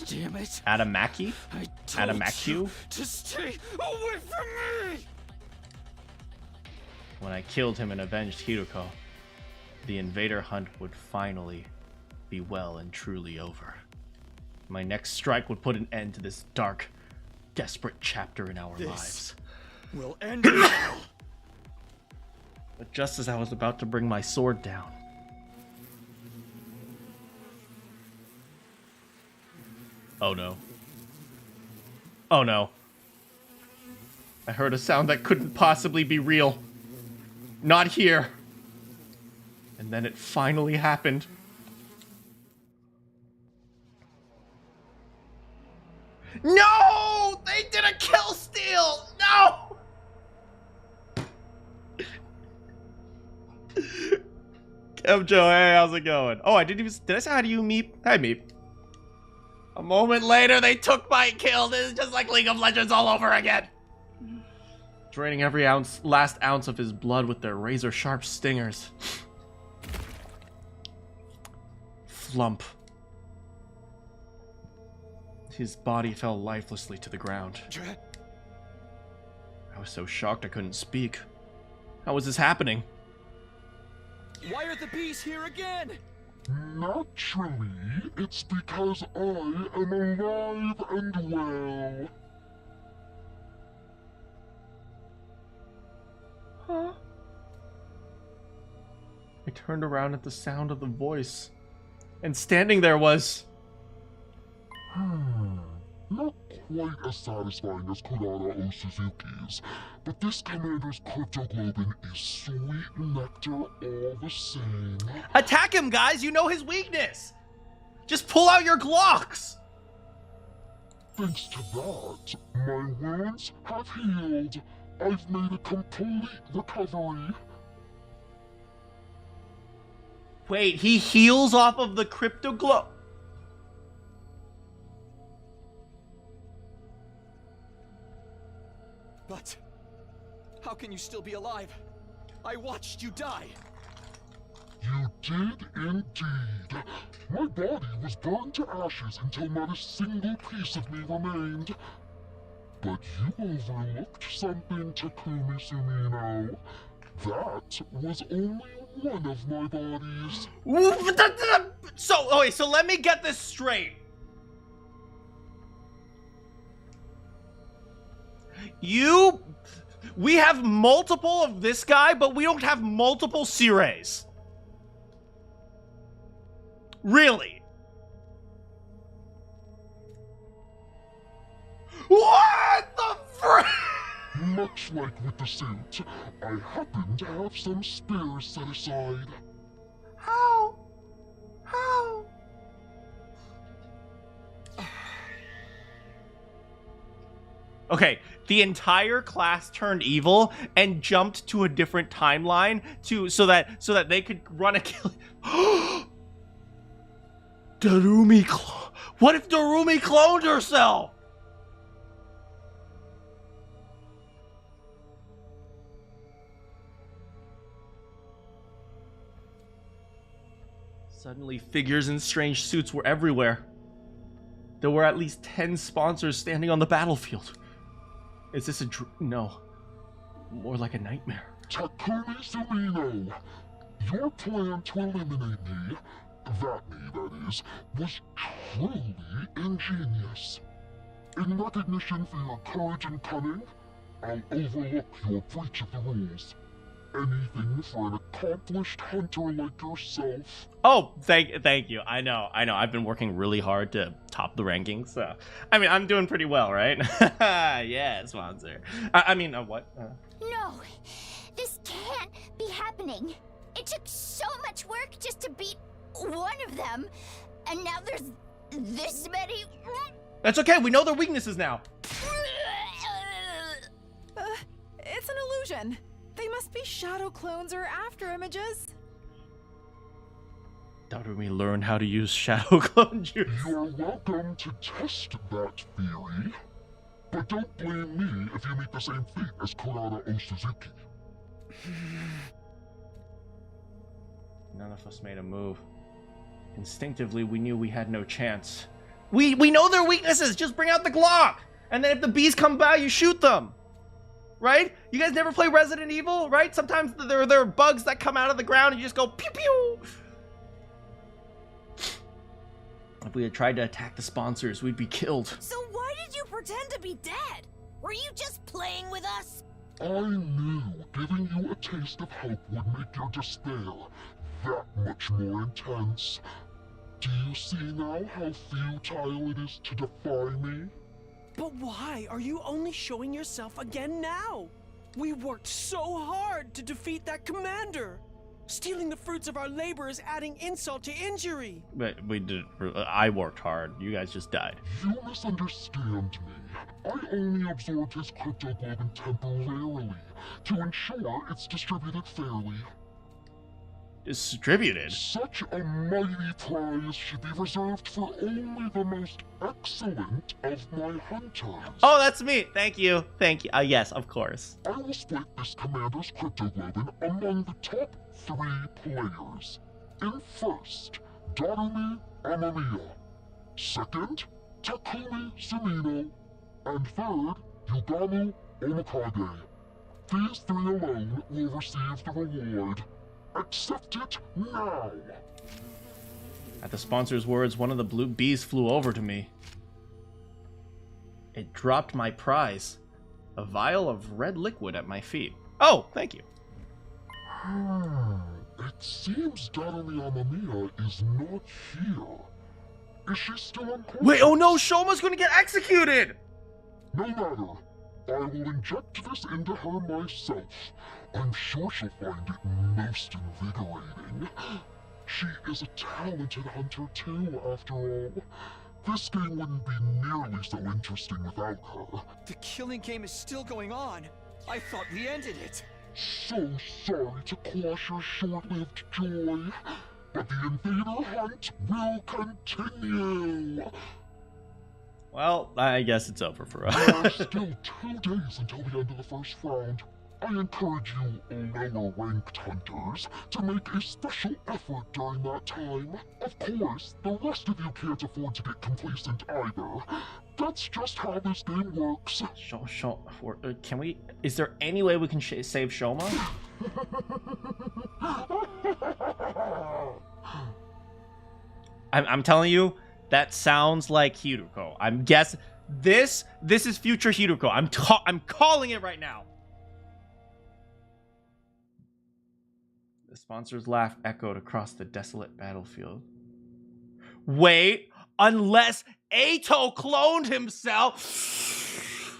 Damn it. Adamaki? I told Adamaku? you to stay away from me! When I killed him and avenged Hiruko, the invader hunt would finally be well and truly over. My next strike would put an end to this dark, desperate chapter in our lives. We'll end it now. But just as I was about to bring my sword down, oh no. Oh no. I heard a sound that couldn't possibly be real. Not here. And then it finally happened. No! They did a kill steal! No! Kemjo, hey, how's it going? Oh, I didn't even... Did I say hi to you, Meep? Hi, Meep. A moment later, they took my kill. This is just like League of Legends all over again. Draining every last ounce of his blood with their razor-sharp stingers. Flump. His body fell lifelessly to the ground. I was so shocked I couldn't speak. How was this happening? Why are the bees here again? Naturally, it's because I am alive and well. Huh? I turned around at the sound of the voice, and standing there was... Not quite as satisfying as Kurara O Suzuki's, but this commander's cryptoglobin is sweet nectar all the same. Attack him, guys! You know his weakness! Just pull out your Glocks! Thanks to that, my wounds have healed. I've made a complete recovery. Wait, he heals off of the crypto glow. But how can you still be alive? I watched you die. You did indeed. My body was burned to ashes until not a single piece of me remained. But you overlooked something, Takumi Sumino. That was only one of my bodies. So let me get this straight. We have multiple of this guy, but we don't have multiple Sireis. Really? What the frick? Much like with the suit, I happen to have some spares set aside. How? Okay, the entire class turned evil and jumped to a different timeline so that they could run a kill. Darumi what if Darumi cloned herself? Suddenly, figures in strange suits were everywhere. There were at least 10 sponsors standing on the battlefield. Is this a no. More like a nightmare. Takumi Sumino, your plan to eliminate me, that is, was truly ingenious. In recognition for your courage and cunning, I'll overlook your breach of the rules. Anything for an accomplished hunter like yourself. Oh, thank you. I know. I've been working really hard to top the rankings. So, I mean, I'm doing pretty well, right? Yeah, sponsor. I mean, what? No, this can't be happening. It took so much work just to beat one of them, and now there's this many. That's okay. We know their weaknesses now. It's an illusion. They must be shadow clones or after images. Takumi learned how to use shadow clone juice. You're welcome to test that theory, but don't blame me if you meet the same fate as Kurata Osuzuki. None of us made a move. Instinctively, we knew we had no chance. We know their weaknesses. Just bring out the Glock, and then if the bees come by, you shoot them. Right? You guys never play Resident Evil, right? Sometimes there are bugs that come out of the ground and you just go pew pew. If we had tried to attack the sponsors, we'd be killed. So why did you pretend to be dead? Were you just playing with us? I knew giving you a taste of hope would make your despair that much more intense. Do you see now how futile it is to defy me? But why are you only showing yourself again now? We worked so hard to defeat that commander. Stealing the fruits of our labor is adding insult to injury. But we did. I worked hard. You guys just died. You misunderstand me. I only absorbed his cryptoglobin temporarily to ensure it's distributed fairly. Distributed? Such a mighty prize should be reserved for only the most excellent of my hunters. Oh, that's me. Thank you. Thank you. Yes, of course. I will split this commander's cryptoglobin among the top 3 players. In first, Takumi Amamiya. Second, Takumi Sumino. And third, Yugamu Omikage. These 3 alone will receive the reward. Accept it now! At the sponsor's words, one of the blue bees flew over to me. It dropped my prize, a vial of red liquid at my feet. Oh, thank you. It seems Takumi Amamiya is not here. Is she still unconscious? Wait, oh no, Shoma's gonna get executed! No matter. I will inject this into her myself. I'm sure she'll find it most invigorating. She is a talented hunter too, after all. This game wouldn't be nearly so interesting without her. The killing game is still going on. I thought we ended it. So sorry to quash your short-lived joy, but the invader hunt will continue. Well, I guess it's over for us. There are still 2 days until the end of the first round. I encourage you lower-ranked hunters to make a special effort during that time. Of course, the rest of you can't afford to get complacent either. That's just how this game works. Can we? Is there any way we can save Shoma? I'm telling you, that sounds like Hiruko. I'm guessing this is future Hiruko. I'm calling it right now. The sponsor's laugh echoed across the desolate battlefield. Wait, unless Ato cloned himself.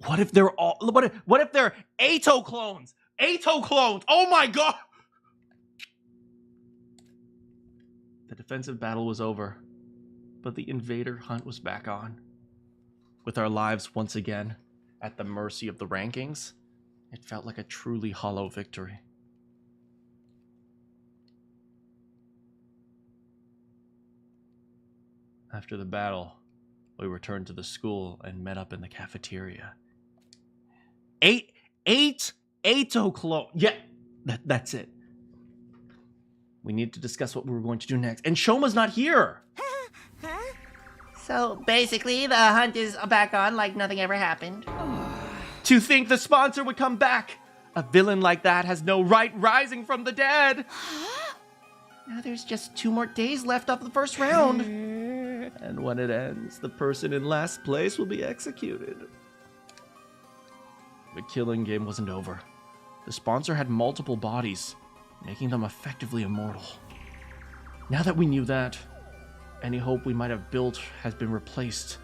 What if they're all? What if they're Ato clones? Ato clones! Oh my god! The defensive battle was over, but the invader hunt was back on. With our lives once again at the mercy of the rankings, it felt like a truly hollow victory. After the battle, we returned to the school and met up in the cafeteria. Eight Ato clone. Yeah, that's it. We need to discuss what we're going to do next. And Shoma's not here! So basically, the hunt is back on like nothing ever happened. To think the sponsor would come back! A villain like that has no right rising from the dead! Now there's just 2 more days left of the first round. And when it ends, the person in last place will be executed. The killing game wasn't over. The sponsor had multiple bodies, making them effectively immortal. Now that we knew that, any hope we might have built has been replaced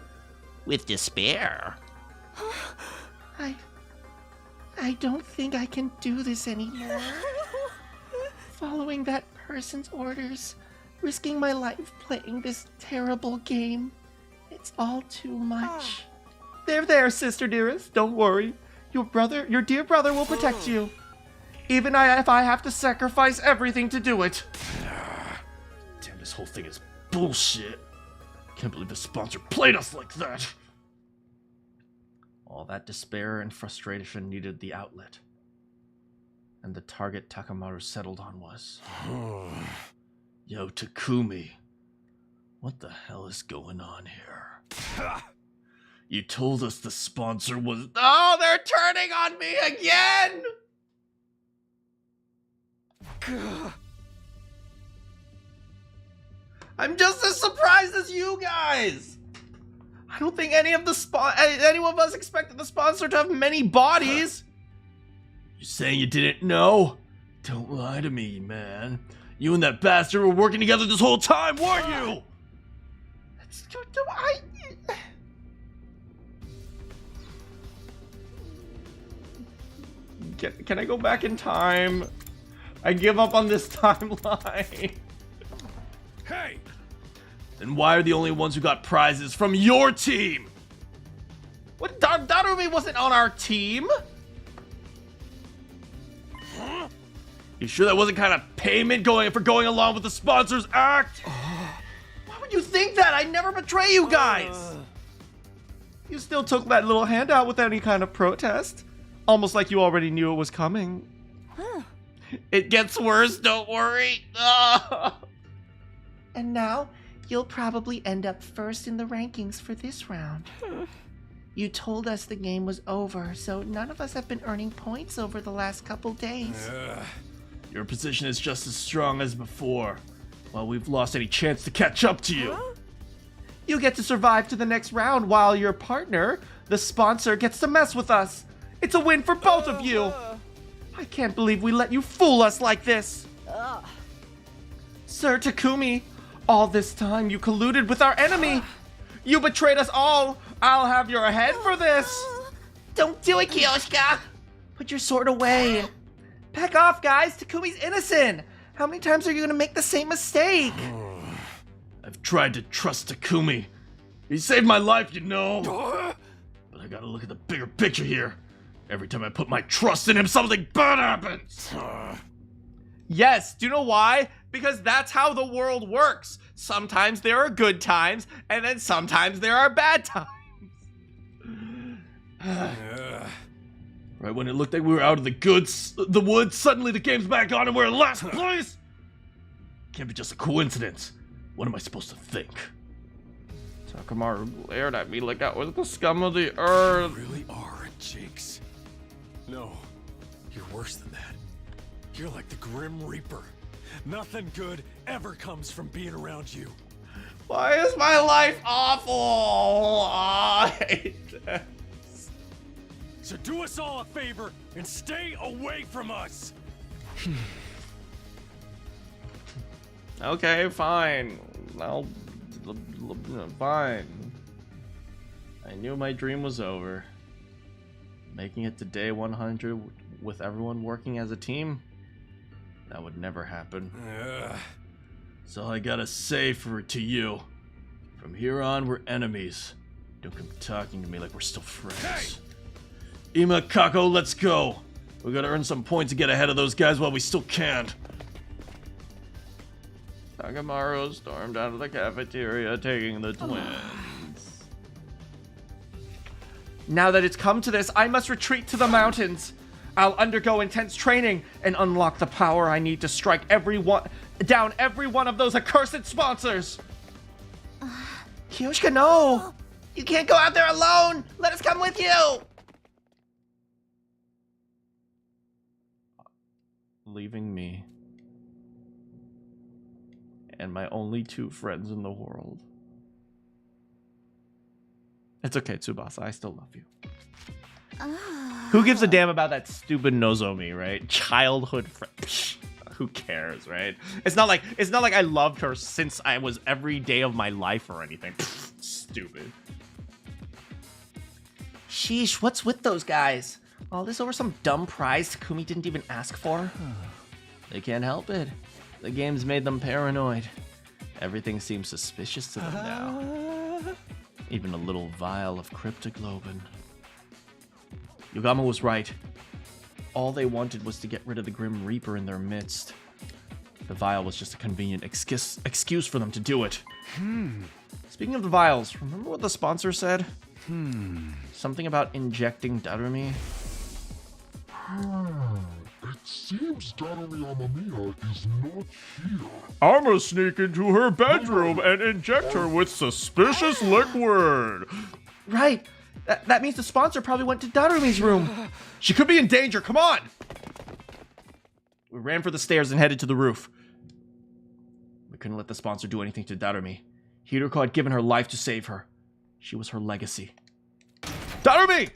with despair. I don't think I can do this anymore. Following that person's orders, risking my life playing this terrible game. It's all too much. There, sister dearest. Don't worry. Your dear brother will protect you. Even if I have to sacrifice everything to do it. Damn, this whole thing is bullshit. Can't believe the sponsor played us like that. All that despair and frustration needed the outlet. And the target Takamaru settled on was... Yo, Takumi. What the hell is going on here? You told us the sponsor was... Oh, they're turning on me again! I'm just as surprised as you guys! I don't think any of us expected the sponsor to have many bodies! You saying you didn't know? Don't lie to me, man. You and that bastard were working together this whole time, weren't you? Can I go back in time? I give up on this timeline. Hey! Then why are the only ones who got prizes from your team? What? Darumi wasn't on our team? Huh? You sure that wasn't kind of payment for going along with the sponsor's act? Why would you think that? I never betray you guys! You still took that little handout without any kind of protest. Almost like you already knew it was coming. It gets worse, don't worry. And now, you'll probably end up first in the rankings for this round. You told us the game was over, so none of us have been earning points over the last couple days. Your position is just as strong as before, while we've lost any chance to catch up to you. You get to survive to the next round while your partner, the sponsor, gets to mess with us. It's a win for both of you. I can't believe we let you fool us like this. Sir Takumi, all this time you colluded with our enemy. You betrayed us all. I'll have your head for this. Don't do it, Kiyoshika. Put your sword away. Back off, guys. Takumi's innocent. How many times are you gonna make the same mistake? I've tried to trust Takumi. He saved my life, you know. But I gotta look at the bigger picture here. Every time I put my trust in him, something bad happens. Yes, do you know why? Because that's how the world works. Sometimes there are good times, and then sometimes there are bad times. Right when it looked like we were out of the woods, suddenly the game's back on and we're in last place. Can't be just a coincidence. What am I supposed to think? Takamaru glared at me like I was the scum of the earth. You really are a jinx. No, you're worse than that. You're like the Grim Reaper. Nothing good ever comes from being around you. Why is my life awful? I hate this. So do us all a favor and stay away from us. Okay, fine. Fine. I knew my dream was over. Making it to day 100 with everyone working as a team, that would never happen. So I gotta say to you, from here on we're enemies. Don't come talking to me like we're still friends. Hey! Ima, Kako, let's go. We gotta earn some points to get ahead of those guys while we still can. Takamaru stormed out of the cafeteria, taking the twins. Now that it's come to this, I must retreat to the mountains. I'll undergo intense training and unlock the power I need to strike every down every one of those accursed sponsors. Kyoshka, no! You can't go out there alone! Let us come with you! Leaving me. And my only 2 friends in the world. It's okay, Tsubasa. I still love you. Who gives a damn about that stupid Nozomi, right? Childhood friend. Who cares, right? It's not like I loved her since I was every day of my life or anything. Stupid. Sheesh, what's with those guys? All this over some dumb prize Takumi didn't even ask for? They can't help it. The game's made them paranoid. Everything seems suspicious to them now. Even a little vial of cryptoglobin. Yugama was right. All they wanted was to get rid of the Grim Reaper in their midst. The vial was just a convenient excuse for them to do it. Speaking of the vials, remember what the sponsor said? Something about injecting Darumi? It seems Darumi Amamiya is not here. I'ma sneak into her bedroom and inject her with suspicious liquid. Right. That means the sponsor probably went to Darumi's room. She could be in danger. Come on. We ran for the stairs and headed to the roof. We couldn't let the sponsor do anything to Darumi. Hiroko had given her life to save her. She was her legacy. Darumi!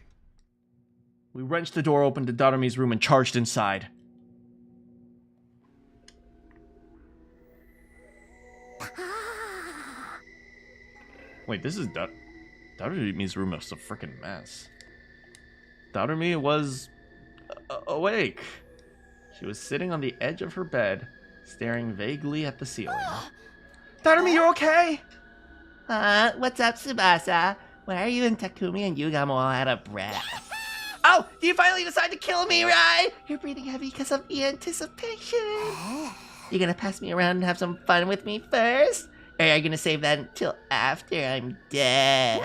We wrenched the door open to Darumi's room and charged inside. Wait, this is Darumi's room is a freaking mess. Darumi was awake. She was sitting on the edge of her bed, staring vaguely at the ceiling. Darumi, you're okay? What's up, Tsubasa? Why are you and Takumi and Yugamo all out of breath? Oh, do you finally decide to kill me, right? You're breathing heavy because of the anticipation. You gonna pass me around and have some fun with me first? Or are you gonna save that until after I'm dead?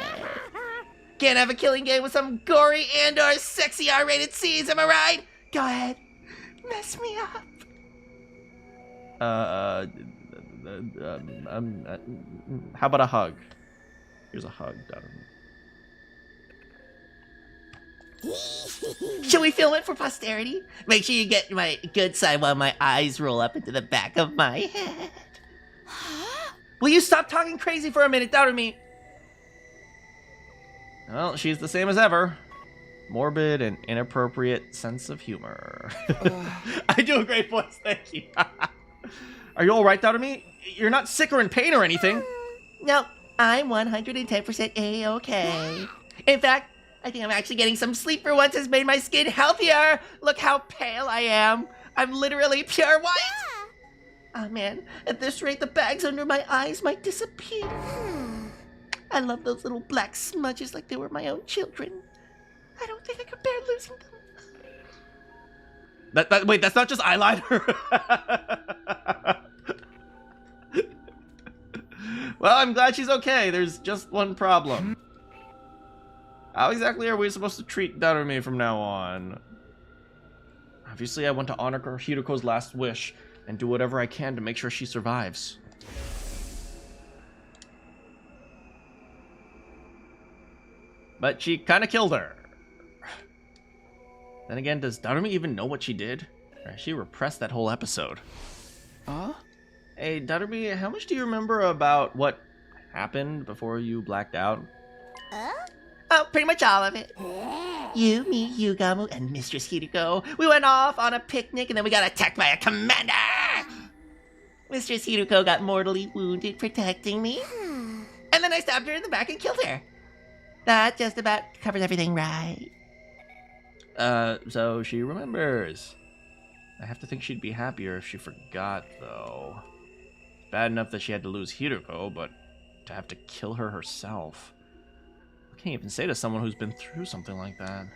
Can't have a killing game with some gory and or sexy R-rated scenes, am I right? Go ahead, mess me up. How about a hug? Here's a hug, Darumi. Should we film it for posterity? Make sure you get my good side while my eyes roll up into the back of my head. Will you stop talking crazy for a minute, Darumi? Well, she's the same as ever. Morbid and inappropriate sense of humor. I do a great voice, thank you. Are you alright, Darumi? You're not sick or in pain or anything. No, I'm 110% A-okay. In fact, I think I'm actually getting some sleep for once has made my skin healthier. Look how pale I am. I'm literally pure white. Oh man, at this rate, the bags under my eyes might disappear. I love those little black smudges like they were my own children. I don't think I could bear losing them. Wait, that's not just eyeliner? Well, I'm glad she's okay. There's just one problem. How exactly are we supposed to treat Darumi from now on? Obviously, I want to honor Hiroko's last wish and do whatever I can to make sure she survives. But she kind of killed her. Then again, does Darumi even know what she did? Or she repressed that whole episode. Hey, Darumi, how much do you remember about what happened before you blacked out? Oh, pretty much all of it. You, me, Yugamo, and Mistress Hiroko. We went off on a picnic and then we got attacked by a commander. Mistress Hiroko got mortally wounded protecting me. And then I stabbed her in the back and killed her. That just about covers everything, right? So she remembers. I have to think she'd be happier if she forgot, though. Bad enough that she had to lose Hiroko, but to have to kill her herself. I can't even say to someone who's been through something like that.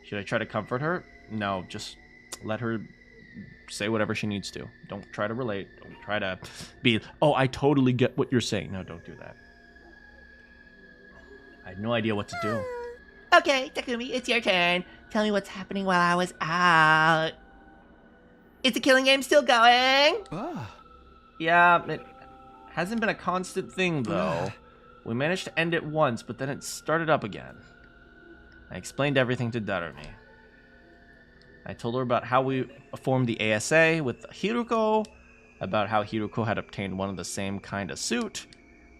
Should I try to comfort her? No, just let her say whatever she needs to. Don't try to relate. Don't try to be, oh, I totally get what you're saying. No, don't do that. I had no idea what to do. Okay, Takumi, it's your turn. Tell me what's happening while I was out. Is the killing game still going? Yeah, it hasn't been a constant thing, though. We managed to end it once, but then it started up again. I explained everything to Darumi. I told her about how we formed the ASA with Hiruko, about how Hiruko had obtained one of the same kind of suit,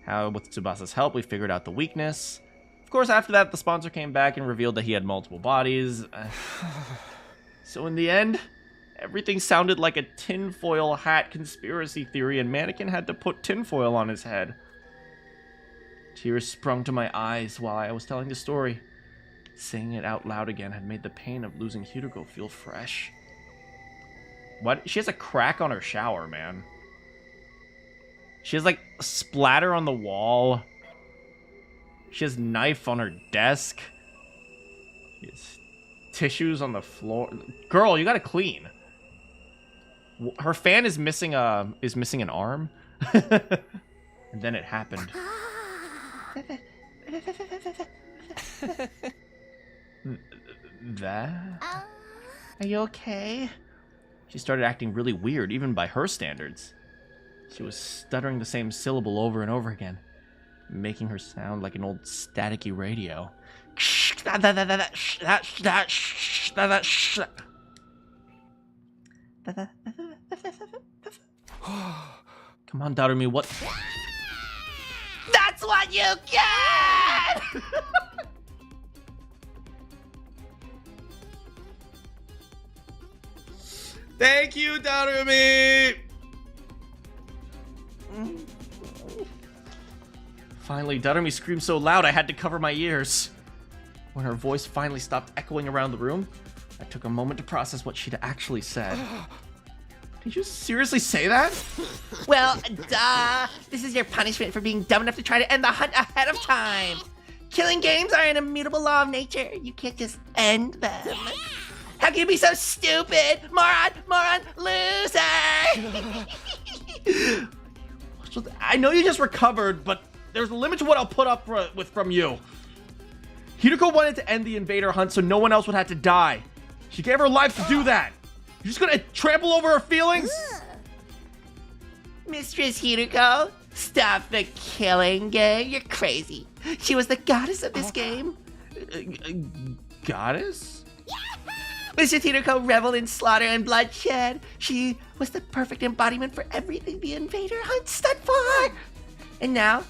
how with Tsubasa's help we figured out the weakness. Of course, after that, the sponsor came back and revealed that he had multiple bodies. So in the end, everything sounded like a tinfoil hat conspiracy theory, and Manakyn had to put tinfoil on his head. Tears sprung to my eyes while I was telling the story. Saying it out loud again had made the pain of losing Hiruko feel fresh. What? She has a crack on her shower, man. She has, like, a splatter on the wall. She has knife on her desk. She has tissues on the floor. Girl, you gotta clean. Her fan is missing an arm. And then it happened. That? Are you okay? She started acting really weird, even by her standards. She was stuttering the same syllable over and over again, making her sound like an old staticky radio. Come on, Darumi, what? That's what you get! Thank you, Darumi! Finally, Darumi screamed so loud I had to cover my ears. When her voice finally stopped echoing around the room, I took a moment to process what she'd actually said. Did you seriously say that? Well, duh. This is your punishment for being dumb enough to try to end the hunt ahead of time. Killing games are an immutable law of nature. You can't just end them. How can you be so stupid? Moron, loser! I know you just recovered, but there's a limit to what I'll put up with from you. Hiruko wanted to end the invader hunt so no one else would have to die. She gave her life to do that. You're just gonna trample over her feelings? Mistress Hiruko, stop the killing game. You're crazy. She was the goddess of this game. Goddess? Mistress Hiruko reveled in slaughter and bloodshed. She was the perfect embodiment for everything the invader hunt stood for. And now,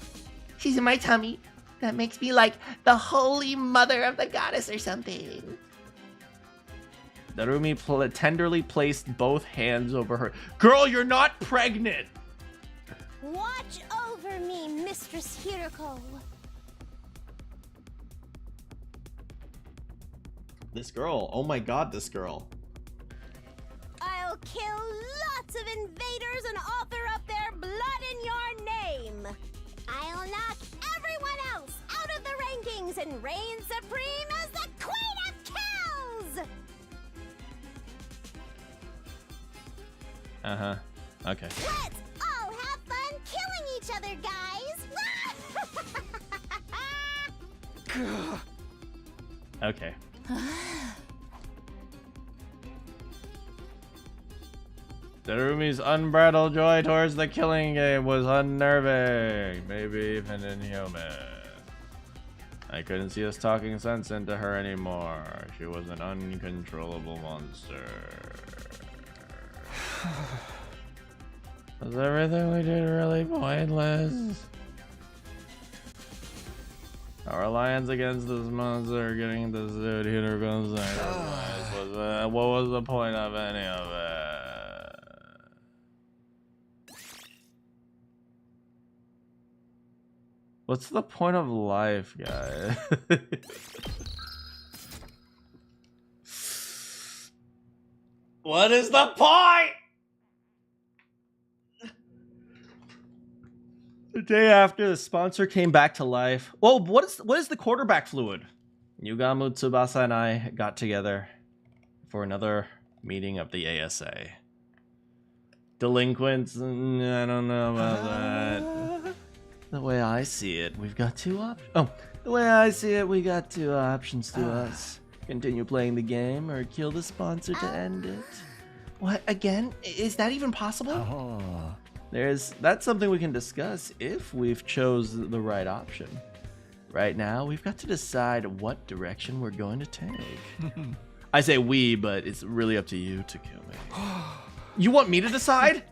she's in my tummy. That makes me like the holy mother of the goddess or something. Darumi tenderly placed both hands over her. Girl, you're not pregnant! Watch over me, Mistress Hiruko. This girl. Oh my god, this girl. I'll kill lots of invaders and author up their blood in your name. I'll knock everyone else out of the rankings and reign supreme as the Queen of Kills! Uh-huh. Okay. Let's all have fun killing each other, guys! Okay. Darumi's unbridled joy towards the killing game was unnerving, maybe even inhuman. I couldn't see us talking sense into her anymore. She was an uncontrollable monster. Was everything we did really pointless? Our alliance against this monster, getting the suit, Hiruko's sacrifice. What was the point of any of it? What's the point of life, guys? What is the point? The day after, the sponsor came back to life. Well, what is the quarterback fluid? Yugamu, Tsubasa, and I got together for another meeting of the ASA. Delinquents, I don't know about that. The way I see it, we've got two options. The way I see it, we got two options to us. Continue playing the game or kill the sponsor to end it. What, again? Is that even possible? That's something we can discuss if we've chose the right option. Right now, we've got to decide what direction we're going to take. I say we, but it's really up to you, Takumi. You want me to decide?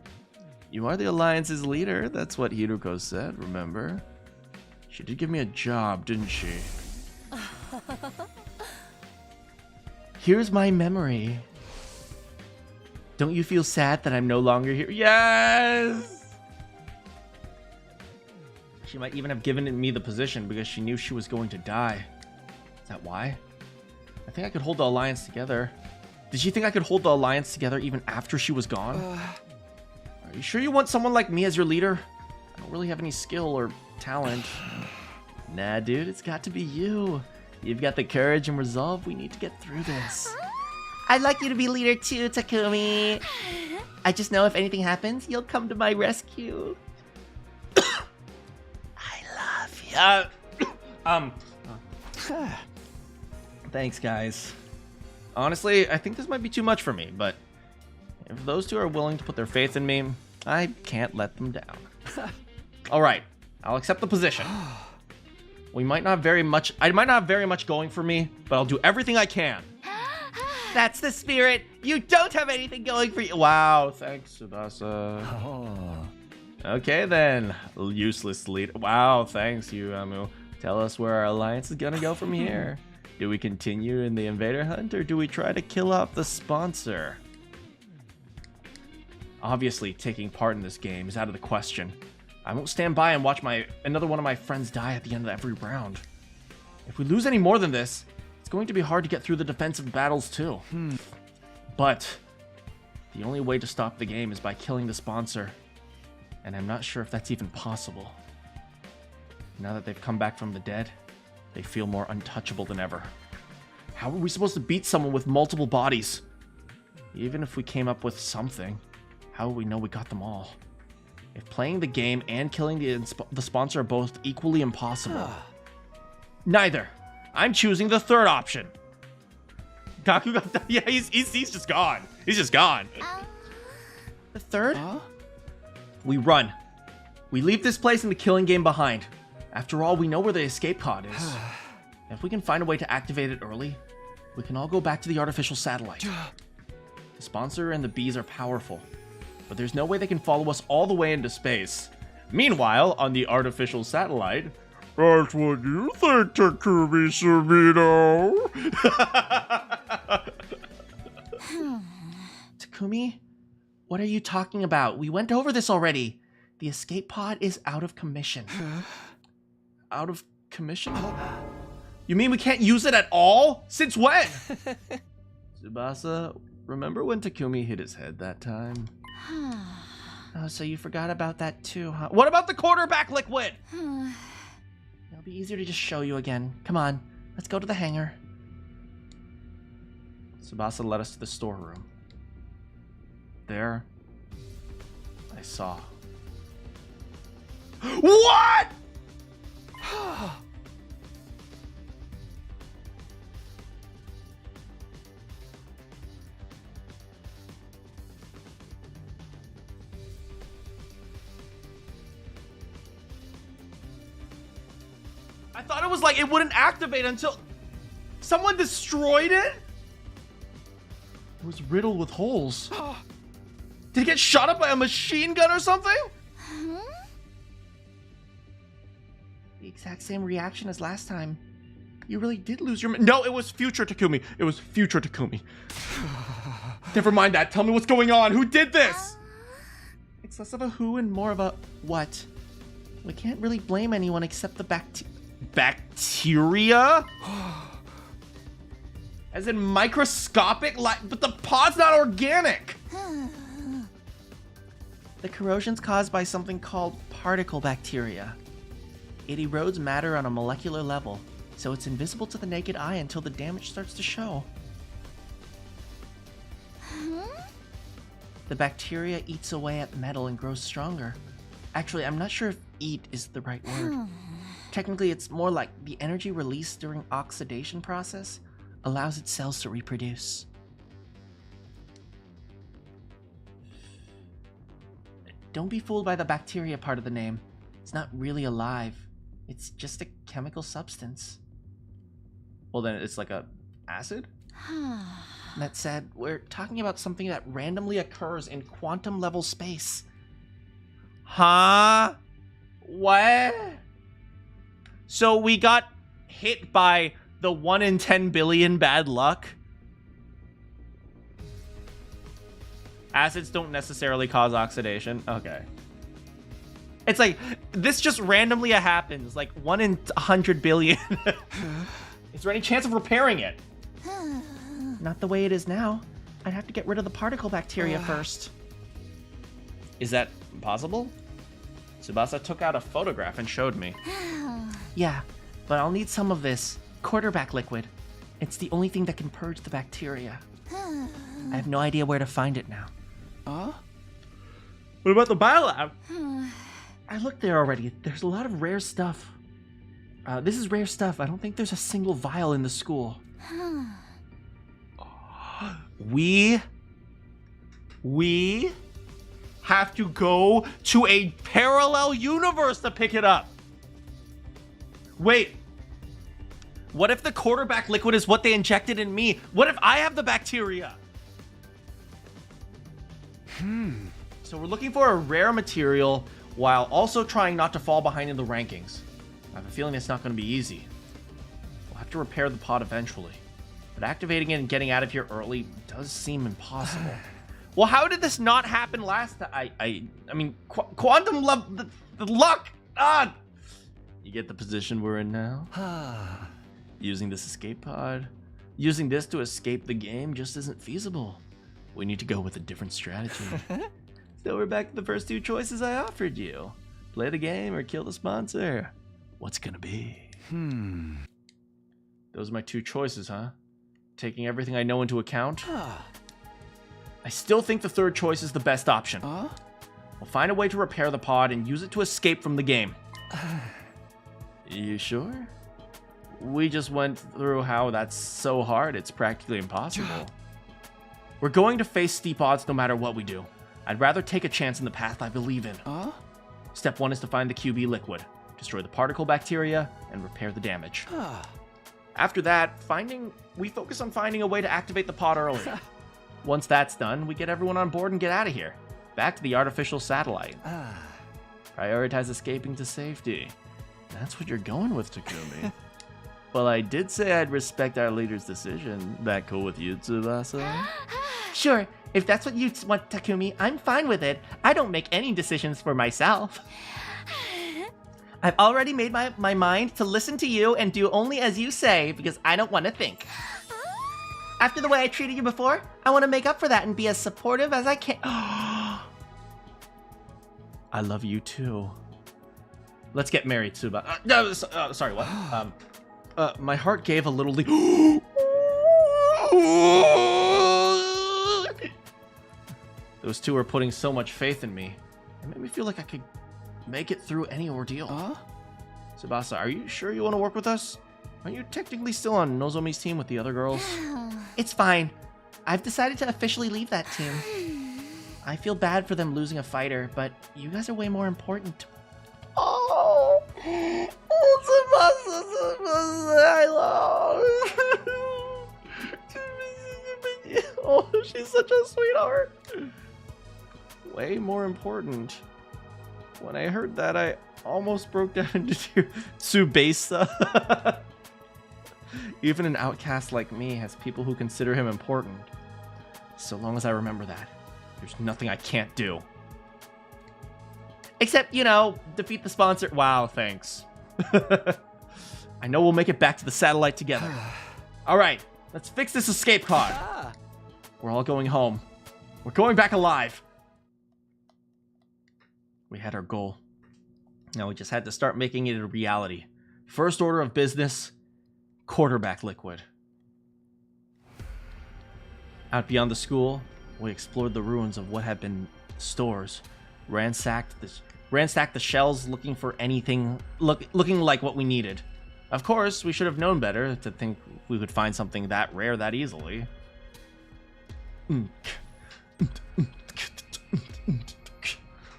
You are the Alliance's leader. That's what Hiruko said, remember? She did give me a job, didn't she? Here's my memory. Don't you feel sad that I'm no longer here? Yes! She might even have given me the position because she knew she was going to die. Is that why? I think I could hold the Alliance together. Did she think I could hold the Alliance together even after she was gone? Are you sure you want someone like me as your leader? I don't really have any skill or talent. Nah, dude, it's got to be you. You've got the courage and resolve we need to get through this. I'd like you to be leader too, Takumi. I just know if anything happens, you'll come to my rescue. I love you. Thanks, guys. Honestly, I think this might be too much for me, but if those two are willing to put their faith in me, I can't let them down. All right, I'll accept the position. I might not have very much going for me, but I'll do everything I can. That's the spirit. You don't have anything going for you. Wow, thanks, Tsubasa. Okay then, useless leader. Wow, thanks, Yuamu. Tell us where our alliance is gonna go from here. Do we continue in the invader hunt, or do we try to kill off the sponsor? Obviously, taking part in this game is out of the question. I won't stand by and watch another one of my friends die at the end of every round. If we lose any more than this, it's going to be hard to get through the defensive battles too. But the only way to stop the game is by killing the sponsor. And I'm not sure if that's even possible. Now that they've come back from the dead, they feel more untouchable than ever. How are we supposed to beat someone with multiple bodies? Even if we came up with something, how will we know we got them all? If playing the game and killing the sponsor are both equally impossible. Neither. I'm choosing the third option. Gaku got yeah, he's just gone. He's just gone. The third? We run. We leave this place and the killing game behind. After all, we know where the escape pod is. If we can find a way to activate it early, we can all go back to the artificial satellite. The sponsor and the bees are powerful, but there's no way they can follow us all the way into space. Meanwhile, on the artificial satellite... That's what you think, Takumi Sumino. Takumi? What are you talking about? We went over this already. The escape pod is out of commission. Out of commission? You mean we can't use it at all? Since when? Tsubasa, remember when Takumi hit his head that time? Oh, so you forgot about that too, huh? What about the quarterback liquid? It'll be easier to just show you again. Come on, let's go to the hangar. Tsubasa led us to the storeroom. There, I saw. What?! I thought it was like it wouldn't activate until someone destroyed it? It was riddled with holes. Did it get shot up by a machine gun or something? The exact same reaction as last time. You really did lose your... No, it was future Takumi. It was future Takumi. Never mind that. Tell me what's going on. Who did this? It's less of a who and more of a what. We can't really blame anyone except the bacteria? As in microscopic? But the pod's not organic. The corrosion's caused by something called particle bacteria. It erodes matter on a molecular level, so it's invisible to the naked eye until the damage starts to show. The bacteria eats away at metal and grows stronger. Actually, I'm not sure if eat is the right word. Technically, it's more like the energy released during oxidation process allows its cells to reproduce. don't be fooled by the bacteria part of the name. It's not really alive. It's just a chemical substance. Well, then it's like a acid? That said, we're talking about something that randomly occurs in quantum level space. Huh? What? So we got hit by the 1 in 10 billion bad luck? Acids don't necessarily cause oxidation. Okay. It's like, this just randomly happens. Like 1 in 100 billion. Is there any chance of repairing it? Not the way it is now. I'd have to get rid of the particle bacteria first. Is that possible? Tsubasa took out a photograph and showed me. Yeah, but I'll need some of this quarterback liquid. It's the only thing that can purge the bacteria. I have no idea where to find it now. What about the biolab? I looked there already. There's a lot of rare stuff. This is rare stuff. I don't think there's a single vial in the school. We have to go to a parallel universe to pick it up. Wait. What if the quarterback liquid is what they injected in me? What if I have the bacteria? So we're looking for a rare material while also trying not to fall behind in the rankings. I have a feeling it's not going to be easy. We'll have to repair the pod eventually. But activating it and getting out of here early does seem impossible. Well, how did this not happen last time? I mean, quantum love, the luck. You get the position we're in now? Using this escape pod, using this to escape the game just isn't feasible. We need to go with a different strategy. So we're back to the first two choices I offered you. Play the game or kill the sponsor. What's gonna be? Those are my two choices, huh? Taking everything I know into account? I still think the third choice is the best option. We'll find a way to repair the pod and use it to escape from the game. You sure? We just went through how that's so hard it's practically impossible. We're going to face steep odds no matter what we do. I'd rather take a chance in the path I believe in. Step 1 is to find the QB liquid, destroy the particle bacteria, and repair the damage. After that, we focus on finding a way to activate the pod early. Once that's done, we get everyone on board and get out of here. Back to the artificial satellite. Prioritize escaping to safety. That's what you're going with, Takumi. Well, I did say I'd respect our leader's decision. That cool with you, Tsubasa? Sure, if that's what you want, Takumi, I'm fine with it. I don't make any decisions for myself. I've already made my mind to listen to you and do only as you say because I don't want to think. After the way I treated you before, I want to make up for that and be as supportive as I can. I love you too. Let's get married, Tsubasa. Sorry, what? My heart gave a little leap. Those two are putting so much faith in me. It made me feel like I could make it through any ordeal. Tsubasa, are you sure you want to work with us? Aren't you technically still on Nozomi's team with the other girls? It's fine. I've decided to officially leave that team. I feel bad for them losing a fighter, but you guys are way more important. I love. Oh, she's such a sweetheart. Way more important. When I heard that, I almost broke down into Tsubasa. Even an outcast like me has people who consider him important. So long as I remember that, there's nothing I can't do. Except, defeat the sponsor. Wow, thanks. I know we'll make it back to the satellite together. All right, let's fix this escape pod. We're all going home. We're going back alive. We had our goal. Now we just had to start making it a reality. First order of business, quarterback liquid. Out beyond the school, we explored the ruins of what had been stores, ransacked the shells looking for anything looking like what we needed. Of course, we should have known better to think we could find something that rare that easily.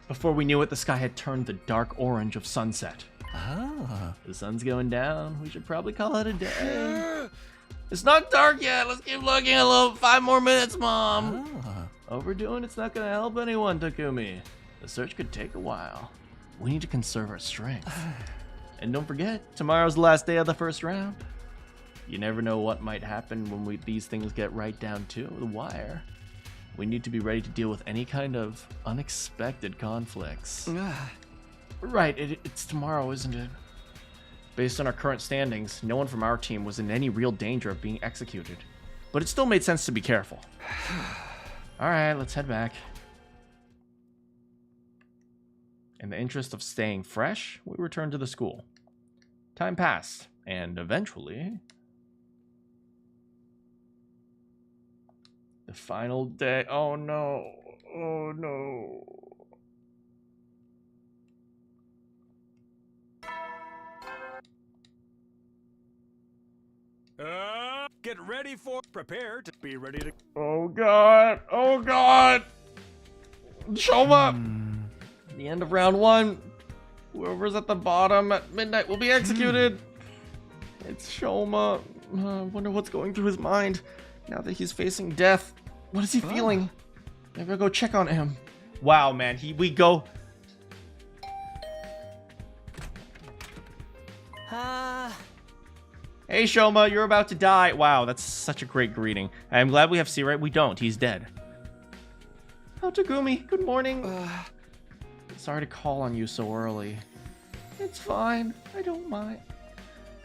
Before we knew it, the sky had turned the dark orange of sunset. Ah. The sun's going down. We should probably call it a day. It's not dark yet. Let's keep looking a little. 5 more minutes, Mom. Ah. Overdoing it's not going to help anyone, Takumi. The search could take a while. We need to conserve our strength. And don't forget, tomorrow's the last day of the first round. You never know what might happen when these things get right down to the wire. We need to be ready to deal with any kind of unexpected conflicts. Right, it's tomorrow, isn't it? Based on our current standings, no one from our team was in any real danger of being executed. But it still made sense to be careful. Alright, let's head back. In the interest of staying fresh, we returned to the school. Time passed, and eventually... the final day... Oh no. Oh no. Get ready for... Prepare to be ready to... Oh god. Oh god. Shoma. The end of round 1. Whoever's at the bottom at midnight will be executed. It's Shoma. I wonder what's going through his mind now that he's facing death. What is he feeling? Maybe I'll go check on him. Wow, man. We go... Hey, Shoma, you're about to die. Wow, that's such a great greeting. I'm glad we have Sirei. We don't. He's dead. Oh, Takumi, good morning. Sorry to call on you so early. It's fine. I don't mind.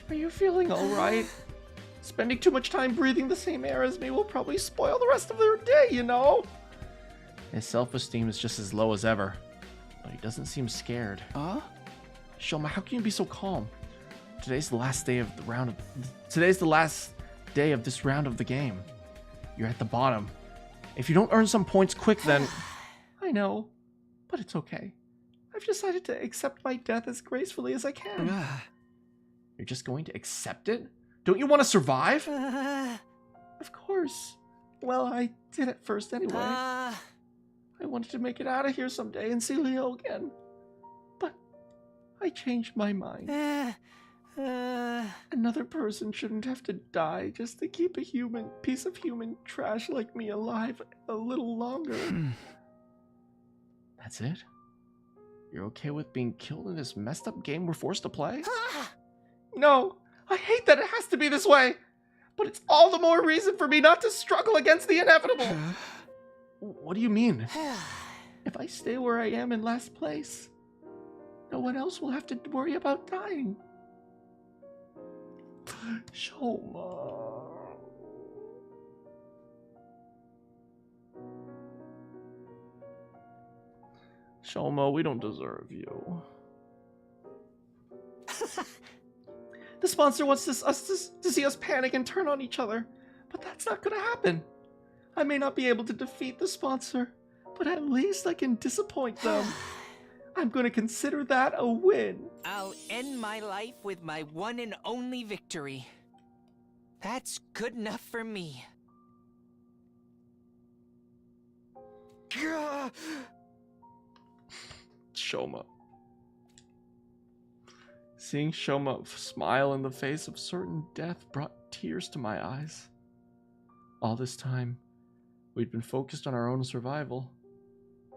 Are you feeling all right? Spending too much time breathing the same air as me will probably spoil the rest of their day, you know? His self-esteem is just as low as ever, but he doesn't seem scared. Shoma, how can you be so calm? Today's the last day of the round of... Today's the last day of this round of the game. You're at the bottom. If you don't earn some points quick, then... I know, but it's okay. I've decided to accept my death as gracefully as I can. You're just going to accept it? Don't you want to survive? Of course. Well, I did at first anyway. I wanted to make it out of here someday and see Leo again. But I changed my mind. Another person shouldn't have to die just to keep a piece of human trash like me alive a little longer. That's it? You're okay with being killed in this messed up game we're forced to play? No, I hate that it has to be this way. But it's all the more reason for me not to struggle against the inevitable. What do you mean? If I stay where I am in last place, no one else will have to worry about dying. Shoma. Shoma, we don't deserve you. The sponsor wants us to see us panic and turn on each other, but that's not gonna happen. I may not be able to defeat the sponsor, but at least I can disappoint them. I'm gonna consider that a win. I'll end my life with my one and only victory. That's good enough for me. Shoma. Seeing Shoma smile in the face of certain death brought tears to my eyes. All this time, we'd been focused on our own survival,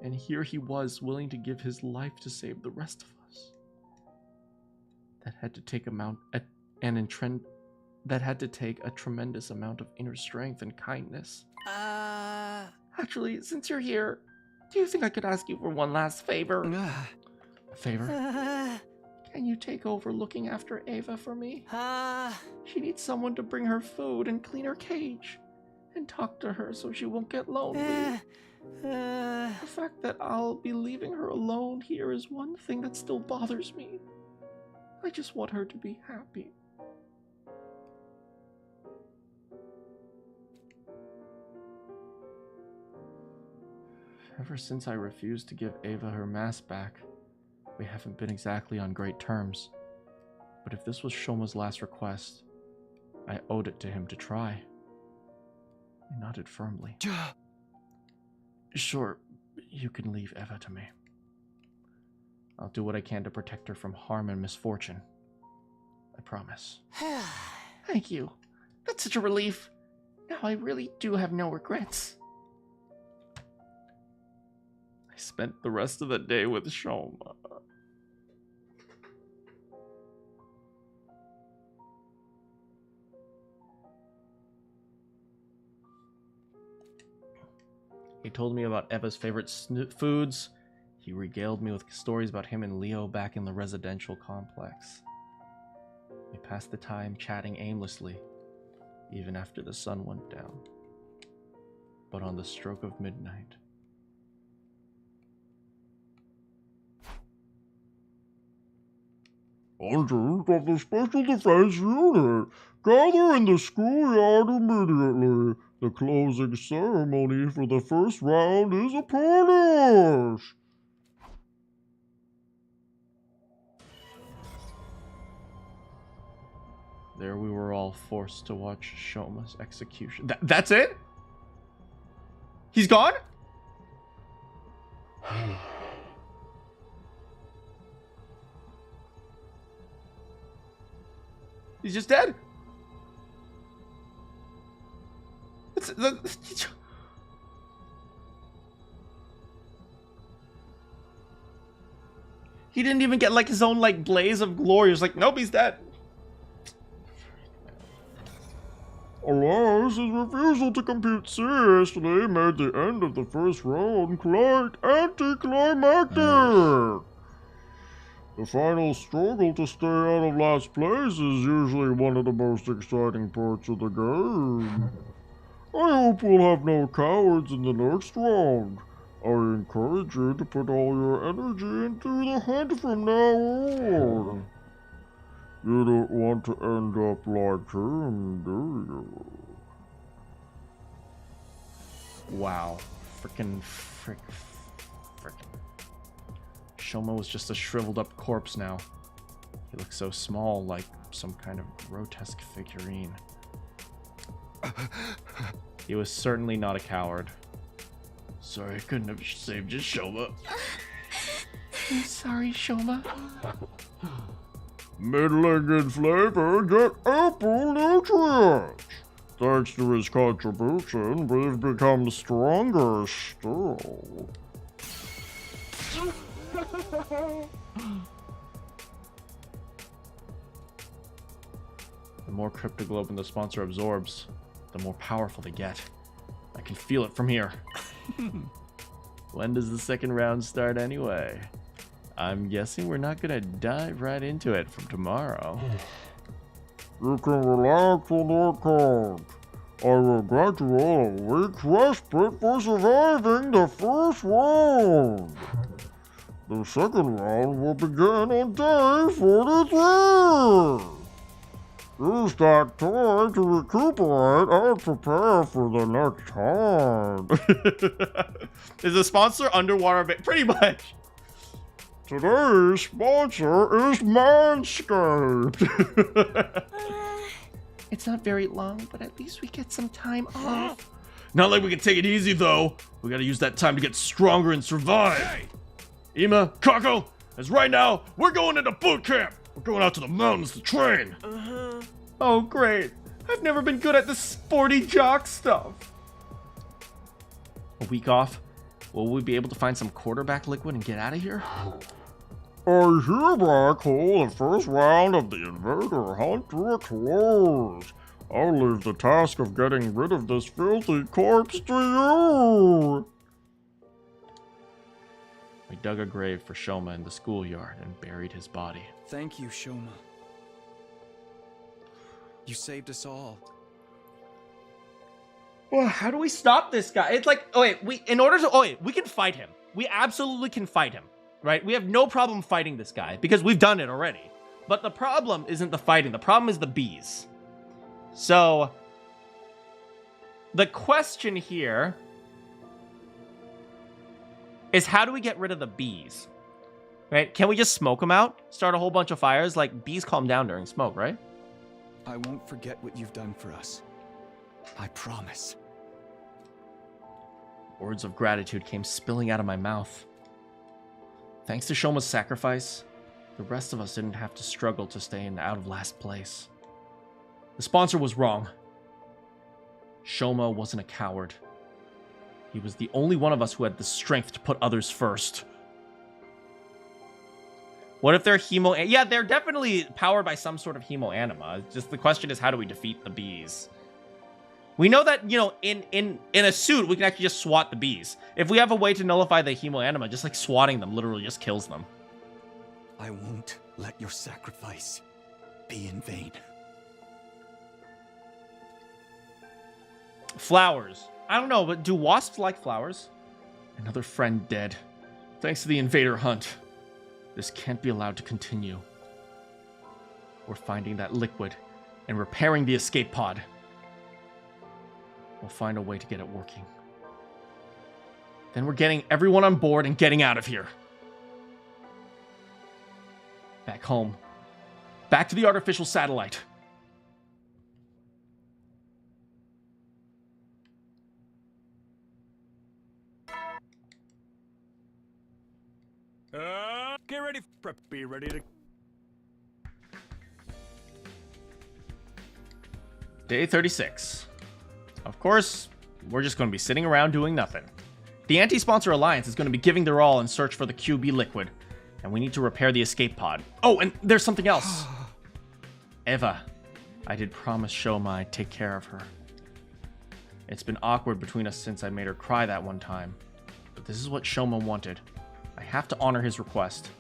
and here he was willing to give his life to save the rest of us. That had to take a tremendous amount of inner strength and kindness. Actually, since you're here, do you think I could ask you for one last favor? A favor? Can you take over looking after Ava for me? She needs someone to bring her food and clean her cage, and talk to her so she won't get lonely. The fact that I'll be leaving her alone here is one thing that still bothers me. I just want her to be happy. Ever since I refused to give Ava her mask back, we haven't been exactly on great terms. But if this was Shoma's last request, I owed it to him to try. I nodded firmly. Sure, you can leave Eva to me. I'll do what I can to protect her from harm and misfortune. I promise. Thank you. That's such a relief. Now I really do have no regrets. I spent the rest of the day with Shoma. He told me about Eva's favorite foods. He regaled me with stories about him and Leo back in the residential complex. We passed the time chatting aimlessly, even after the sun went down. But on the stroke of midnight, Hunters of the Special Defense Unit, gather in the schoolyard immediately. The closing ceremony for the first round is upon us. there we were all forced to watch Shoma's execution. That's it? He's gone? He's just dead? He didn't even get like his own like blaze of glory. He was like, nope, he's dead. Alas, his refusal to compete seriously made the end of the first round quite anticlimactic. The final struggle to stay out of last place is usually one of the most exciting parts of the game. I hope we'll have no cowards in the next round. I encourage you to put all your energy into the hunt from now on. You don't want to end up like him, do you? Wow. Frickin'. Shoma was just a shriveled up corpse now. He looks so small, like some kind of grotesque figurine. He was certainly not a coward. Sorry I couldn't have saved you, Shoma. I'm sorry, Shoma. Middling in flavor, yet ample nutrients. Thanks to his contribution, we've become stronger still. The more cryptoglobin the sponsor absorbs, the more powerful they get. I can feel it from here. When does the second round start anyway? I'm guessing we're not gonna dive right into it from tomorrow. You can relax on your count. I will grant you all a week's respite for surviving the first round. The second round will begin on day 43. Use that time to recuperate and prepare for the next time. Is the sponsor underwater? Pretty much. Today's sponsor is Manscaped. It's not very long, but at least we get some time off. Not like we can take it easy, though. We gotta use that time to get stronger and survive. Hey! Ima, Kako, as right now, we're going into boot camp. We're going out to the mountains to train. Oh, great. I've never been good at this sporty jock stuff. A week off? Will we be able to find some quarterback liquid and get out of here? I hereby call the first round of the invader hunt to a close. I'll leave the task of getting rid of this filthy corpse to you. We dug a grave for Shoma in the schoolyard and buried his body. Thank you, Shoma. You saved us all. Well, how do we stop this guy? It's like, we can fight him. We absolutely can fight him, right? We have no problem fighting this guy because we've done it already. But the problem isn't the fighting. The problem is the bees. So, the question here is, how do we get rid of the bees? Right? Can we just smoke them out? Start a whole bunch of fires? Like, bees calm down during smoke, right? I won't forget what you've done for us. I promise. Words of gratitude came spilling out of my mouth. Thanks to Shoma's sacrifice, the rest of us didn't have to struggle to stay out of last place. The sponsor was wrong. Shoma wasn't a coward. He was the only one of us who had the strength to put others first. What if they're yeah, they're definitely powered by some sort of hemoanima. Just the question is, how do we defeat the bees? We know that, you know, in a suit, we can actually just swat the bees. If we have a way to nullify the hemoanima, just like swatting them literally just kills them. I won't let your sacrifice be in vain. Flowers. I don't know, but do wasps like flowers? Another friend dead. Thanks to the invader hunt. This can't be allowed to continue. We're finding that liquid and repairing the escape pod. We'll find a way to get it working. Then we're getting everyone on board and getting out of here. Back home. Back to the artificial satellite. Get ready. Be ready to... Day 36. Of course, we're just going to be sitting around doing nothing. The Anti-Sponsor Alliance is going to be giving their all in search for the QB liquid, and we need to repair the escape pod. Oh, and there's something else. Eva. I did promise Shoma I'd take care of her. It's been awkward between us since I made her cry that one time, but this is what Shoma wanted. I have to honor his request.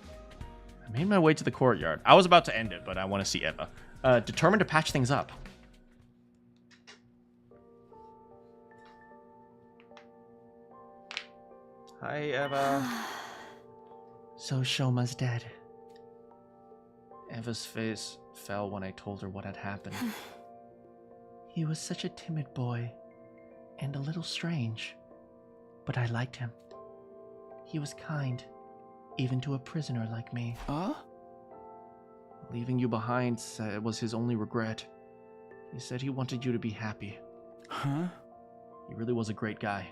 I made my way to the courtyard. I was about to end it, but I want to see Eva. Determined to patch things up. Hi, Eva. So Shoma's dead. Eva's face fell when I told her what had happened. He was such a timid boy, and a little strange, but I liked him. He was kind, even to a prisoner like me. Huh? Leaving you behind was his only regret. He said he wanted you to be happy. Huh? He really was a great guy.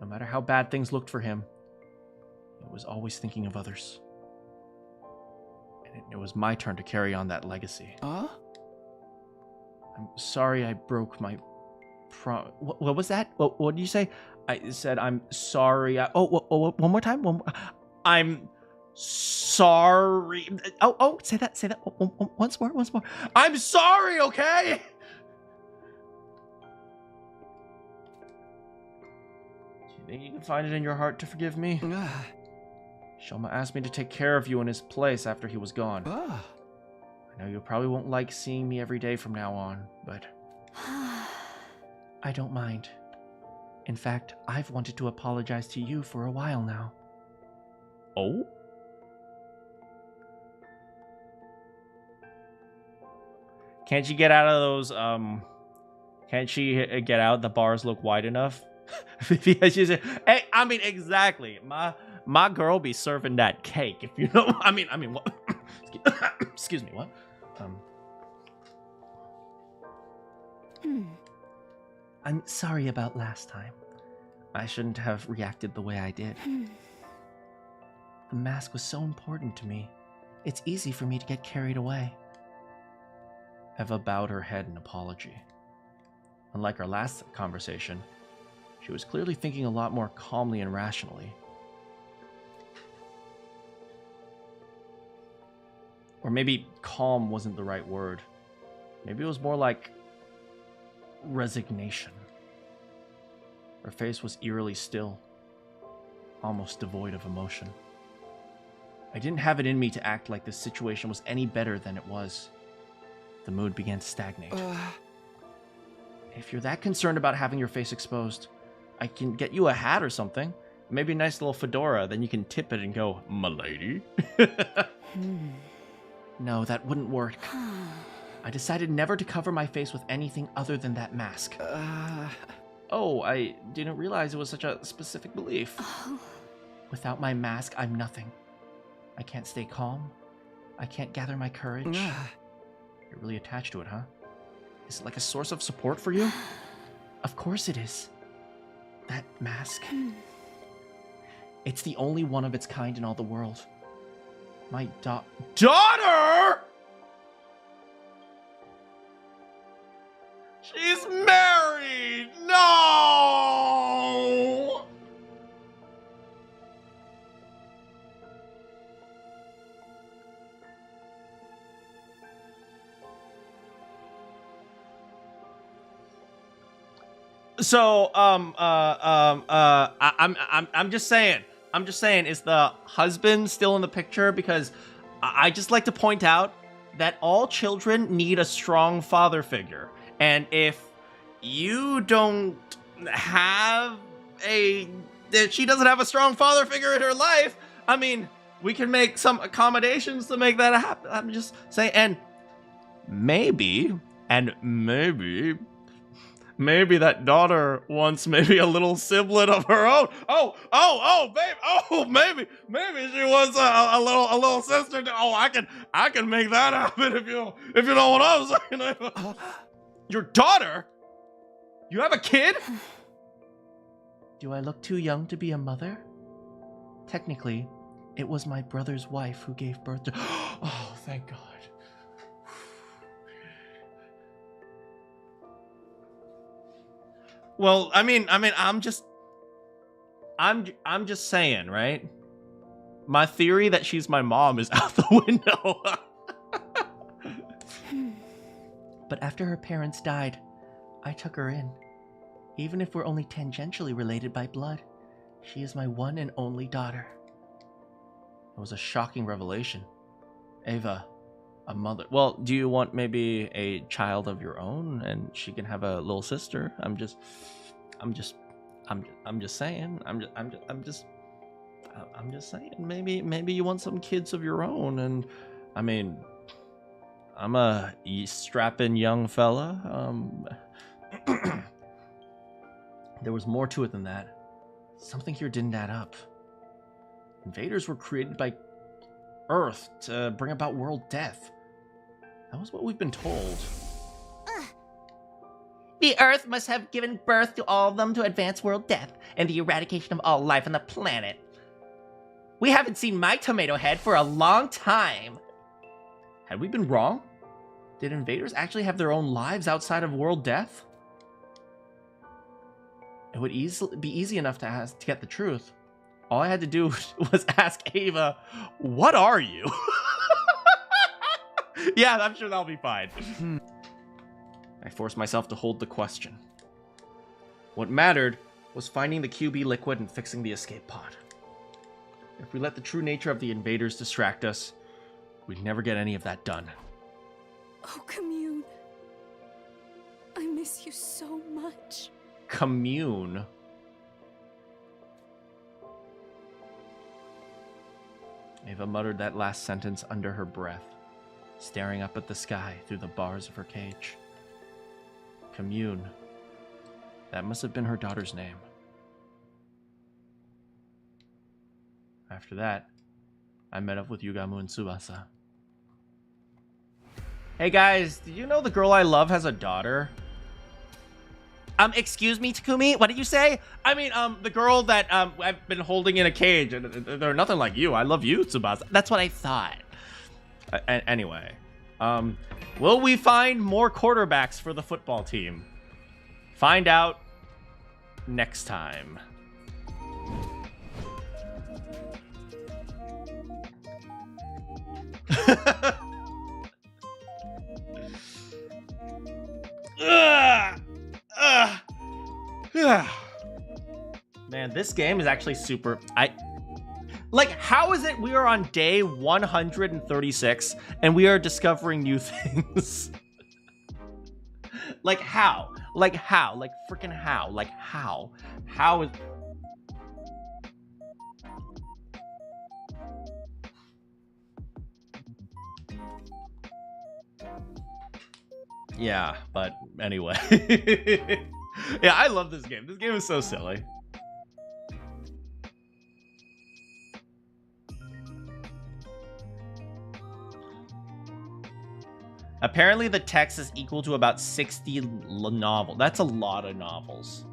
No matter how bad things looked for him, he was always thinking of others. And it was my turn to carry on that legacy. Huh? I'm sorry I broke my what was that? What did you say? I said I'm sorry. One more time. I'm sorry. Oh, say that. Once more. I'm sorry, okay? Do you think you can find it in your heart to forgive me? Shoma asked me to take care of you in his place after he was gone. I know you probably won't like seeing me every day from now on, but... I don't mind. In fact, I've wanted to apologize to you for a while now. Oh? Can't you get out of those, Can't she get out? The bars look wide enough? Because she's hey, I mean, exactly. My girl be serving that cake, if you know. I mean, what? Excuse me, what? I'm sorry about last time. I shouldn't have reacted the way I did. The mask was so important to me. It's easy for me to get carried away. Eva bowed her head in apology. Unlike our last conversation, she was clearly thinking a lot more calmly and rationally. Or maybe calm wasn't the right word. Maybe it was more like resignation. Her face was eerily still, almost devoid of emotion. I didn't have it in me to act like this situation was any better than it was. The mood began to stagnate. If you're that concerned about having your face exposed, I can get you a hat or something. Maybe a nice little fedora, then you can tip it and go, "M'lady." No, that wouldn't work. I decided never to cover my face with anything other than that mask. Oh, I didn't realize it was such a specific belief. Without my mask, I'm nothing. I can't stay calm. I can't gather my courage. You're really attached to it, huh? Is it like a source of support for you? Of course it is. That mask. It's the only one of its kind in all the world. My daughter? She's married! No! So, I'm just saying. I'm just saying, is the husband still in the picture? Because I just like to point out that all children need a strong father figure. And if you don't have if she doesn't have a strong father figure in her life, I mean, we can make some accommodations to make that happen. I'm just saying, and maybe that daughter wants maybe a little sibling of her own. Babe. Maybe she wants a little sister. I can make that happen if you know what I'm saying. Your daughter? You have a kid? Do I look too young to be a mother? Technically, it was my brother's wife who gave birth to. Oh, thank God. Well, I mean, I'm just saying, right? My theory that she's my mom is out the window. But after her parents died, I took her in. Even if we're only tangentially related by blood, she is my one and only daughter. It was a shocking revelation. Ava, a mother. Well, do you want maybe a child of your own and she can have a little sister? I'm just saying. I'm just saying. Maybe you want some kids of your own. And I mean, I'm a strapping young fella. There was more to it than that. Something here didn't add up. Invaders were created by Earth to bring about world death. That was what we've been told. The Earth must have given birth to all of them to advance world death and the eradication of all life on the planet. We haven't seen my tomato head for a long time. Had we been wrong? Did invaders actually have their own lives outside of world death? It would be easy enough to get the truth. All I had to do was ask Ava, "What are you?" Yeah, I'm sure that'll be fine. I forced myself to hold the question. What mattered was finding the QB liquid and fixing the escape pod. If we let the true nature of the invaders distract us, we'd never get any of that done. Oh, Commune. I miss you so much. Commune? Ava muttered that last sentence under her breath, staring up at the sky through the bars of her cage. Commune. That must have been her daughter's name. After that, I met up with Yugamu and Tsubasa. Hey guys, did you know the girl I love has a daughter? Excuse me, Takumi, what did you say? I mean, the girl that I've been holding in a cage, and they're nothing like you. I love you, Tsubasa. That's what I thought. Anyway, will we find more quarterbacks for the football team? Find out next time. Man, this game is actually super... how is it we are on day 136 and we are discovering new things? How? Freaking how? How? How is... Yeah, but anyway. Yeah, I love this game. This game is so silly. Apparently the text is equal to about 60 novels. That's a lot of novels.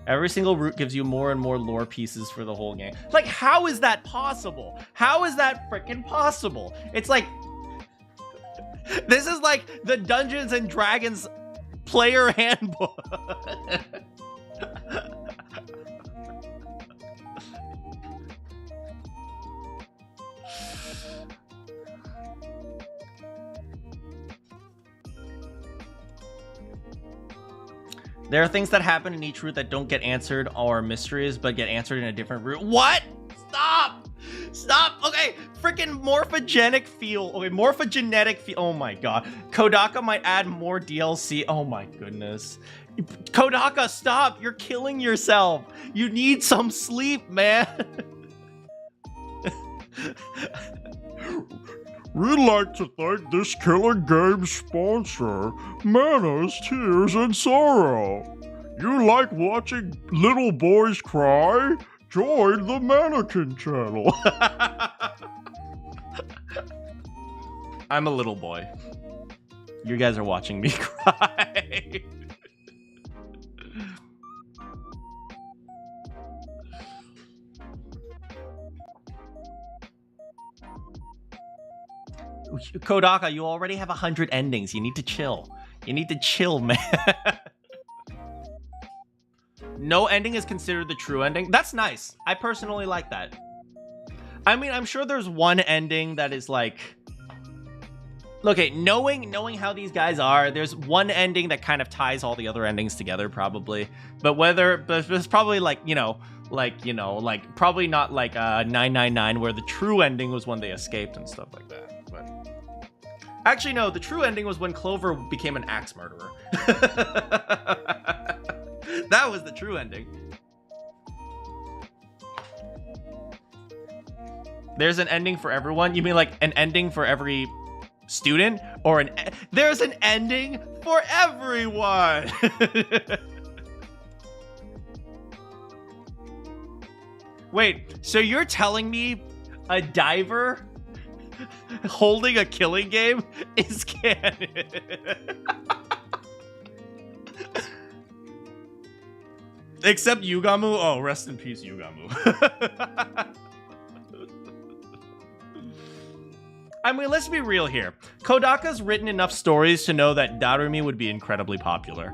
Every single route gives you more and more lore pieces for the whole game. Like, how is that possible? How is that freaking possible? It's like, this is like the Dungeons and Dragons player handbook. There are things that happen in each route that don't get answered or mysteries, but get answered in a different route. What? Stop! Stop! Okay, freaking morphogenic feel. Okay, morphogenetic feel. Oh my god. Kodaka might add more DLC. Oh my goodness. Kodaka, stop! You're killing yourself. You need some sleep, man. We'd like to thank this killing game sponsor, Mana's Tears and Sorrow. You like watching little boys cry? Join the Manakyn channel. I'm a little boy. You guys are watching me cry. Kodaka, you already have 100 endings. You need to chill. You need to chill, man. No ending is considered the true ending. That's nice. I personally like that. I mean, I'm sure there's one ending that is like... Okay, knowing how these guys are, there's one ending that kind of ties all the other endings together, probably. But it's probably like, probably not like 999, where the true ending was when they escaped and stuff like that. But actually, no, the true ending was when Clover became an axe murderer. That was the true ending. There's an ending for everyone? You mean like an ending for every student? Or there's an ending for everyone! Wait, so you're telling me a diver holding a killing game is canon? Except Yugamu? Oh, rest in peace, Yugamu. I mean, let's be real here. Kodaka's written enough stories to know that Darumi would be incredibly popular.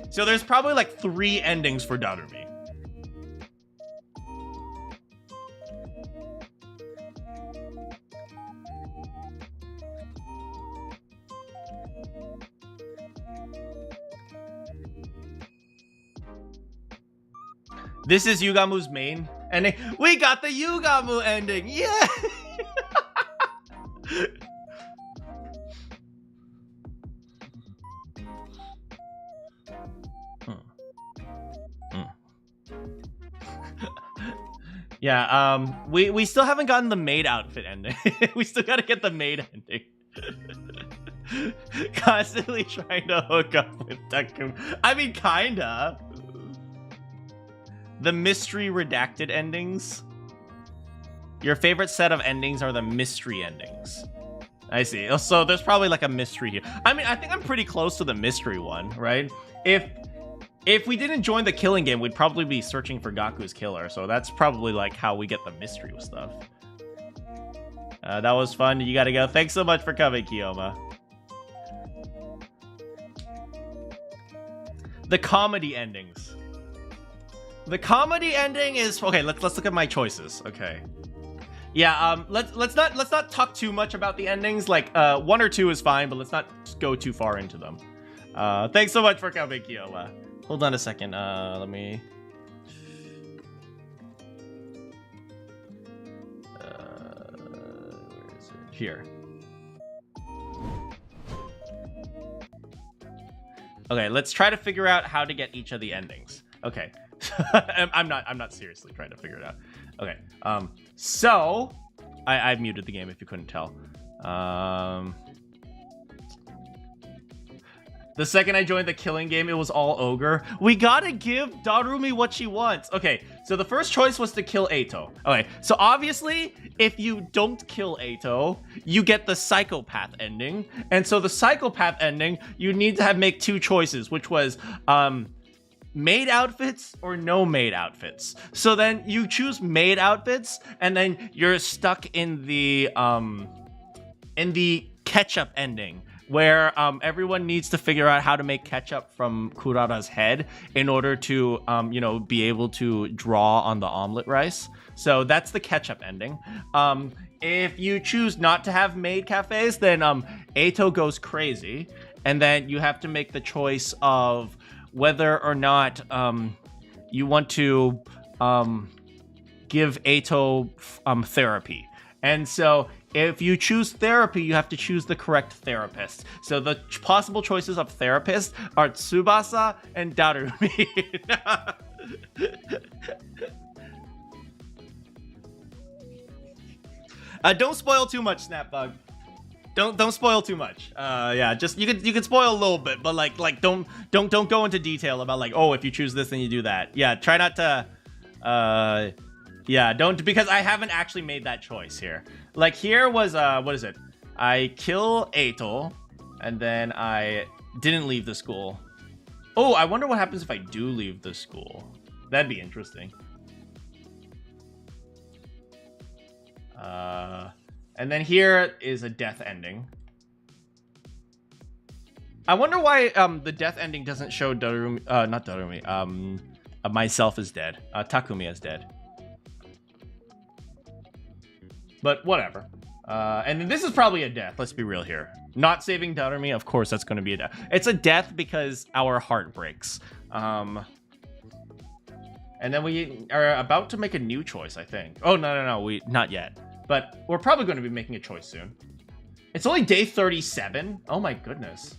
So there's probably like 3 endings for Darumi. This is Yugamu's main ending. We got the Yugamu ending! Yeah! Yeah, we still haven't gotten the maid outfit ending. We still gotta get the maid ending. Constantly trying to hook up with Takumi. I mean, kinda. The mystery redacted endings. Your favorite set of endings are the mystery endings. I see. So there's probably like a mystery here. I mean, I think I'm pretty close to the mystery one, right? If we didn't join the killing game, we'd probably be searching for Gaku's killer. So that's probably like how we get the mystery stuff. That was fun. You gotta go. Thanks so much for coming, Kiyoma. The comedy endings. The comedy ending is okay. Let's look at my choices. Okay, yeah. Let's not talk too much about the endings. Like 1 or 2 is fine, but let's not go too far into them. Thanks so much for coming, Kiyoma. Hold on a second. Let me. Where is it? Here. Okay, let's try to figure out how to get each of the endings. Okay. I'm not seriously trying to figure it out. Okay. So I've muted the game if you couldn't tell. The second I joined the killing game, it was all ogre. We gotta give Darumi what she wants. Okay, so the first choice was to kill Eito. Okay, so obviously, if you don't kill Eito, you get the psychopath ending. And so the psychopath ending, you need to make 2 choices, which was maid outfits or no maid outfits. So then you choose maid outfits, and then you're stuck in the ketchup ending, where everyone needs to figure out how to make ketchup from Kurara's head in order to, you know, be able to draw on the omelet rice. So that's the ketchup ending. If you choose not to have maid cafes, then Eito goes crazy, and then you have to make the choice of whether or not you want to give Eito therapy. And so if you choose therapy, you have to choose the correct therapist. So the possible choices of therapist are Tsubasa and Darumi. Don't spoil too much, Snapbug. Don't spoil too much. Yeah, just you can spoil a little bit, but like don't go into detail about like, oh, if you choose this then you do that. Yeah, try not to yeah, don't, because I haven't actually made that choice here. Like here was what is it? I kill Eito and then I didn't leave the school. Oh, I wonder what happens if I do leave the school. That'd be interesting. And then here is a death ending. I wonder why the death ending doesn't show Darumi, not Darumi, myself is dead. Takumi is dead. But whatever. And then this is probably a death, let's be real here. Not saving Darumi, of course that's going to be a death. It's a death because our heart breaks. And then we are about to make a new choice, I think. Oh, no, not yet. But we're probably going to be making a choice soon. It's only day 37. Oh my goodness.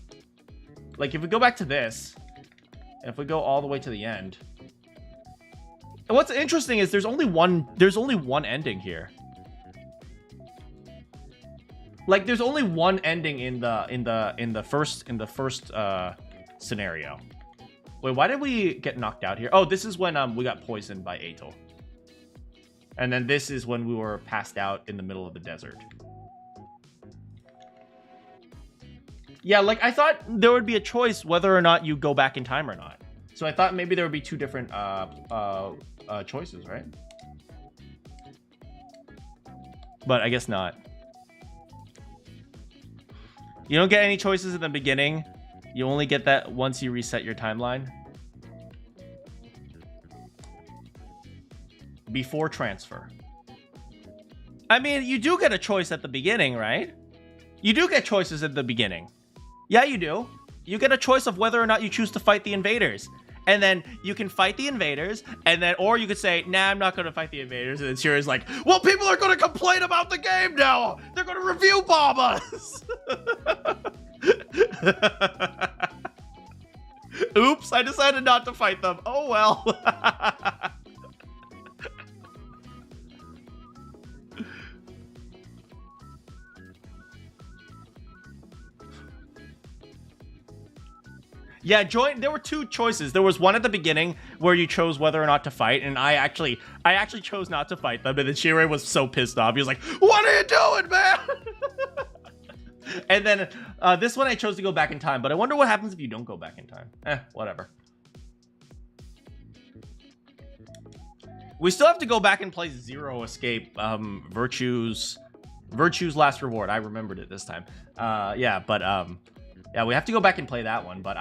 Like if we go back to this, if we go all the way to the end. And what's interesting is there's only one ending here. Like there's only one ending in the first scenario. Wait, why did we get knocked out here? Oh, this is when we got poisoned by Eito. And then this is when we were passed out in the middle of the desert. Yeah, like I thought there would be a choice whether or not you go back in time or not. So I thought maybe there would be 2 different choices, right? But I guess not. You don't get any choices in the beginning. You only get that once you reset your timeline. Before transfer. I mean, you do get a choice at the beginning, right? You do get choices at the beginning. Yeah, you do. You get a choice of whether or not you choose to fight the invaders. And then you can fight the invaders, and then, or you could say, nah, I'm not going to fight the invaders. And then Sirei's like, well, people are going to complain about the game now. They're going to review bomb us. Oops, I decided not to fight them. Oh, well. Yeah, there were 2 choices. There was one at the beginning where you chose whether or not to fight, and I actually chose not to fight them, and then Sirei was so pissed off. He was like, what are you doing, man? And then this one I chose to go back in time, but I wonder what happens if you don't go back in time. Whatever. We still have to go back and play Zero Escape, Virtue's Last Reward. I remembered it this time. Yeah, but yeah, we have to go back and play that one, but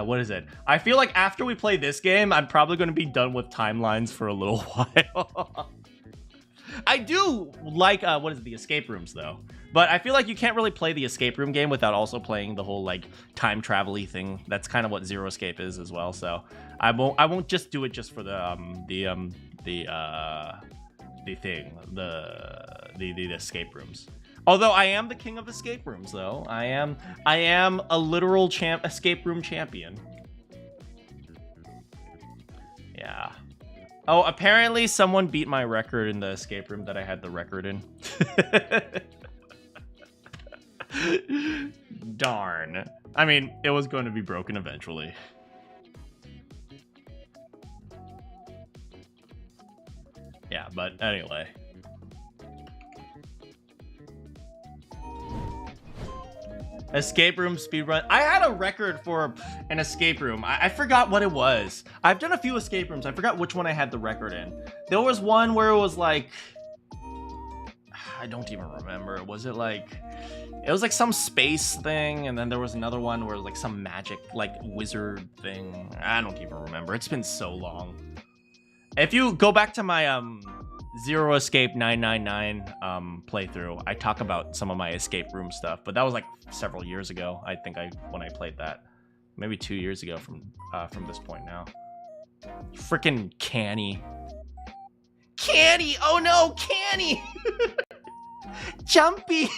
what is it? I feel like after we play this game, I'm probably going to be done with timelines for a little while. I do like, what is it, the escape rooms, though. But I feel like you can't really play the escape room game without also playing the whole, like, time travel-y thing. That's kind of what Zero Escape is as well, so I won't just do it just for the escape rooms. Although I am the king of escape rooms, though. I am a literal escape room champion. Yeah. Oh, apparently someone beat my record in the escape room that I had the record in. Darn. I mean, it was going to be broken eventually. Yeah, but anyway. Escape room speedrun. I had a record for an escape room. I forgot what it was. I've done a few escape rooms. I forgot which one I had the record in. There was one where it was like, I don't even remember. Was it like, it was like some space thing, and then there was another one where like some magic like wizard thing. I don't even remember. It's been so long. If you go back to my Zero Escape 999 playthrough, I talk about some of my escape room stuff, but that was like several years ago. I think when I played that, maybe 2 years ago from this point now. Freaking Canny. Canny! Oh no, Canny! Jumpy!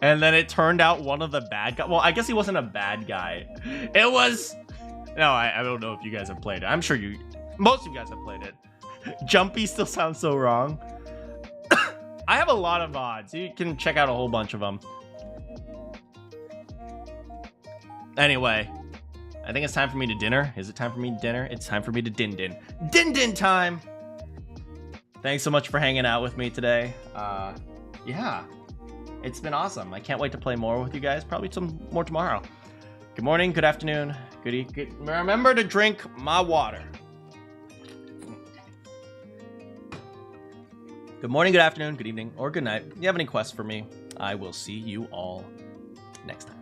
And then it turned out one of the bad guys. Well, I guess he wasn't a bad guy. It was. No, I don't know if you guys have played it. I'm sure most of you guys have played it. Jumpy still sounds so wrong. I have a lot of VODs. You can check out a whole bunch of them. Anyway, I think it's time for me to dinner. Is it time for me to dinner? It's time for me to din. Din time! Thanks so much for hanging out with me today. Yeah. It's been awesome. I can't wait to play more with you guys. Probably some more tomorrow. Good morning, good afternoon, good evening. Remember to drink my water. Good morning, good afternoon, good evening, or good night. If you have any quests for me, I will see you all next time.